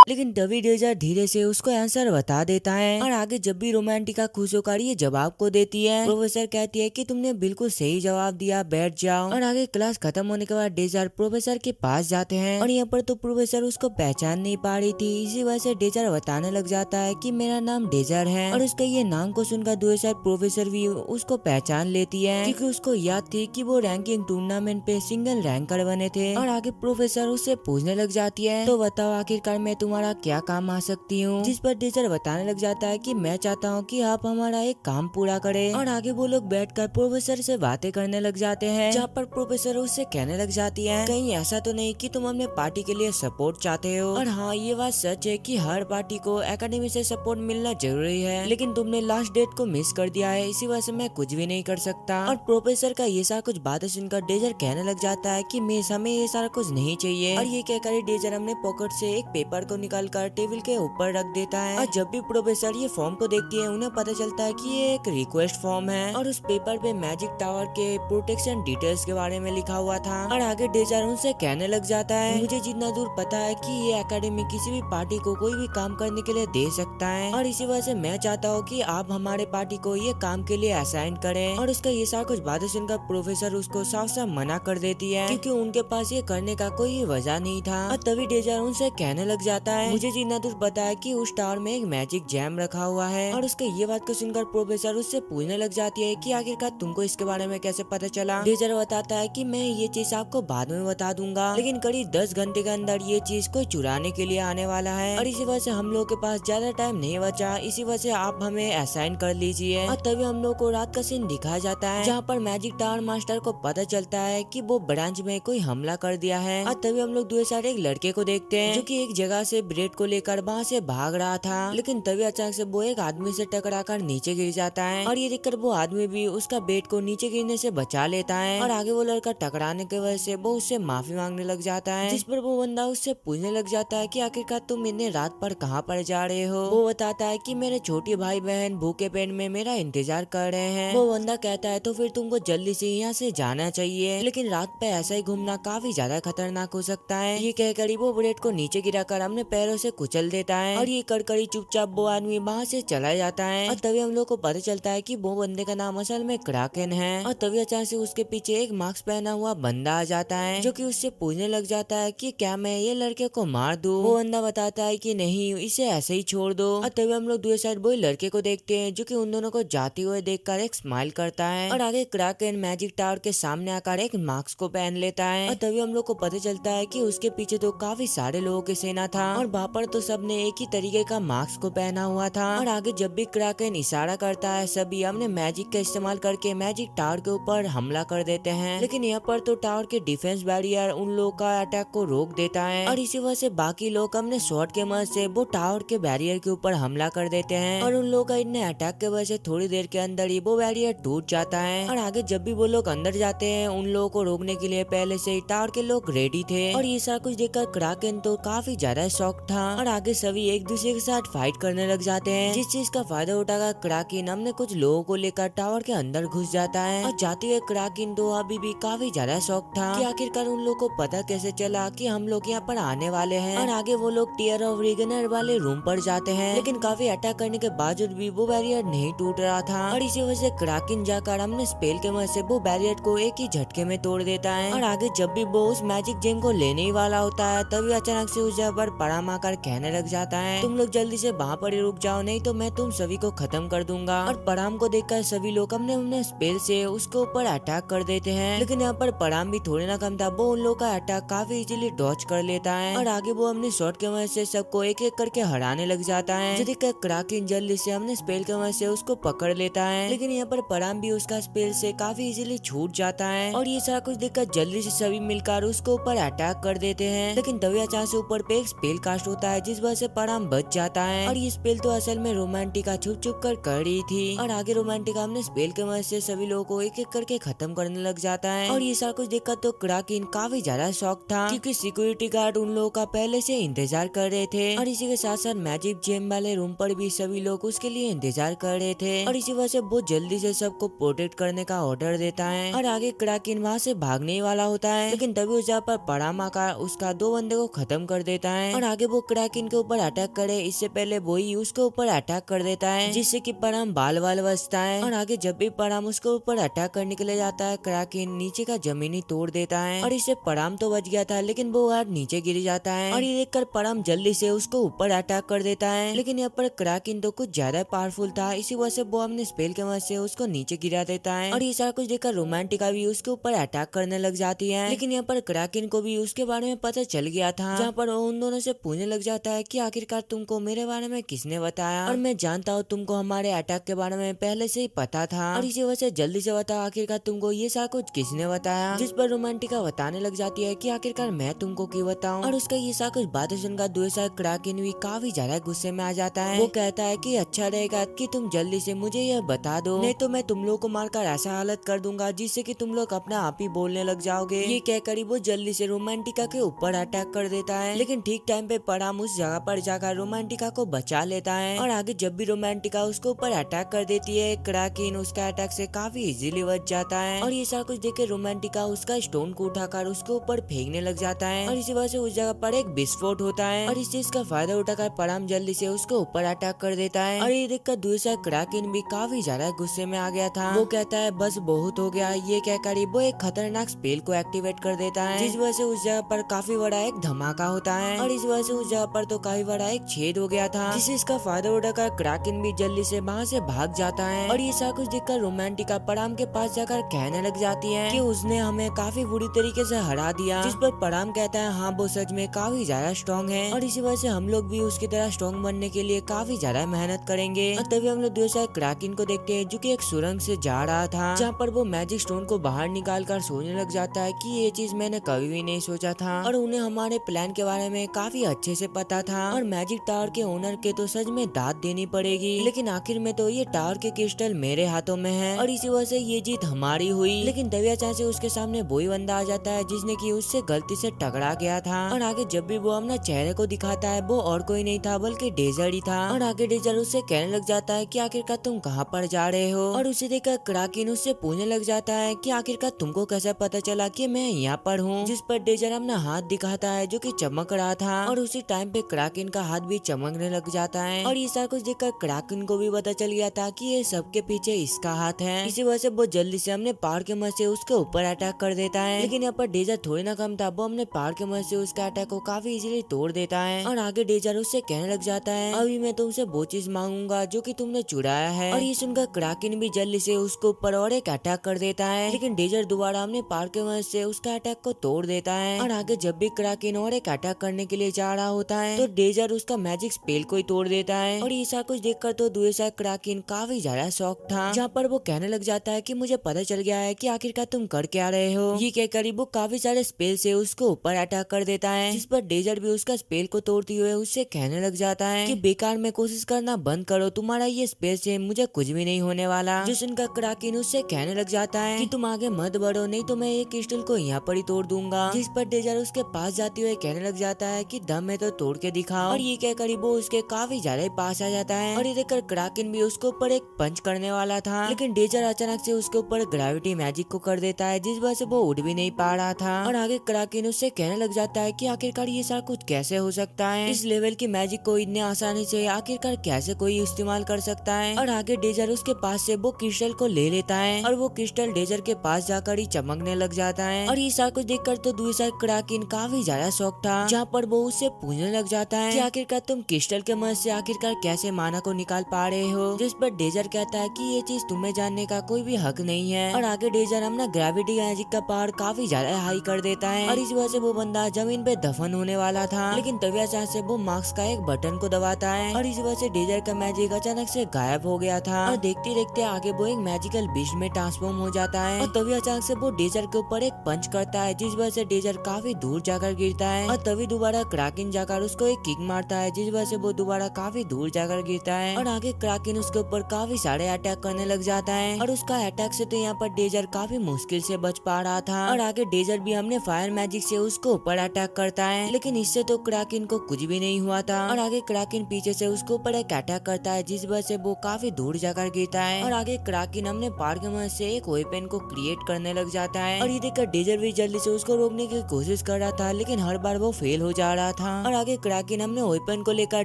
लेकिन तभी डेजर धीरे से उसको आंसर बता देता है और आगे जब भी रोमांटिका खुश होकर ये जवाब को देती है, प्रोफेसर कहती है कि तुमने बिल्कुल सही जवाब दिया, बैठ जाओ। और आगे क्लास खत्म होने के बाद डेजर प्रोफेसर के पास जाते हैं और यहाँ पर तो प्रोफेसर उसको पहचान नहीं पा रही थी, इसी वजह से डेजर बताने लग जाता है कि मेरा नाम डेजर है और उसका ये नाम को सुनकर दूसरे प्रोफेसर भी उसको पहचान लेती है क्योंकि उसको याद थी कि वो रैंकिंग टूर्नामेंट पे सिंगल रैंकर बने थे। और आगे प्रोफेसर उससे पूछने लग जाती है तो बताओ आखिरकार मैं तुम्हारा क्या काम आ सकती हूँ। जिस पर टीचर बताने लग जाता है कि मैं चाहता हूँ कि आप हमारा एक काम पूरा करें। और आगे वो लोग बैठकर प्रोफेसर से बातें करने लग जाते हैं जहाँ पर प्रोफेसर उससे कहने लग जाती है कहीं ऐसा तो नहीं कि तुम अपने पार्टी के लिए सपोर्ट चाहते हो। और हाँ ये बात सच है कि हर पार्टी को एकेडमी से सपोर्ट मिलना जरूरी है, लेकिन तुमने लास्ट डेट को मिस कर दिया है, इसी वजह से मैं कुछ भी नहीं कर सकता। और प्रोफेसर का ये सारा कुछ बातें सुनकर डेजर कहने लग जाता है कि मिस हमें ये सारा कुछ नहीं चाहिए। और ये कहकर डेजर अपने पॉकेट से एक पेपर को निकाल कर टेबल के ऊपर रख देता है और जब भी प्रोफेसर ये फॉर्म को देखती है उन्हें पता चलता है कि ये एक रिक्वेस्ट फॉर्म है और उस पेपर पे मैजिक टावर के प्रोटेक्शन डिटेल्स के बारे में लिखा हुआ था। और आगे डेजर उनसे कहने लग जाता है मुझे जितना दूर पता है कि ये एकेडमी किसी भी पार्टी को कोई भी काम करने के लिए दे सकता है और इसी वजह से मैं चाहता हूँ कि आप हमारे पार्टी को ये काम के लिए असाइन करें। और उसका ये सारा कुछ बातें सुनकर प्रोफेसर उसको साफ साफ मना कर देती है क्योंकि उनके पास ये करने का कोई वजह नहीं था। और तभी डेजर उनसे कहने लग जाता होता है। मुझे जितना दूर पता है कि उस टावर में एक मैजिक जैम रखा हुआ है। और उसके ये बात को सुनकर प्रोफेसर उससे पूछने लग जाती है कि आखिरकार तुमको इसके बारे में कैसे पता चला। डेजर बताता है कि मैं ये चीज आपको बाद में बता दूंगा, लेकिन करीब 10 घंटे के अंदर ये चीज कोई चुराने के लिए आने वाला है और इसी वजह से हम लोग के पास ज्यादा टाइम नहीं बचा। इसी वजह से आप हमें असाइन कर लीजिए। और तभी हम लोग को रात का सीन दिखाया जाता है जहाँ पर मैजिक टावर मास्टर को पता चलता है कि वो ब्रांच में कोई हमला कर दिया है। और तभी हम लोग दूसरे साइड एक लड़के को देखते हैं जो कि एक जगह से ब्रेड को लेकर वहाँ से भाग रहा था, लेकिन तभी अचानक से वो एक आदमी से टकराकर नीचे गिर जाता है और ये देखकर वो आदमी भी उसका बेड को नीचे गिरने से बचा लेता है। और आगे वो लड़का टकराने की वजह से वो उससे माफी मांगने लग जाता है, जिस पर वो बंदा उससे पूछने लग जाता है कि आखिरकार तुम इतने रात पर कहाँ पर जा रहे हो। वो बताता है कि मेरे छोटे भाई बहन भूखे पेट में मेरा इंतजार कर रहे हैं। वो बंदा कहता है तो फिर तुमको जल्दी से यहाँ से जाना चाहिए, लेकिन रात पे ऐसा ही घूमना काफी ज्यादा खतरनाक हो सकता है। ये कहकर वो ब्रेड को नीचे गिराकर अपने पैरों से कुचल देता है और ये कड़कड़ी चुपचाप वो आदमी वहाँ से चला जाता है। और तभी हम लोग को पता चलता है कि वो बंदे का नाम असल में क्राकेन है। और तभी अचानक से उसके पीछे एक मास्क पहना हुआ बंदा आ जाता है जो कि उससे पूछने लग जाता है कि क्या मैं ये लड़के को मार दूं। वो बंदा बताता है कि नहीं, इसे ऐसे ही छोड़ दो। और तभी हम लोग दूसरे साइड वो लड़के को देखते हैं जो कि उन दोनों को जाते हुए देखकर एक स्माइल करता है और आगे क्राकेन मैजिक टावर के सामने आकर एक मास्क को पहन लेता है। और तभी हम लोग को पता चलता है कि उसके पीछे तो काफी सारे लोगों की सेना था और वहाँ पर तो सबने एक ही तरीके का मास्क को पहना हुआ था। और आगे जब भी क्राकेन इशारा करता है सभी अपने मैजिक का इस्तेमाल करके मैजिक टावर के ऊपर हमला कर देते हैं, लेकिन यहाँ पर तो टावर के डिफेंस बैरियर उन लोगों का अटैक को रोक देता है और इसी वजह से बाकी लोग अपने शॉट के मदद से वो टावर के बैरियर के ऊपर हमला कर देते हैं और उन लोगों का इतने अटैक के वजह से थोड़ी देर के अंदर ही वो बैरियर टूट जाता है। और आगे जब भी वो लोग अंदर जाते हैं उन लोगों को रोकने के लिए पहले से ही टावर के लोग रेडी थे और ये सारा कुछ देखकर क्राकेन तो काफी ज्यादा शॉक था और आगे सभी एक दूसरे के साथ फाइट करने लग जाते हैं, जिस चीज का फायदा उठाकर क्राकेन हमने कुछ लोगों को लेकर टावर के अंदर घुस जाता है। और जाते हुए क्राकेन तो अभी भी काफी ज्यादा शौक था कि आखिरकार उन लोग को पता कैसे चला कि हम लोग यहाँ पर आने वाले हैं। और आगे वो लोग टीयर ऑफ रिगनर वाले रूम पर जाते हैं, लेकिन काफी अटैक करने के बावजूद भी वो बैरियर नहीं टूट रहा था और इसी वजह से क्राकेन जाकर हमने स्पेल के मदद से वो बैरियर को एक ही झटके में तोड़ देता है। और आगे जब भी वो उस मैजिक जेम को लेने ही वाला होता है तभी अचानक से उस जगह पर पराम आकर कहने लग जाता है तुम लोग जल्दी से वहाँ पर ही रुक जाओ, नहीं तो मैं तुम सभी को खत्म कर दूंगा। और पराम को देखकर सभी लोग अपने स्पेल से उसके ऊपर अटैक कर देते हैं, लेकिन यहाँ पर पराम भी थोड़े ना कम था, वो उन लोग का अटैक काफी इजीली डॉच कर लेता है और आगे वो अपने शॉट के मदद से सबको एक एक करके हराने लग जाता है। जो देखकर क्राकेन जल्दी से हमने स्पेल के मदद से उसको पकड़ लेता है, लेकिन यहाँ पर पराम भी उसका स्पेल से काफी इजीली छूट जाता है और ये सारा कुछ देखकर जल्दी से सभी मिलकर उसको ऊपर अटैक कर देते हैं। लेकिन तभी अचानक से ऊपर पे एक स्पेल कास्ट होता है जिस वजह से पराम बच जाता है और ये स्पेल तो असल में रोमांटिका छुप छुप कर रही थी और आगे रोमांटिका हमने स्पेल के मदद से सभी लोगों को एक एक करके खत्म करने लग जाता है। और ये सारा कुछ देखकर तो क्राकेन काफी ज्यादा शॉक था क्योंकि सिक्योरिटी गार्ड उन लोगों का पहले से इंतजार कर रहे थे और इसी के साथ साथ मैजिक जेम वाले रूम पर भी सभी लोग उसके लिए इंतजार कर रहे थे और इसी वजह से वो जल्दी से सबको प्रोटेक्ट करने का ऑर्डर देता है। और आगे क्राकेन वहाँ से भागने वाला होता है, लेकिन तभी उस जगह पर पराम आकर उसका दो बंदे को खत्म कर देता है और आगे वो क्राकेन के ऊपर अटैक करे इससे पहले वो ही उसके ऊपर अटैक कर देता है जिससे कि पराम बाल बाल बचता है। और आगे जब भी पराम उसके ऊपर अटैक करने के लिए जाता है क्राकेन नीचे का जमीन ही तोड़ देता है और इससे पराम तो बच गया था, लेकिन वो यार नीचे गिर जाता है और ये देखकर पराम जल्दी से उसको ऊपर अटैक कर देता है, लेकिन यहाँ पर क्राकेन तो कुछ ज्यादा पावरफुल था, इसी वजह से वो अपने स्पेल के मदद से उसको नीचे गिरा देता है। और ये सारा कुछ देखकर रोमांटिका भी उसके ऊपर अटैक करने लग जाती है, लेकिन यहाँ पर क्राकेन को भी उसके बारे में पता चल गया था, जहाँ पर उन दोनों से पूछने लग जाता है कि आखिरकार तुमको मेरे बारे में किसने बताया और मैं जानता हूँ तुमको हमारे अटैक के बारे में पहले से ही पता था और इसी वजह से जल्दी से बताओ आखिरकार तुमको ये सारा कुछ किसने बताया। जिस पर रोमांटिका बताने लग जाती है कि आखिरकार मैं तुमको क्यों बताऊं और उसका ये सारा कुछ बातें सुनकर दूसरा क्राकेन भी काफी ज्यादा गुस्से में आ जाता है। वो कहता है कि अच्छा रहेगा कि तुम जल्दी से मुझे यह बता दो, नहीं तो मैं तुम लोग को मारकर ऐसा हालत कर दूंगा जिससे कि तुम लोग अपने आप ही बोलने लग जाओगे। ये कहकर वो जल्दी से रोमांटिका के ऊपर अटैक कर देता है, लेकिन ठीक टाइम पे पराम उस जगह पर जाकर रोमांटिका को बचा लेता है और आगे जब भी रोमांटिका उसके ऊपर अटैक कर देती है क्राकेन उसका अटैक से काफी इजीली बच जाता है और ये सारा कुछ देख के रोमांटिका उसका स्टोन को उठाकर उसके ऊपर फेंकने लग जाता है और इसी वजह से उस जगह पर एक विस्फोट होता है और इस चीज का फायदा उठाकर पराम जल्दी से उसके ऊपर अटैक कर देता है। और ये देखकर दूसरा क्राकेन भी काफी ज्यादा गुस्से में आ गया था। वो कहता है बस बहुत हो गया, ये कहकर वो एक खतरनाक स्पेल को एक्टिवेट कर देता है जिस वजह से उस जगह पर काफी बड़ा एक धमाका होता है और इस वजह वजह से उस जगह पर तो काफी बड़ा एक छेद हो गया था, जिससे इसका फायदा उठाकर क्राकेन भी जल्दी से वहाँ से भाग जाता है। और ये सारा कुछ देखकर रोमांटिका पराम के पास जाकर कहने लग जाती है कि उसने हमें काफी बुरी तरीके से हरा दिया, जिस पर पराम कहता है हाँ वो सच में काफी ज्यादा स्ट्रॉन्ग है और इसी वजह से हम लोग भी उसकी तरह स्ट्रॉन्ग बनने के लिए काफी ज्यादा मेहनत करेंगे। और तभी हम लोग दूसरा क्राकेन को देखते हैं जो कि एक सुरंग से जा रहा था, जहाँ पर वो मैजिक स्टोन को बाहर निकाल कर सोचने लग जाता है कि ये चीज मैंने कभी भी नहीं सोचा था और उन्हें हमारे प्लान के बारे में काफी अच्छे से पता था और मैजिक टावर के ओनर के तो सच में दाद देनी पड़ेगी, लेकिन आखिर में तो ये टावर के क्रिस्टल मेरे हाथों में है और इसी वजह से ये जीत हमारी हुई। लेकिन तभी अचानक से उसके सामने वही बंदा आ जाता है जिसने की उससे गलती से टकरा गया था और आगे जब भी वो अपना चेहरे को दिखाता है वो और कोई नहीं था बल्कि डेजर ही था और आगे डेजर उससे कहने लग जाता है कि आखिरकार तुम कहाँ पर जा रहे हो और उसे देखकर क्राकेन उससे पूछने लग जाता है कि आखिरकार तुमको कैसे पता चला कि मैं यहाँ पर हूँ, जिस पर डेजर अपना हाथ दिखाता है जो कि चमक रहा था और उसी टाइम पे क्राकेन का हाथ भी चमकने लग जाता है और ये सारा कुछ देखकर क्राकेन को भी पता चल गया था कि ये सबके पीछे इसका हाथ है। इसी वजह से वो जल्दी से अपने पहाड़ के मदद से उसके ऊपर अटैक कर देता है, लेकिन यहाँ पर डेजर थोड़ी ना कम था, वो अपने पहाड़ के मदद से उसका अटैक को काफी इजीली तोड़ देता है और आगे डेजर उससे कहने लग जाता है अभी मैं तुमसे वो चीज मांगूंगा जो कि तुमने चुराया है और ये सुनकर क्राकेन भी जल्दी से उसके ऊपर और एक अटैक कर देता है, लेकिन डेजर दोबारा अपने पहाड़ के मदद से उसका अटैक को तोड़ देता है और आगे जब भी क्राकेन और एक अटैक करने के लिए जा रहा होता है तो डेजर उसका मैजिक स्पेल को ही तोड़ देता है और ये सब कुछ देखकर तो दूसरा क्राकेन काफी ज्यादा शॉक था, जहाँ पर वो कहने लग जाता है कि मुझे पता चल गया है कि आखिरकार तुम कर क्या रहे हो। ये कहकर वो काफी सारे स्पेल से उसको ऊपर अटैक कर देता है, जिस पर डेजर भी उसका स्पेल को तोड़ती हुए उससे कहने लग जाता है कि बेकार में कोशिश करना बंद करो, तुम्हारा ये स्पेल से मुझे कुछ भी नहीं होने वाला। जो सुनकर क्राकेन उससे कहने लग जाता है कि तुम आगे मत बढ़ो नहीं तो मैं ये क्रिस्टल को यहाँ पर ही तोड़ दूंगा, जिस पर डेजर उसके पास जाते हुए कहने लग जाता है कि दम है तो तोड़ के दिखाओ और ये कहकर वो उसके काफी ज्यादा पास आ जाता है और ये देखकर क्राकेन भी उसके ऊपर एक पंच करने वाला था, लेकिन डेजर अचानक से उसके ऊपर ग्रेविटी मैजिक को कर देता है जिस वजह से वो उड़ भी नहीं पा रहा था और आगे क्राकेन उससे कहने लग जाता है कि आखिरकार ये सारा कुछ कैसे हो सकता है, इस लेवल की मैजिक को इतने आसानी से आखिरकार कैसे कोई इस्तेमाल कर सकता है। और आगे डेजर उसके पास से वो क्रिस्टल को ले लेता है और वो क्रिस्टल डेजर के पास जाकर ही चमकने लग जाता है और ये सारा कुछ देखकर तो दूसरा क्राकेन काफी ज्यादा शौक था, जहाँ पर वो उससे पूछने लग जाता है कि आखिरकार तुम क्रिस्टल के मदद से आखिरकार कैसे माना को निकाल पा रहे हो, जिस पर डेजर कहता है कि ये चीज तुम्हें जानने का कोई भी हक नहीं है और आगे डेजर अपना ग्रेविटी मैजिक का पावर काफी ज्यादा हाई कर देता है और इस वजह से वो बंदा जमीन पे दफन होने वाला था, लेकिन तभी अचानक से वो मार्क्स का एक बटन को दबाता है और इस वजह से डेजर का मैजिक अचानक से गायब हो गया था और देखते देखते आगे वो एक मैजिकल बीस्ट में ट्रांसफॉर्म हो जाता है और तभी अचानक से वो डेजर के ऊपर एक पंच करता है जिस वजह से डेजर काफी दूर जाकर गिरता है और तभी दोबारा क्राकेन जाकर उसको एक किक मारता है जिस वजह से वो दोबारा काफी दूर जाकर गिरता है और आगे क्राकेन उसके ऊपर काफी सारे अटैक करने लग जाता है और उसका अटैक से तो यहाँ पर डेजर काफी मुश्किल से बच पा रहा था और आगे डेजर भी हमने फायर मैजिक से उसको ऊपर अटैक करता है, लेकिन इससे तो क्राकेन को कुछ भी नहीं हुआ था और आगे क्राकेन पीछे से उसके ऊपर एक अटैक करता है जिस वजह से वो काफी दूर जाकर गिरता है और आगे क्राकेन हमने पार के मदद से एक वेपन को क्रिएट करने लग जाता है और ये देखकर डेजर भी जल्दी से उसको रोकने की कोशिश कर रहा था, लेकिन हर बार वो फेल हो जा रहा था और आगे क्राकेन हमने वेपन को लेकर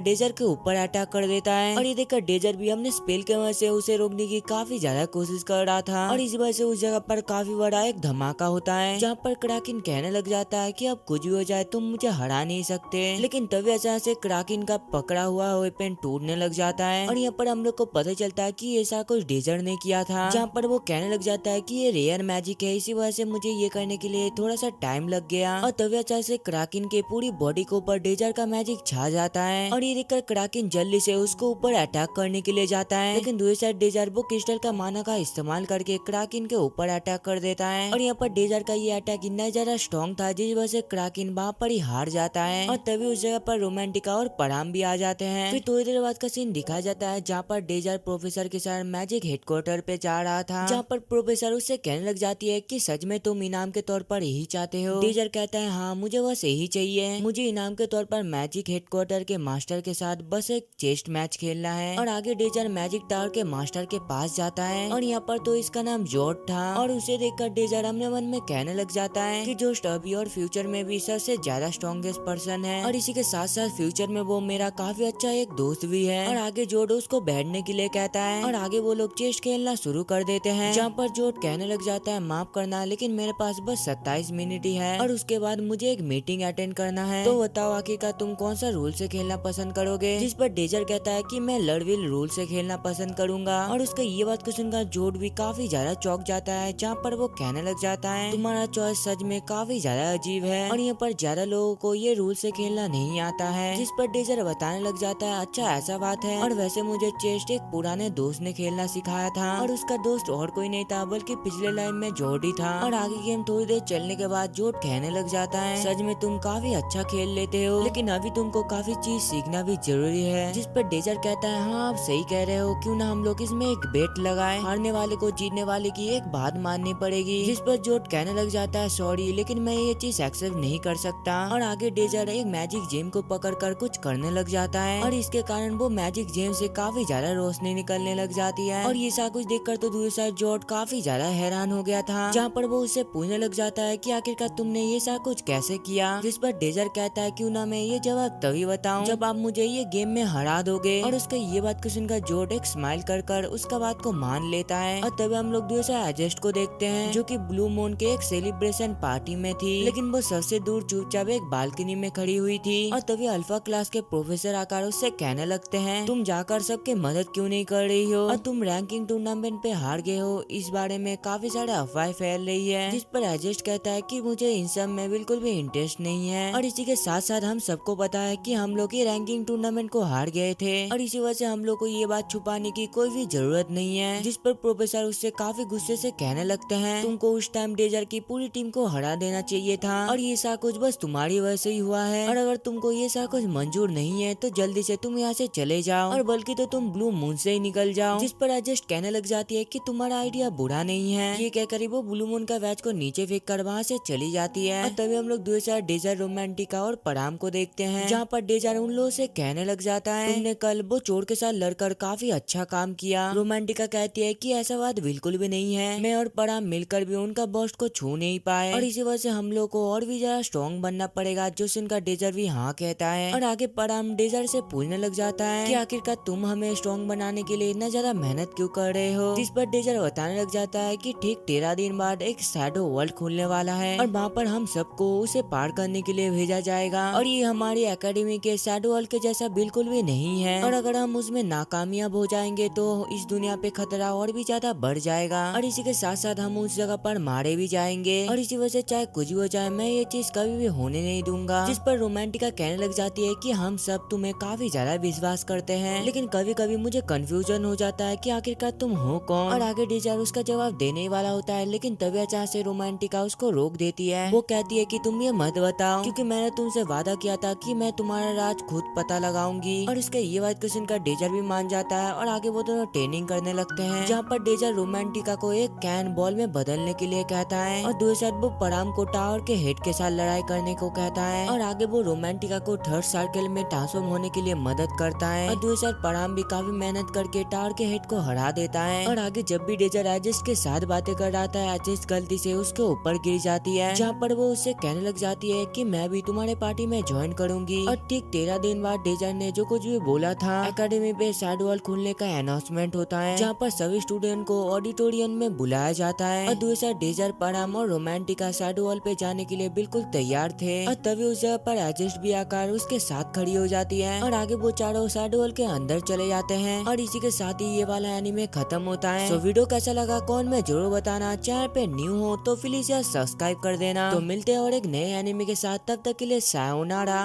डेजर के ऊपर अटैक कर देता है और ये देखकर डेजर भी हमने स्पेल के मदद से उसे रोकने की काफी ज्यादा कोशिश कर रहा था और इस वजह से उस जगह पर काफी बड़ा एक धमाका होता है, जहाँ पर क्राकेन कहने लग जाता है कि अब कुछ भी हो जाए तुम मुझे हरा नहीं सकते, लेकिन तभी अचानक से क्राकेन का पकड़ा हुआ वेपन टूटने लग जाता है और यहाँ पर हम लोग को पता चलता है कि ऐसा कुछ डेजर ने किया था, जहाँ पर वो कहने लग जाता है कि ये रेयर मैजिक है, इसी वजह से मुझे ये करने के लिए थोड़ा सा टाइम लग गया और तभी अचानक से क्राकेन के पूरी बॉडी के ऊपर डेजर का मैजिक छा जाता है और ये देखकर क्राकेन जल्दी से उसको ऊपर अटैक करने के लिए जाता है, लेकिन दूसरी साइड डेजर वो क्रिस्टल का माना का इस्तेमाल करके क्राकेन के ऊपर अटैक कर देता है और यहाँ पर डेजर का ये अटैक इतना ज्यादा स्ट्रॉन्ग था जिस वजह से क्राकेन वहाँ पर ही हार जाता है और तभी उस जगह पर रोमांटिका और पराम भी आ जाते हैं। फिर थोड़ी देर बाद का सीन दिखाया जाता है जहाँ पर डेजर प्रोफेसर के साथ मैजिक हेडक्वार्टर पे जा रहा था, जहाँ पर प्रोफेसर उससे कहने लग जाती है कि सच में तुम इनाम के तौर पर यही चाहते हो। डेजर कहता है हाँ मुझे बस यही चाहिए, मुझे इनाम के तौर पर मैजिक हेडक्वार्टर के मास्टर के साथ बस एक चेस्ट मैच खेलना है और आगे डेजर मैजिक टावर के मास्टर के पास जाता है और यहाँ पर तो इसका नाम जॉर्ज था और उसे देखकर डेजर अपने मन में कहने लग जाता है कि जो अभी और फ्यूचर में भी सबसे ज्यादा स्ट्रॉन्गेस्ट पर्सन है और इसी के साथ साथ फ्यूचर में वो मेरा काफी अच्छा एक दोस्त भी है और आगे जॉर्ज उसको बैठने के लिए कहता है और आगे वो लोग चेस्ट खेलना शुरू कर देते हैं, जहाँ पर जॉर्ज कहने लग जाता है माफ करना लेकिन मेरे पास बस 27 मिनट ही है और उसके बाद मुझे एक मीटिंग अटेंड करना है, तो बताओ बताओ आखिरकार तुम कौन सा रूल से खेलना पसंद करोगे। जिस पर डेजर कहता है कि मैं लड़विल रूल से खेलना पसंद करूंगा। और उसका ये बात को सुनकर जोड भी काफी ज्यादा चौंक जाता है, जहाँ पर वो कहने लग जाता है तुम्हारा चॉइस सच में काफी ज्यादा अजीब है और यहाँ पर ज्यादा लोगों को ये रूल से खेलना नहीं आता है। जिस पर डेजर बताने लग जाता है अच्छा ऐसा बात है, और वैसे मुझे चेस्ट एक पुराने दोस्त ने खेलना सिखाया था और उसका दोस्त और कोई नहीं था बल्कि पिछले लाइन में जोड ही था। और आगे गेम थोड़ी देर चलने के बाद जोड कहने लग जाता है सच में तुम काफी अच्छा खेल लेते हो, लेकिन अभी तुमको काफी चीज सीखना भी जरूरी है। जिस पर डेजर कहता है हाँ आप सही कह रहे हो, क्यों ना हम लोग इसमें एक बेट लगाएं, हारने वाले को जीतने वाले की एक बात माननी पड़ेगी। जिस पर जोड कहने लग जाता है सॉरी लेकिन मैं ये चीज एक्सेप्ट नहीं कर सकता। और आगे डेजर एक मैजिक जेम को पकड़कर कुछ करने लग जाता है और इसके कारण वो मैजिक जेम से काफी ज्यादा रोशनी निकलने लग जाती है। और ये सब कुछ देखकर तो दूसरी साइड जोड काफी ज्यादा हैरान हो गया था, जहाँ पर वो उससे पूछने लग जाता है कि आखिरकार तुमने ये सब कुछ कैसे किया। जिस पर डेजर कहता है क्यों ना मैं ये जवाब तभी बताऊं जब आप मुझे ये गेम में हरा दोगे। और उसका ये बात को सुनकर जोड एक स्माइल कर उसका बात को मान लेता है। और तभी हम लोग दूसरा एडजस्ट को देखते हैं जो कि ब्लू मून के एक सेलिब्रेशन पार्टी में थी, लेकिन वो सबसे दूर चुपचाप एक बालकनी में खड़ी हुई थी। और तभी अल्फा क्लास के प्रोफेसर आकर उससे कहने लगते हैं तुम जाकर सबके मदद क्यों नहीं कर रही हो और तुम रैंकिंग टूर्नामेंट पे हार गए हो, इस बारे में काफी सारे अफवाहें फैल रही है। जिस पर एडजस्ट कहता है कि मुझे इन सब में बिल्कुल भी इंटरेस्ट नहीं है और इसी के साथ साथ हम सबको पता है कि हम लोग ये रैंकिंग टूर्नामेंट को हार गए थे और इसी वजह से हम लोग को ये बात छुपाने की कोई भी जरूरत नहीं है। जिस पर प्रोफेसर उससे काफी गुस्से से कहने लगते हैं तुमको उस टाइम डेजर की पूरी टीम को हरा देना चाहिए था और ये सब कुछ बस तुम्हारी वजह से ही हुआ है। और अगर तुमको ये सब कुछ मंजूर नहीं है तो जल्दी से तुम यहाँ से चले जाओ और बल्कि तो तुम ब्लू मून से ही निकल जाओ। जिस पर एडजस्ट कहने लग जाती है कि तुम्हारा आइडिया बुरा नहीं है। ये कहकर वो ब्लू मून का बैच को नीचे फेंक कर वहाँ से चली जाती है। और तभी हम लोग दूसरा डेजर, रोमांटिका और पराम को देखते हैं, जहाँ पर डेजर उन लोगों से कहने लग जाता है तुमने कल वो चोर के साथ लड़कर काफी अच्छा काम किया। रोमांटिका कहती है कि ऐसा बात बिल्कुल भी नहीं है, मैं और पराम मिलकर भी उनका बॉस को छू नहीं पाए और इसी वजह से हम लोग को और भी ज्यादा स्ट्रॉन्ग बनना पड़ेगा, जो सुनकर डेजर भी हाँ कहता है। और आगे पराम डेजर से पूछने लग जाता है कि आखिरकार तुम हमें स्ट्रॉन्ग बनाने के लिए इतना ज्यादा मेहनत क्यों कर रहे हो। जिस पर डेजर बताने लग जाता है कि ठीक 13 दिन बाद एक शैडो वर्ल्ड खुलने वाला है और वहाँ पर हम सबको उसे पार करने के लिए भेजा जाएगा और ये हमारी एकेडमी के शैडो वर्ल्ड के जैसा बिल्कुल भी नहीं है और अगर हम उसमें नाकामयाब हो जाएंगे तो इस दुनिया पे खतरा और भी ज्यादा बढ़ जाएगा और इसी के साथ साथ हम उस जगह पर मारे भी जाएंगे और इसी वजह से चाहे कुछ भी हो जाए मैं ये चीज कभी भी होने नहीं दूंगा। जिस पर रोमांटिका कहने लग जाती है कि हम सब तुम्हें काफी ज्यादा विश्वास करते हैं, लेकिन कभी कभी मुझे कंफ्यूजन हो जाता है कि आखिरकार तुम हो कौन। और आगे डेजर उसका जवाब देने ही वाला होता है, लेकिन तभी अचानक से रोमांटिका उसको रोक देती है। वो कहती है कि तुम ये मत बताओ क्योंकि मैंने तुमसे वादा किया था कि मैं तुम्हारा राज खुद पता लगाऊंगी। और इसके ये बात को सुनकर डेजर भी मान जाता है और आगे वो दोनों ट्रेनिंग करने लगते हैं, जहाँ पर डेजर रोमांटिका को एक कैन बॉल में बदलने के लिए कहता है और दूसरी साइड वो पराम को टावर के हेड के साथ लड़ाई करने को कहता है और आगे वो रोमांटिका को थर्ड सर्कल में ट्रांसफॉर्म होने के लिए मदद करता है और दूसरी साइड पराम भी काफी मेहनत करके टावर के हेड को हरा देता है। और आगे जब भी डेजर एडजस्ट के साथ बातें कर रहा था, एडजस्ट गलती से उसके ऊपर गिर जाती है, जहाँ पर वो उससे कहने लग जाती है कि मैं भी तुम्हारे पार्टी में ज्वाइन करूंगी। और ठीक 13 दिन बाद डेजर ने जो कुछ भी बोला था, एकेडमी पे शैडो वर्ल्ड खुलने का अनाउंसमेंट होता है, जहाँ पर सभी स्टूडेंट को ऑडिटोरियम में बुलाया जाता है और दूसरा डेजर, पराम और रोमांटिका शैडो वर्ल्ड पे जाने के लिए बिल्कुल तैयार थे। और तभी उस जगह पर एडजस्ट भी आकर उसके साथ खड़ी हो जाती है और आगे वो चारों शैडो वर्ल्ड के अंदर चले जाते हैं और इसी के साथ ही ये वाला एनीमे खत्म होता है। तो वीडियो कैसा लगा कौन में जरूर बताना, चैनल पे न्यू हो तो प्लीज यार सब्सक्राइब कर देना। तो मिलते हैं और एक नए एनीमे के साथ, तब तक के लिए सायोनारा।